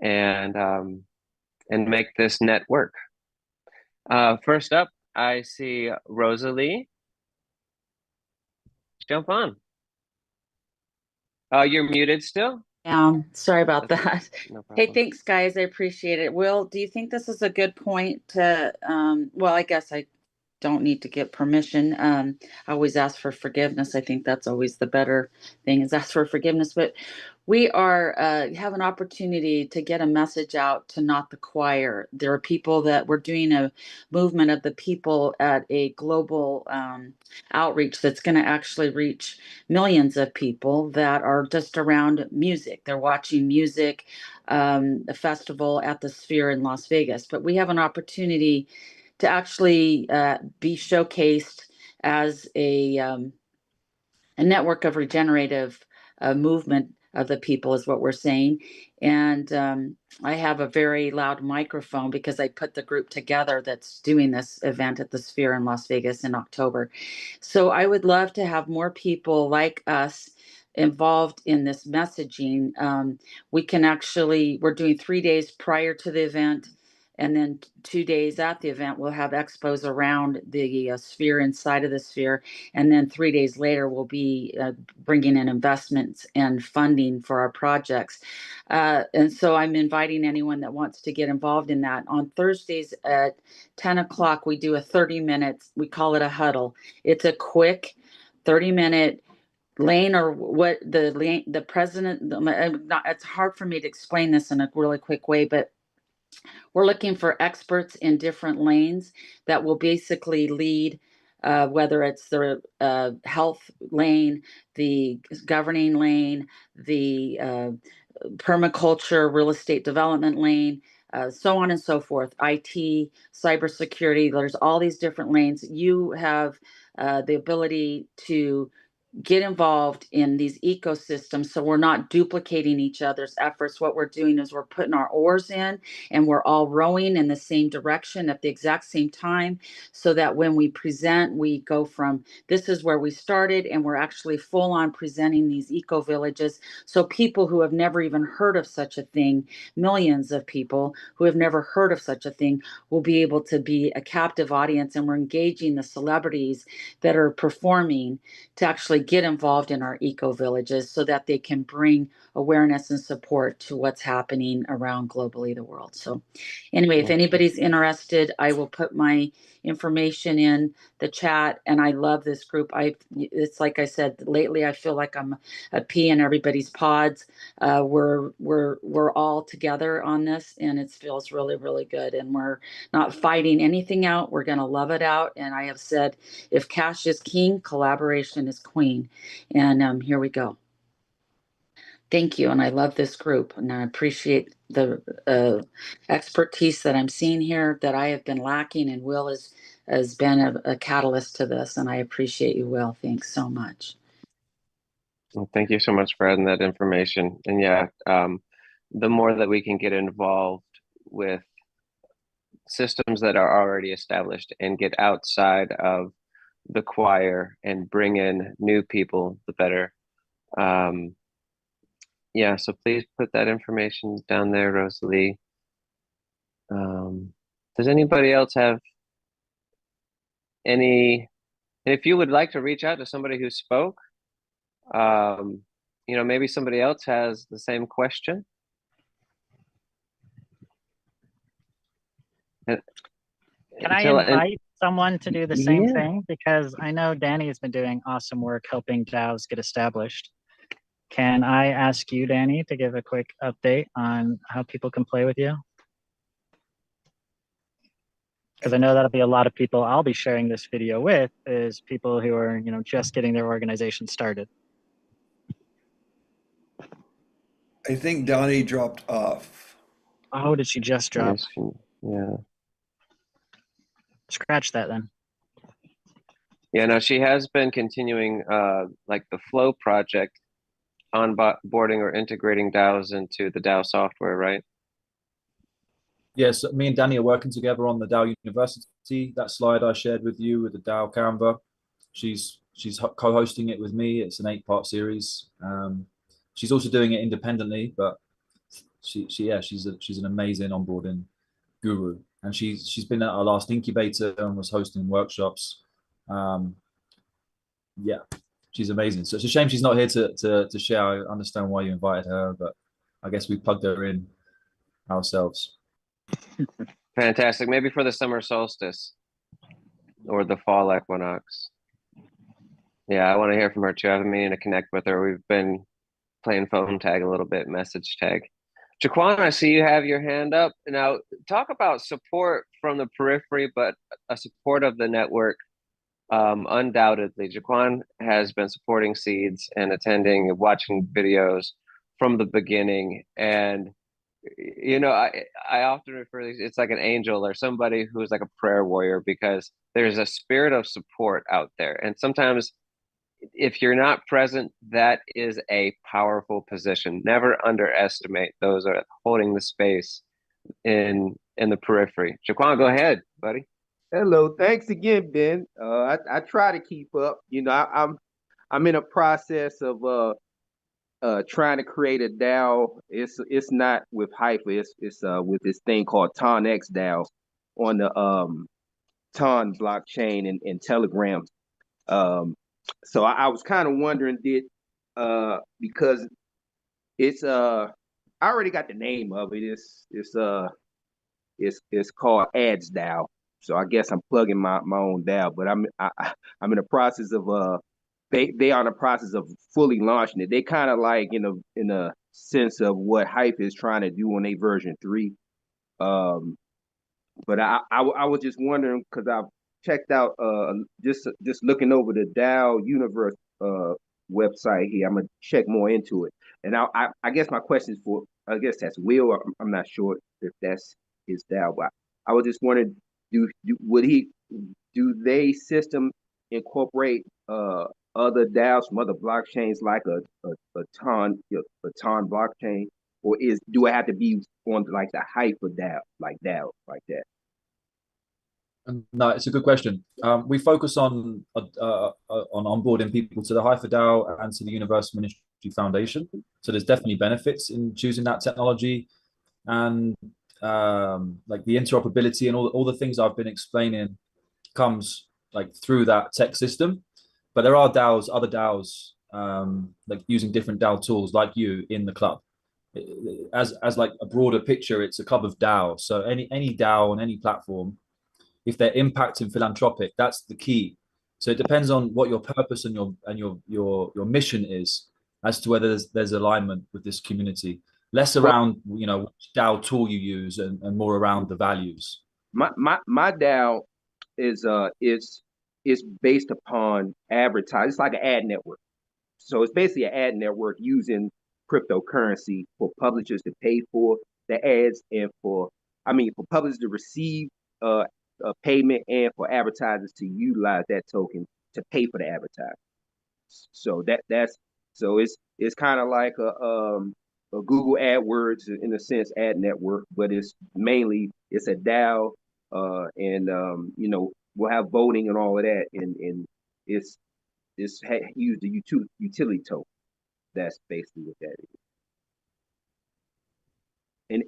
and make this net work. First up, I see Rosalie. Jump on. You're muted still? Sorry about that. No problem. Hey, thanks, guys. I appreciate it. Will, do you think this is a good point to, well, I guess I don't need to get permission. I always ask for forgiveness. I think that's always the better thing, is ask for forgiveness. But we are have an opportunity to get a message out to not the choir. There are people that we're doing a movement of the people at a global outreach that's going to actually reach millions of people that are just around music. They're watching music, a festival at the Sphere in Las Vegas. But we have an opportunity to actually be showcased as a network of regenerative movement of the people, is what we're saying. And I have a very loud microphone because I put the group together that's doing this event at the Sphere in Las Vegas in October. So I would love to have more people like us involved in this messaging. We can actually, we're doing 3 days prior to the event. And then 2 days at the event, we'll have expos around the sphere, inside of the sphere. And then 3 days later, we'll be bringing in investments and funding for our projects. And so I'm inviting anyone that wants to get involved in that. On Thursdays at 10 o'clock, we do a 30-minute, we call it a huddle. It's a quick 30-minute lane, or what the president, it's hard for me to explain this in a really quick way, but we're looking for experts in different lanes that will basically lead, whether it's the health lane, the governing lane, the permaculture, real estate development lane, so on and so forth, IT, cybersecurity. There's all these different lanes. You have the ability to get involved in these ecosystems, so we're not duplicating each other's efforts. What we're doing is we're putting our oars in and we're all rowing in the same direction at the exact same time, so that when we present, we go from this is where we started, and we're actually full on presenting these eco villages. So people who have never even heard of such a thing, millions of people who have never heard of such a thing, will be able to be a captive audience, and we're engaging the celebrities that are performing to actually get involved in our eco villages, so that they can bring awareness and support to what's happening around globally the world. So anyway, if anybody's interested, I will put my information in the chat. And I love this group. It's like I said, lately I feel like I'm a pea in everybody's pods. We're all together on this, and it feels really, really good. And we're not fighting anything out. We're going to love it out. And I have said, if cash is king, collaboration is queen. And here we go. Thank you. And I love this group, and I appreciate the expertise that I'm seeing here that I have been lacking, and Will has been a catalyst to this, and I appreciate you, Will. Thanks so much. Well, thank you so much for adding that information. And yeah, the more that we can get involved with systems that are already established and get outside of the choir and bring in new people, the better. Yeah, so please put that information down there, Rosalie. Does anybody else have any, and if you would like to reach out to somebody who spoke, maybe somebody else has the same question. Can I invite someone to do the same thing? Because I know Danny has been doing awesome work helping DAOs get established. Can I ask you, Danny, to give a quick update on how people can play with you? Because I know that'll be a lot of people I'll be sharing this video with, is people who are, just getting their organization started. I think Donnie dropped off. Oh, did she just drop? Yes, yeah. Scratch that then. Yeah, no, she has been continuing like the Flow project, onboarding or integrating DAOs into the DAO software, right? Yes, me and Danny are working together on the DAO University. That slide I shared with you with the DAO Canva, she's co-hosting it with me. It's an 8-part series. She's also doing it independently, but she's an amazing onboarding guru, and she's been at our last incubator and was hosting workshops. Yeah, she's amazing. So it's a shame she's not here to share. I understand why you invited her, but I guess we plugged her in ourselves. Fantastic. Maybe for the summer solstice or the fall equinox. Yeah, I want to hear from her too. I've been meaning to connect with her. We've been playing phone tag a little bit, message tag. Jaquan, I see you have your hand up. Now, talk about support from the periphery, but a support of the network. Undoubtedly, Jaquan has been supporting Seeds and attending and watching videos from the beginning. And, I often refer to it's like an angel or somebody who's like a prayer warrior, because there's a spirit of support out there. And sometimes if you're not present, that is a powerful position. Never underestimate those that are holding the space in the periphery. Jaquan, go ahead, buddy. Hello, thanks again, Ben. I try to keep up. I'm in a process of trying to create a DAO. It's not with Hyper. It's with this thing called TonX DAO on the Ton blockchain and Telegram. So I was kind of wondering, because it's I already got the name of it. It's called Ads DAO. So I guess I'm plugging my own DAO, but I'm in the process of they are in the process of fully launching it. They kind of like in a sense of what Hype is trying to do on a version 3. But I was just wondering because I've checked out just looking over the DAO Universe website here. I'm gonna check more into it. And I guess my question is for, I guess that's Will. I'm not sure if that's his DAO, but I was just wondering, do they system incorporate other DAOs from other blockchains like a ton blockchain, or do it have to be on like the Hyper DAO like that? No, it's a good question. We focus on onboarding people to the HyperDAO and to the Universal Ministry Foundation. So there's definitely benefits in choosing that technology, and like the interoperability and all the things I've been explaining comes like through that tech system. But there are DAOs, other DAOs, like using different DAO tools like you in the club. As like a broader picture, it's a club of DAO. So any DAO on any platform, if they're impacting philanthropic, that's the key. So it depends on what your purpose and your mission is as to whether there's alignment with this community. Less around which DAO tool you use and more around the values. My DAO is based upon advertising. It's like an ad network. So it's basically an ad network using cryptocurrency for publishers to pay for the ads and for publishers to receive payment and for advertisers to utilize that token to pay for the advertising. So it's kind of like a Google AdWords in a sense ad network, but it's a DAO, and we'll have voting and all of that, and use the utility token. That's basically what that is.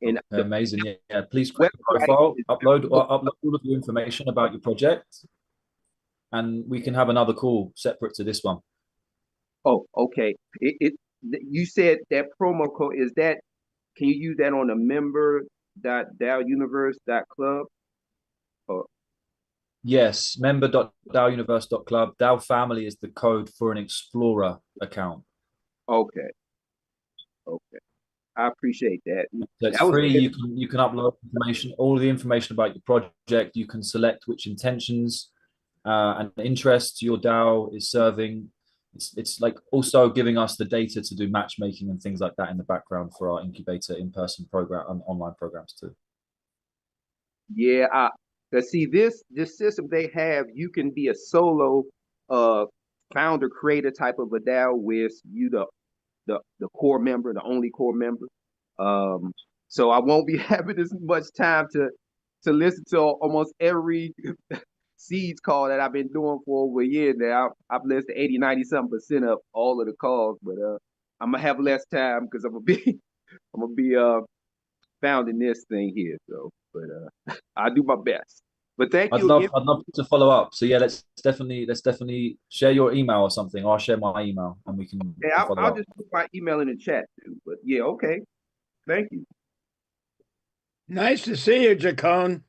And amazing, yeah. Please create a profile, upload all of your information about your project, and we can have another call separate to this one. Oh, okay. You said that promo code is that? Can you use that on the member.DAOuniverse.club? Yes, member.DAOuniverse.club. DAO family is the code for an Explorer account. Okay. I appreciate that. So it's free. You can upload information, all the information about your project. You can select which intentions and interests your DAO is serving. It's like also giving us the data to do matchmaking and things like that in the background for our incubator in-person program and online programs too. Yeah, see this system they have, you can be a solo founder creator type of a DAO with you the core member, the only core member. So I won't be having as much time to listen to almost every Seeds call that I've been doing for over a year now. I've listened to 80-90% of all of the calls, but I'm gonna have less time because I'm gonna be founding this thing here. So, but I'll do my best. But thank you. I'd love to follow up. So yeah, let's definitely share your email or something. Or I'll share my email and we can. Yeah, I'll just put my email in the chat too. But yeah, okay. Thank you. Nice to see you, Jacone.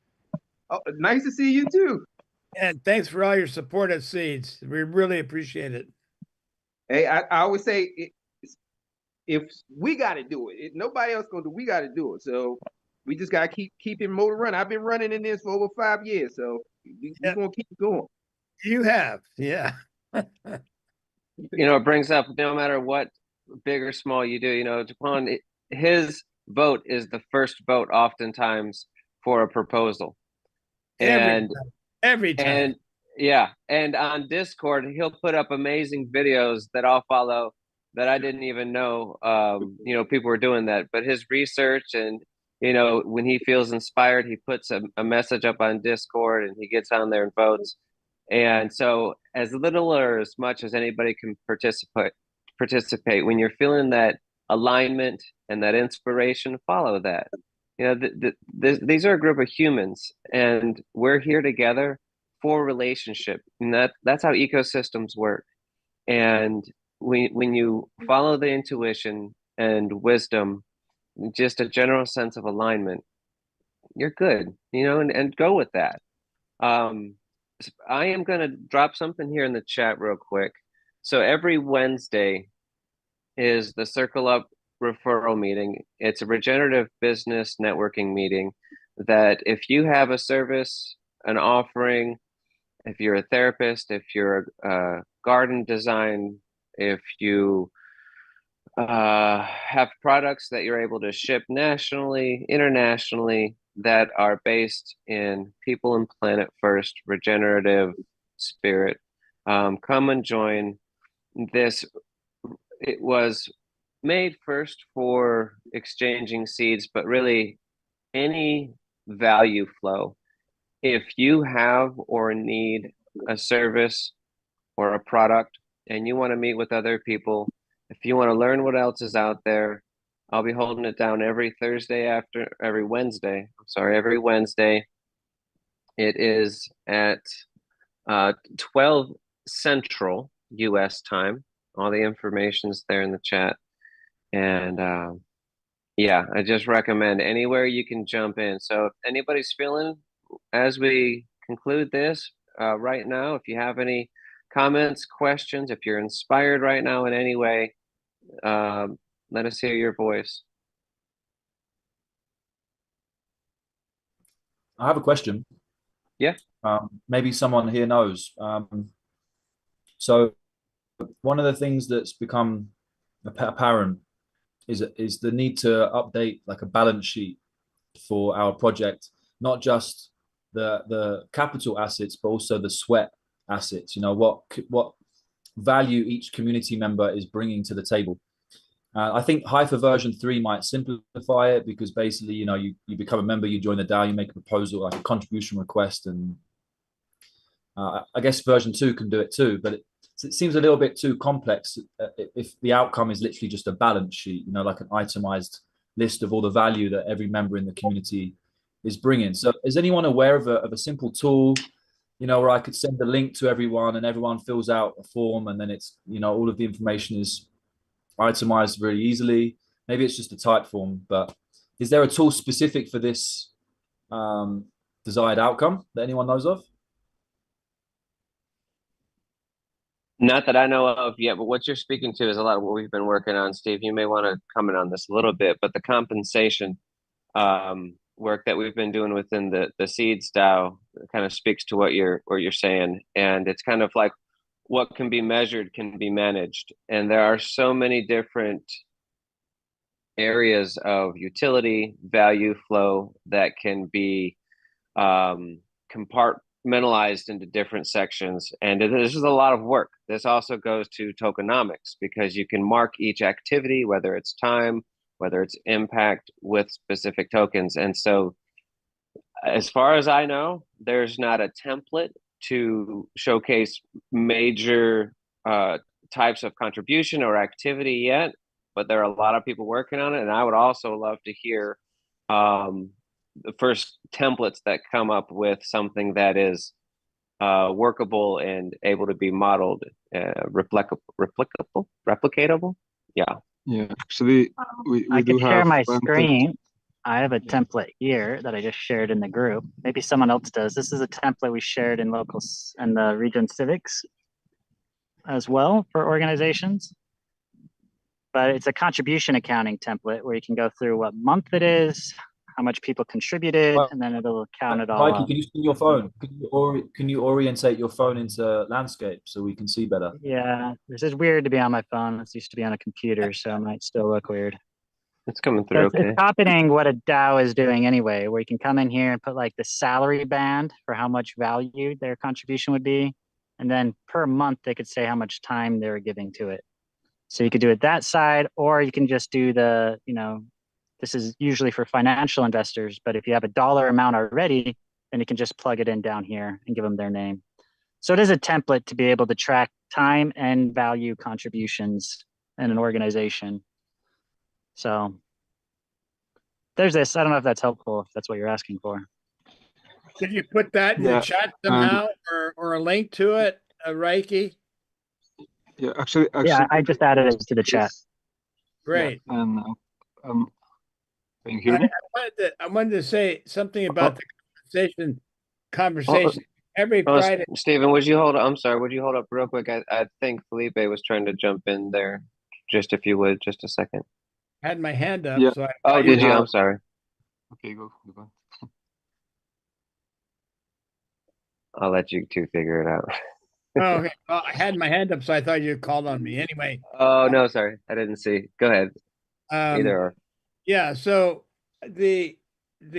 Oh, nice to see you too. And thanks for all your support at Seeds. We really appreciate it. Hey, I always say, if we got to do it, if nobody else gonna do, we got to do it. So we just gotta keep it motor running. I've been running in this for over 5 years, so we're gonna keep going. You have, yeah. It brings up no matter what big or small you do. Japan, his vote is the first vote oftentimes for a proposal, every time. And on Discord he'll put up amazing videos that I'll follow that I didn't even know people were doing that. But his research and when he feels inspired, he puts a message up on Discord and he gets on there and votes. And so as little or as much as anybody can participate. When you're feeling that alignment and that inspiration, follow that. You know, these are a group of humans, and we're here together for relationship, and that's how ecosystems work. And when you follow the intuition and wisdom, just a general sense of alignment, you're good, you know, and go with that. I am going to drop something here in the chat real quick. So every Wednesday is the Circle Up referral meeting. It's a regenerative business networking meeting that if you have a service, an offering, if you're a therapist, if you're a garden design, if you have products that you're able to ship nationally, internationally, that are based in people and planet first, regenerative spirit, come and join this. It was made first for exchanging seeds, but really any value flow. If you have or need a service or a product and you want to meet with other people, if you want to learn what else is out there, I'll be holding it down every Wednesday. Every Wednesday. It is at 12 Central US time. All the information's there in the chat. And yeah, I just recommend anywhere you can jump in. So if anybody's feeling, as we conclude this right now, if you have any comments, questions, if you're inspired right now in any way, let us hear your voice. I have a question. Yeah. Maybe someone here knows. So one of the things that's become apparent is the need to update like a balance sheet for our project, not just the capital assets, but also the sweat assets. You know, what value each community member is bringing to the table. I think Hypha version 3 might simplify it, because basically, you know, you become a member, you join the DAO, you make a proposal, like a contribution request, and I guess version 2 can do it too, but it seems a little bit too complex if the outcome is literally just a balance sheet, you know, like an itemized list of all the value that every member in the community is bringing. So is anyone aware of a simple tool, you know, where I could send a link to everyone and everyone fills out a form, and then it's, you know, all of the information is itemized very easily? Maybe it's just a type form, but is there a tool specific for this desired outcome that anyone knows of? Not that I know of yet, but what you're speaking to is a lot of what we've been working on, Steve. You may want to comment on this a little bit, but the compensation work that we've been doing within the Seeds DAO kind of speaks to what you're saying. And it's kind of like what can be measured can be managed. And there are so many different areas of utility, value flow that can be compartmentalized into different sections. And this is a lot of work. This also goes to tokenomics, because you can mark each activity, whether it's time, whether it's impact, with specific tokens. And so as far as I know, there's not a template to showcase major types of contribution or activity yet, but there are a lot of people working on it. And I would also love to hear the first templates that come up with something that is workable and able to be modeled, replicatable. Yeah. Yeah, actually, we I do could share have my one screen. I have a template here that I just shared in the group. Maybe someone else does. This is a template we shared in locals and the ReGen Civics as well for organizations. But it's a contribution accounting template where you can go through what month it is, how much people contributed, and then it'll count it all Mikey, up. can you see your phone? Can you orientate your phone into landscape so we can see better? Yeah, this is weird to be on my phone. It's used to be on a computer, so it might still look weird. It's coming through okay. It's copying what a DAO is doing anyway, where you can come in here and put like the salary band for how much value their contribution would be. And then per month, they could say how much time they're giving to it. So you could do it that side, or you can just do the, you know, this is usually for financial investors, but if you have a dollar amount already, then you can just plug it in down here and give them their name. So it is a template to be able to track time and value contributions and an organization. So there's this. I don't know if that's helpful, if that's what you're asking for. Did you put that in the chat somehow, or a link to it, Reiki? Yeah, actually, Yeah, I just added it to the chat. Great. Yeah, and can you hear me? I wanted to say something about the conversation every Friday. Stephen, would you hold up? I'm sorry, would you hold up real quick? I think Felipe was trying to jump in there. Just if you would, just a second. I had my hand up. Yeah. So did you? I'm sorry. Okay, go on. I'll let you two figure it out. Oh, okay. Well, I had my hand up, so I thought you called on me. Anyway. Oh, no, sorry. I didn't see. Go ahead. Either or. Yeah, so the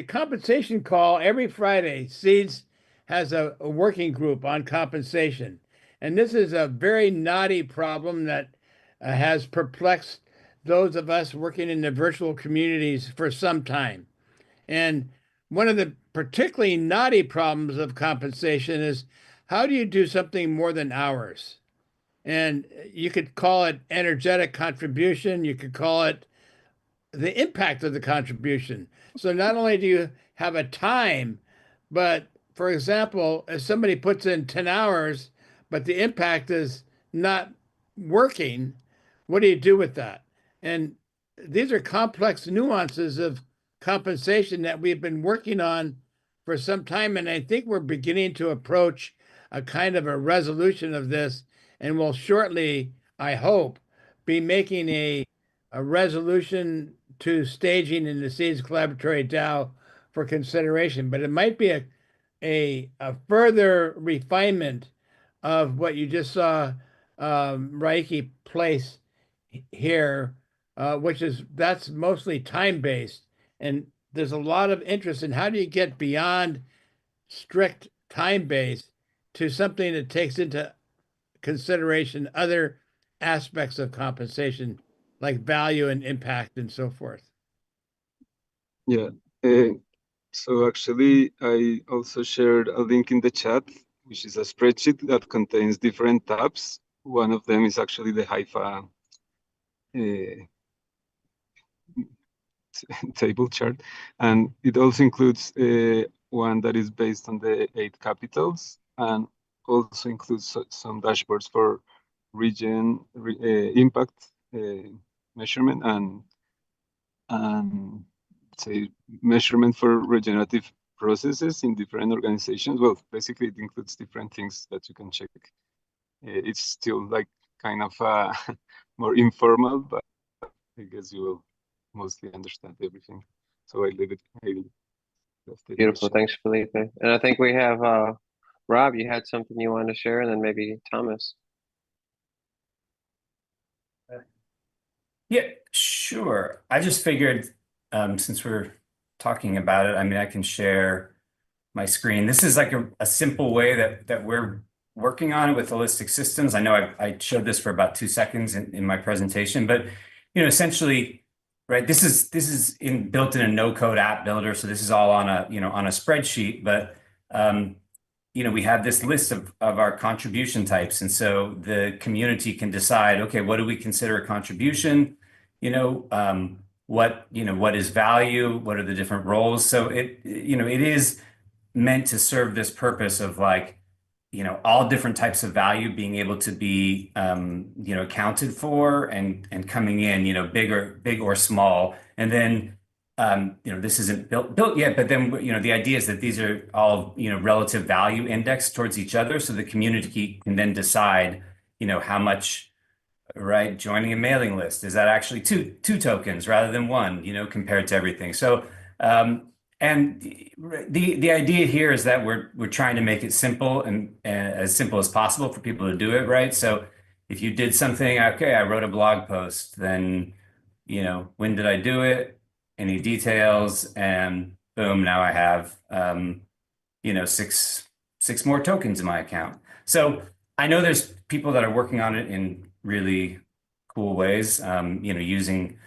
compensation call every Friday, Seeds has a working group on compensation. And this is a very knotty problem that has perplexed those of us working in the virtual communities for some time. And one of the particularly knotty problems of compensation is, how do you do something more than hours? And you could call it energetic contribution. You could call it the impact of the contribution. So not only do you have a time, but for example, if somebody puts in 10 hours, but the impact is not working, what do you do with that? And these are complex nuances of compensation that we've been working on for some time. And I think we're beginning to approach a kind of a resolution of this, and will shortly, I hope, be making a resolution to staging in the Seeds Collaboratory DAO for consideration. But it might be a further refinement of what you just saw Reiki place here, that's mostly time-based. And there's a lot of interest in how do you get beyond strict time-based to something that takes into consideration other aspects of compensation, like value and impact and so forth. Yeah. So actually, I also shared a link in the chat, which is a spreadsheet that contains different tabs. One of them is actually the HIFA table chart, and it also includes one that is based on the 8 capitals, and also includes some dashboards for ReGen impact measurement and say measurement for regenerative processes in different organizations. Well, basically it includes different things that you can check. It's still like kind of more informal, but I guess you will mostly understand everything. So I leave it. Beautiful. Thanks, Felipe. And I think we have Rob, you had something you wanted to share, and then maybe Thomas. Yeah, sure. I just figured, since we're talking about it, I mean, I can share my screen. This is like a simple way that we're working on it with holistic systems. I know I showed this for about 2 seconds in my presentation, but essentially, right, this is built in a no-code app builder. So this is all on a spreadsheet, but we have this list of our contribution types. And so the community can decide, okay, what do we consider a contribution? What is value? What are the different roles? So it is meant to serve this purpose of all different types of value being able to be, accounted for and coming in, big or small. And then, this isn't built yet, but then, the idea is that these are all, relative value indexed towards each other. So the community can then decide, how much, right, joining a mailing list, is that actually two tokens rather than one, compared to everything. So, and the idea here is that we're trying to make it simple and as simple as possible for people to do it, right? So if you did something, okay, I wrote a blog post, then, when did I do it? Any details, and boom, now I have, 6 more tokens in my account. So I know there's people that are working on it in really cool ways, using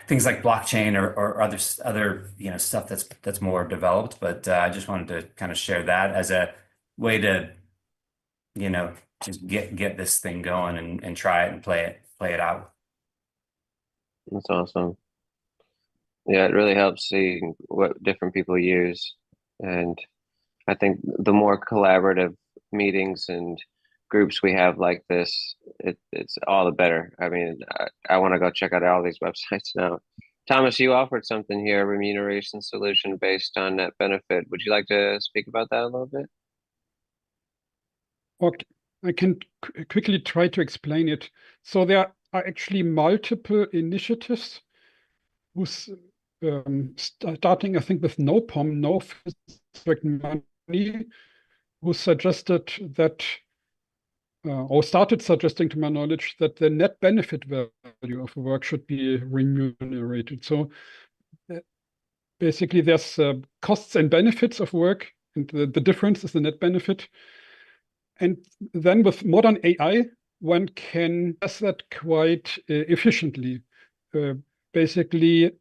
things like blockchain or other stuff that's more developed. But I just wanted to kind of share that as a way to, just get this thing going and try it and play play it out. That's awesome. Yeah, it really helps see what different people use. And I think the more collaborative meetings and groups we have like this, it's all the better. I mean, I want to go check out all these websites now. Thomas, you offered something here, a remuneration solution based on net benefit. Would you like to speak about that a little bit? Okay, I can quickly try to explain it. So there are actually multiple initiatives who's starting, I think, with no POM, no physics money, who suggested that, or started suggesting, to my knowledge, that the net benefit value of work should be remunerated. So basically, there's costs and benefits of work, and the difference is the net benefit. And then with modern AI, one can test that quite efficiently. Basically,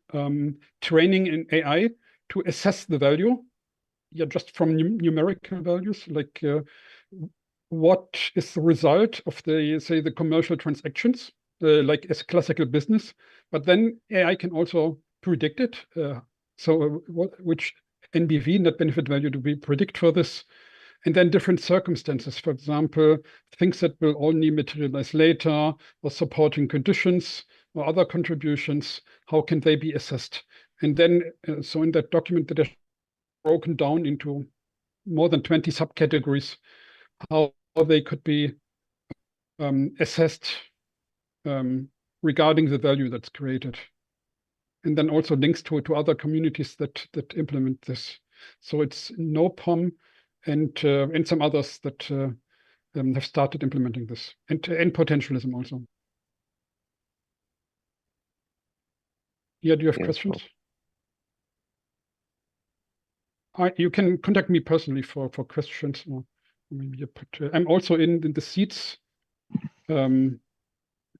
training in AI to assess the value, just from numerical values, like what is the result of the commercial transactions, like as classical business. But then AI can also predict it. So which NBV, net benefit value, do we predict for this? And then different circumstances, for example, things that will only materialize later, or supporting conditions, or other contributions, how can they be assessed? And then, so in that document that is broken down into more than 20 subcategories, how they could be assessed regarding the value that's created. And then also links to other communities that implement this. So it's no POM, and some others that have started implementing this, and potentialism also. Yeah, do you have questions? You can contact me personally for questions, or maybe you put. I'm also in the Seeds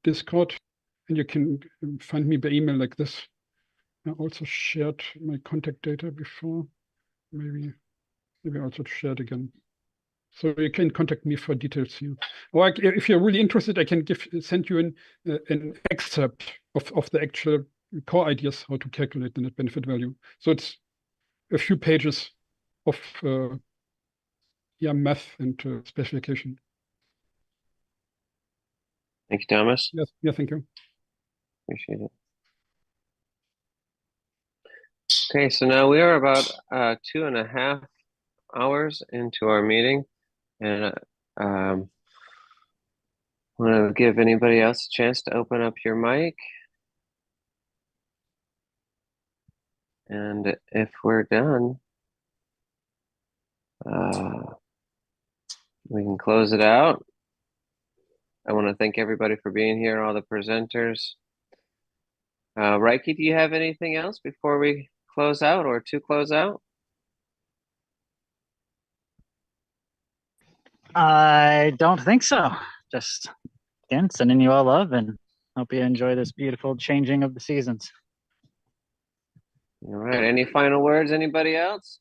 Discord, and you can find me by email like this. I also shared my contact data before. Maybe I also share it again. So you can contact me for details here. Or if you're really interested, I can send you an excerpt of the actual core ideas how to calculate the net benefit value. So it's a few pages of math and specification. Thank you, Thomas. Yes, yeah, thank you. Appreciate it. Okay, so now we are about 2.5 hours into our meeting, and I want to give anybody else a chance to open up your mic. And if we're done, we can close it out. I want to thank everybody for being here, all the presenters. Reiki, do you have anything else before we close out, or to close out? I don't think so. Just, again, sending you all love, and hope you enjoy this beautiful changing of the seasons. All right. Any final words, anybody else?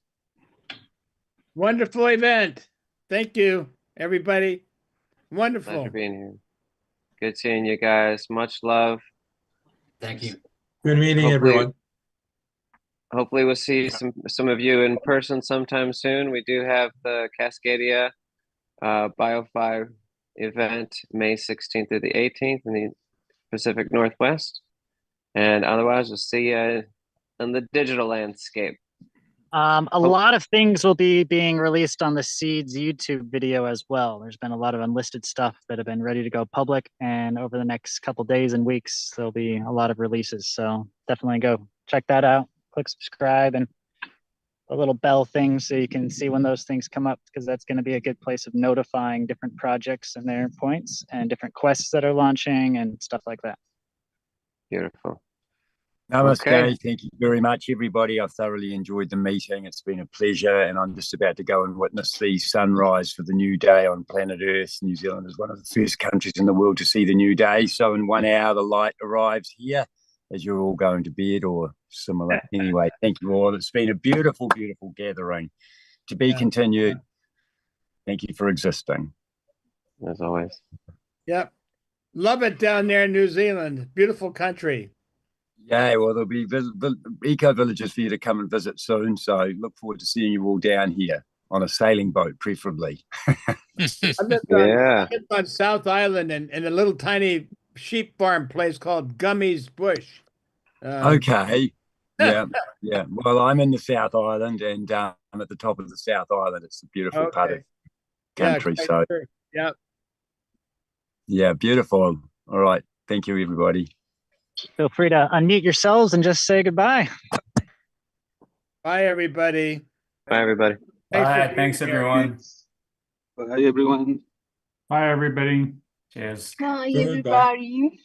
Wonderful event. Thank you, everybody. Wonderful. Pleasure being here. Good seeing you guys. Much love. Thank you. Good meeting, everyone. Hopefully we'll see some of you in person sometime soon. We do have the Cascadia Bio5 event May 16th through the 18th in the Pacific Northwest. And otherwise, we'll see you in the digital landscape. A lot of things will be being released on the Seeds YouTube video as well. There's been a lot of unlisted stuff that have been ready to go public, and over the next couple days and weeks, there'll be a lot of releases. So definitely go check that out. Click subscribe and a little bell thing so you can see when those things come up, because that's going to be a good place of notifying different projects and their points and different quests that are launching and stuff like that. Beautiful. Namaste. Okay. Thank you very much, everybody. I've thoroughly enjoyed the meeting. It's been a pleasure, and I'm just about to go and witness the sunrise for the new day on planet Earth. New Zealand is one of the first countries in the world to see the new day. So in 1 hour, the light arrives here as you're all going to bed or similar. Anyway, thank you all. It's been a beautiful, beautiful gathering. To be continued. Thank you for existing. As always. Yep. Love it down there in New Zealand. Beautiful country. Yeah, well, there'll be eco villages for you to come and visit soon. So look forward to seeing you all down here on a sailing boat, preferably. I lived on South Island in a little tiny sheep farm place called Gummy's Bush. Okay. Yeah. Yeah. Well, I'm in the South Island, and I'm at the top of the South Island. It's a beautiful part of country. Yeah, so, yeah. Yeah, beautiful. All right. Thank you, everybody. Feel free to unmute yourselves and just say goodbye. Bye, everybody. Bye, everybody. Thanks, everyone. Bye, everyone. Bye, everybody. Cheers. Bye, everybody.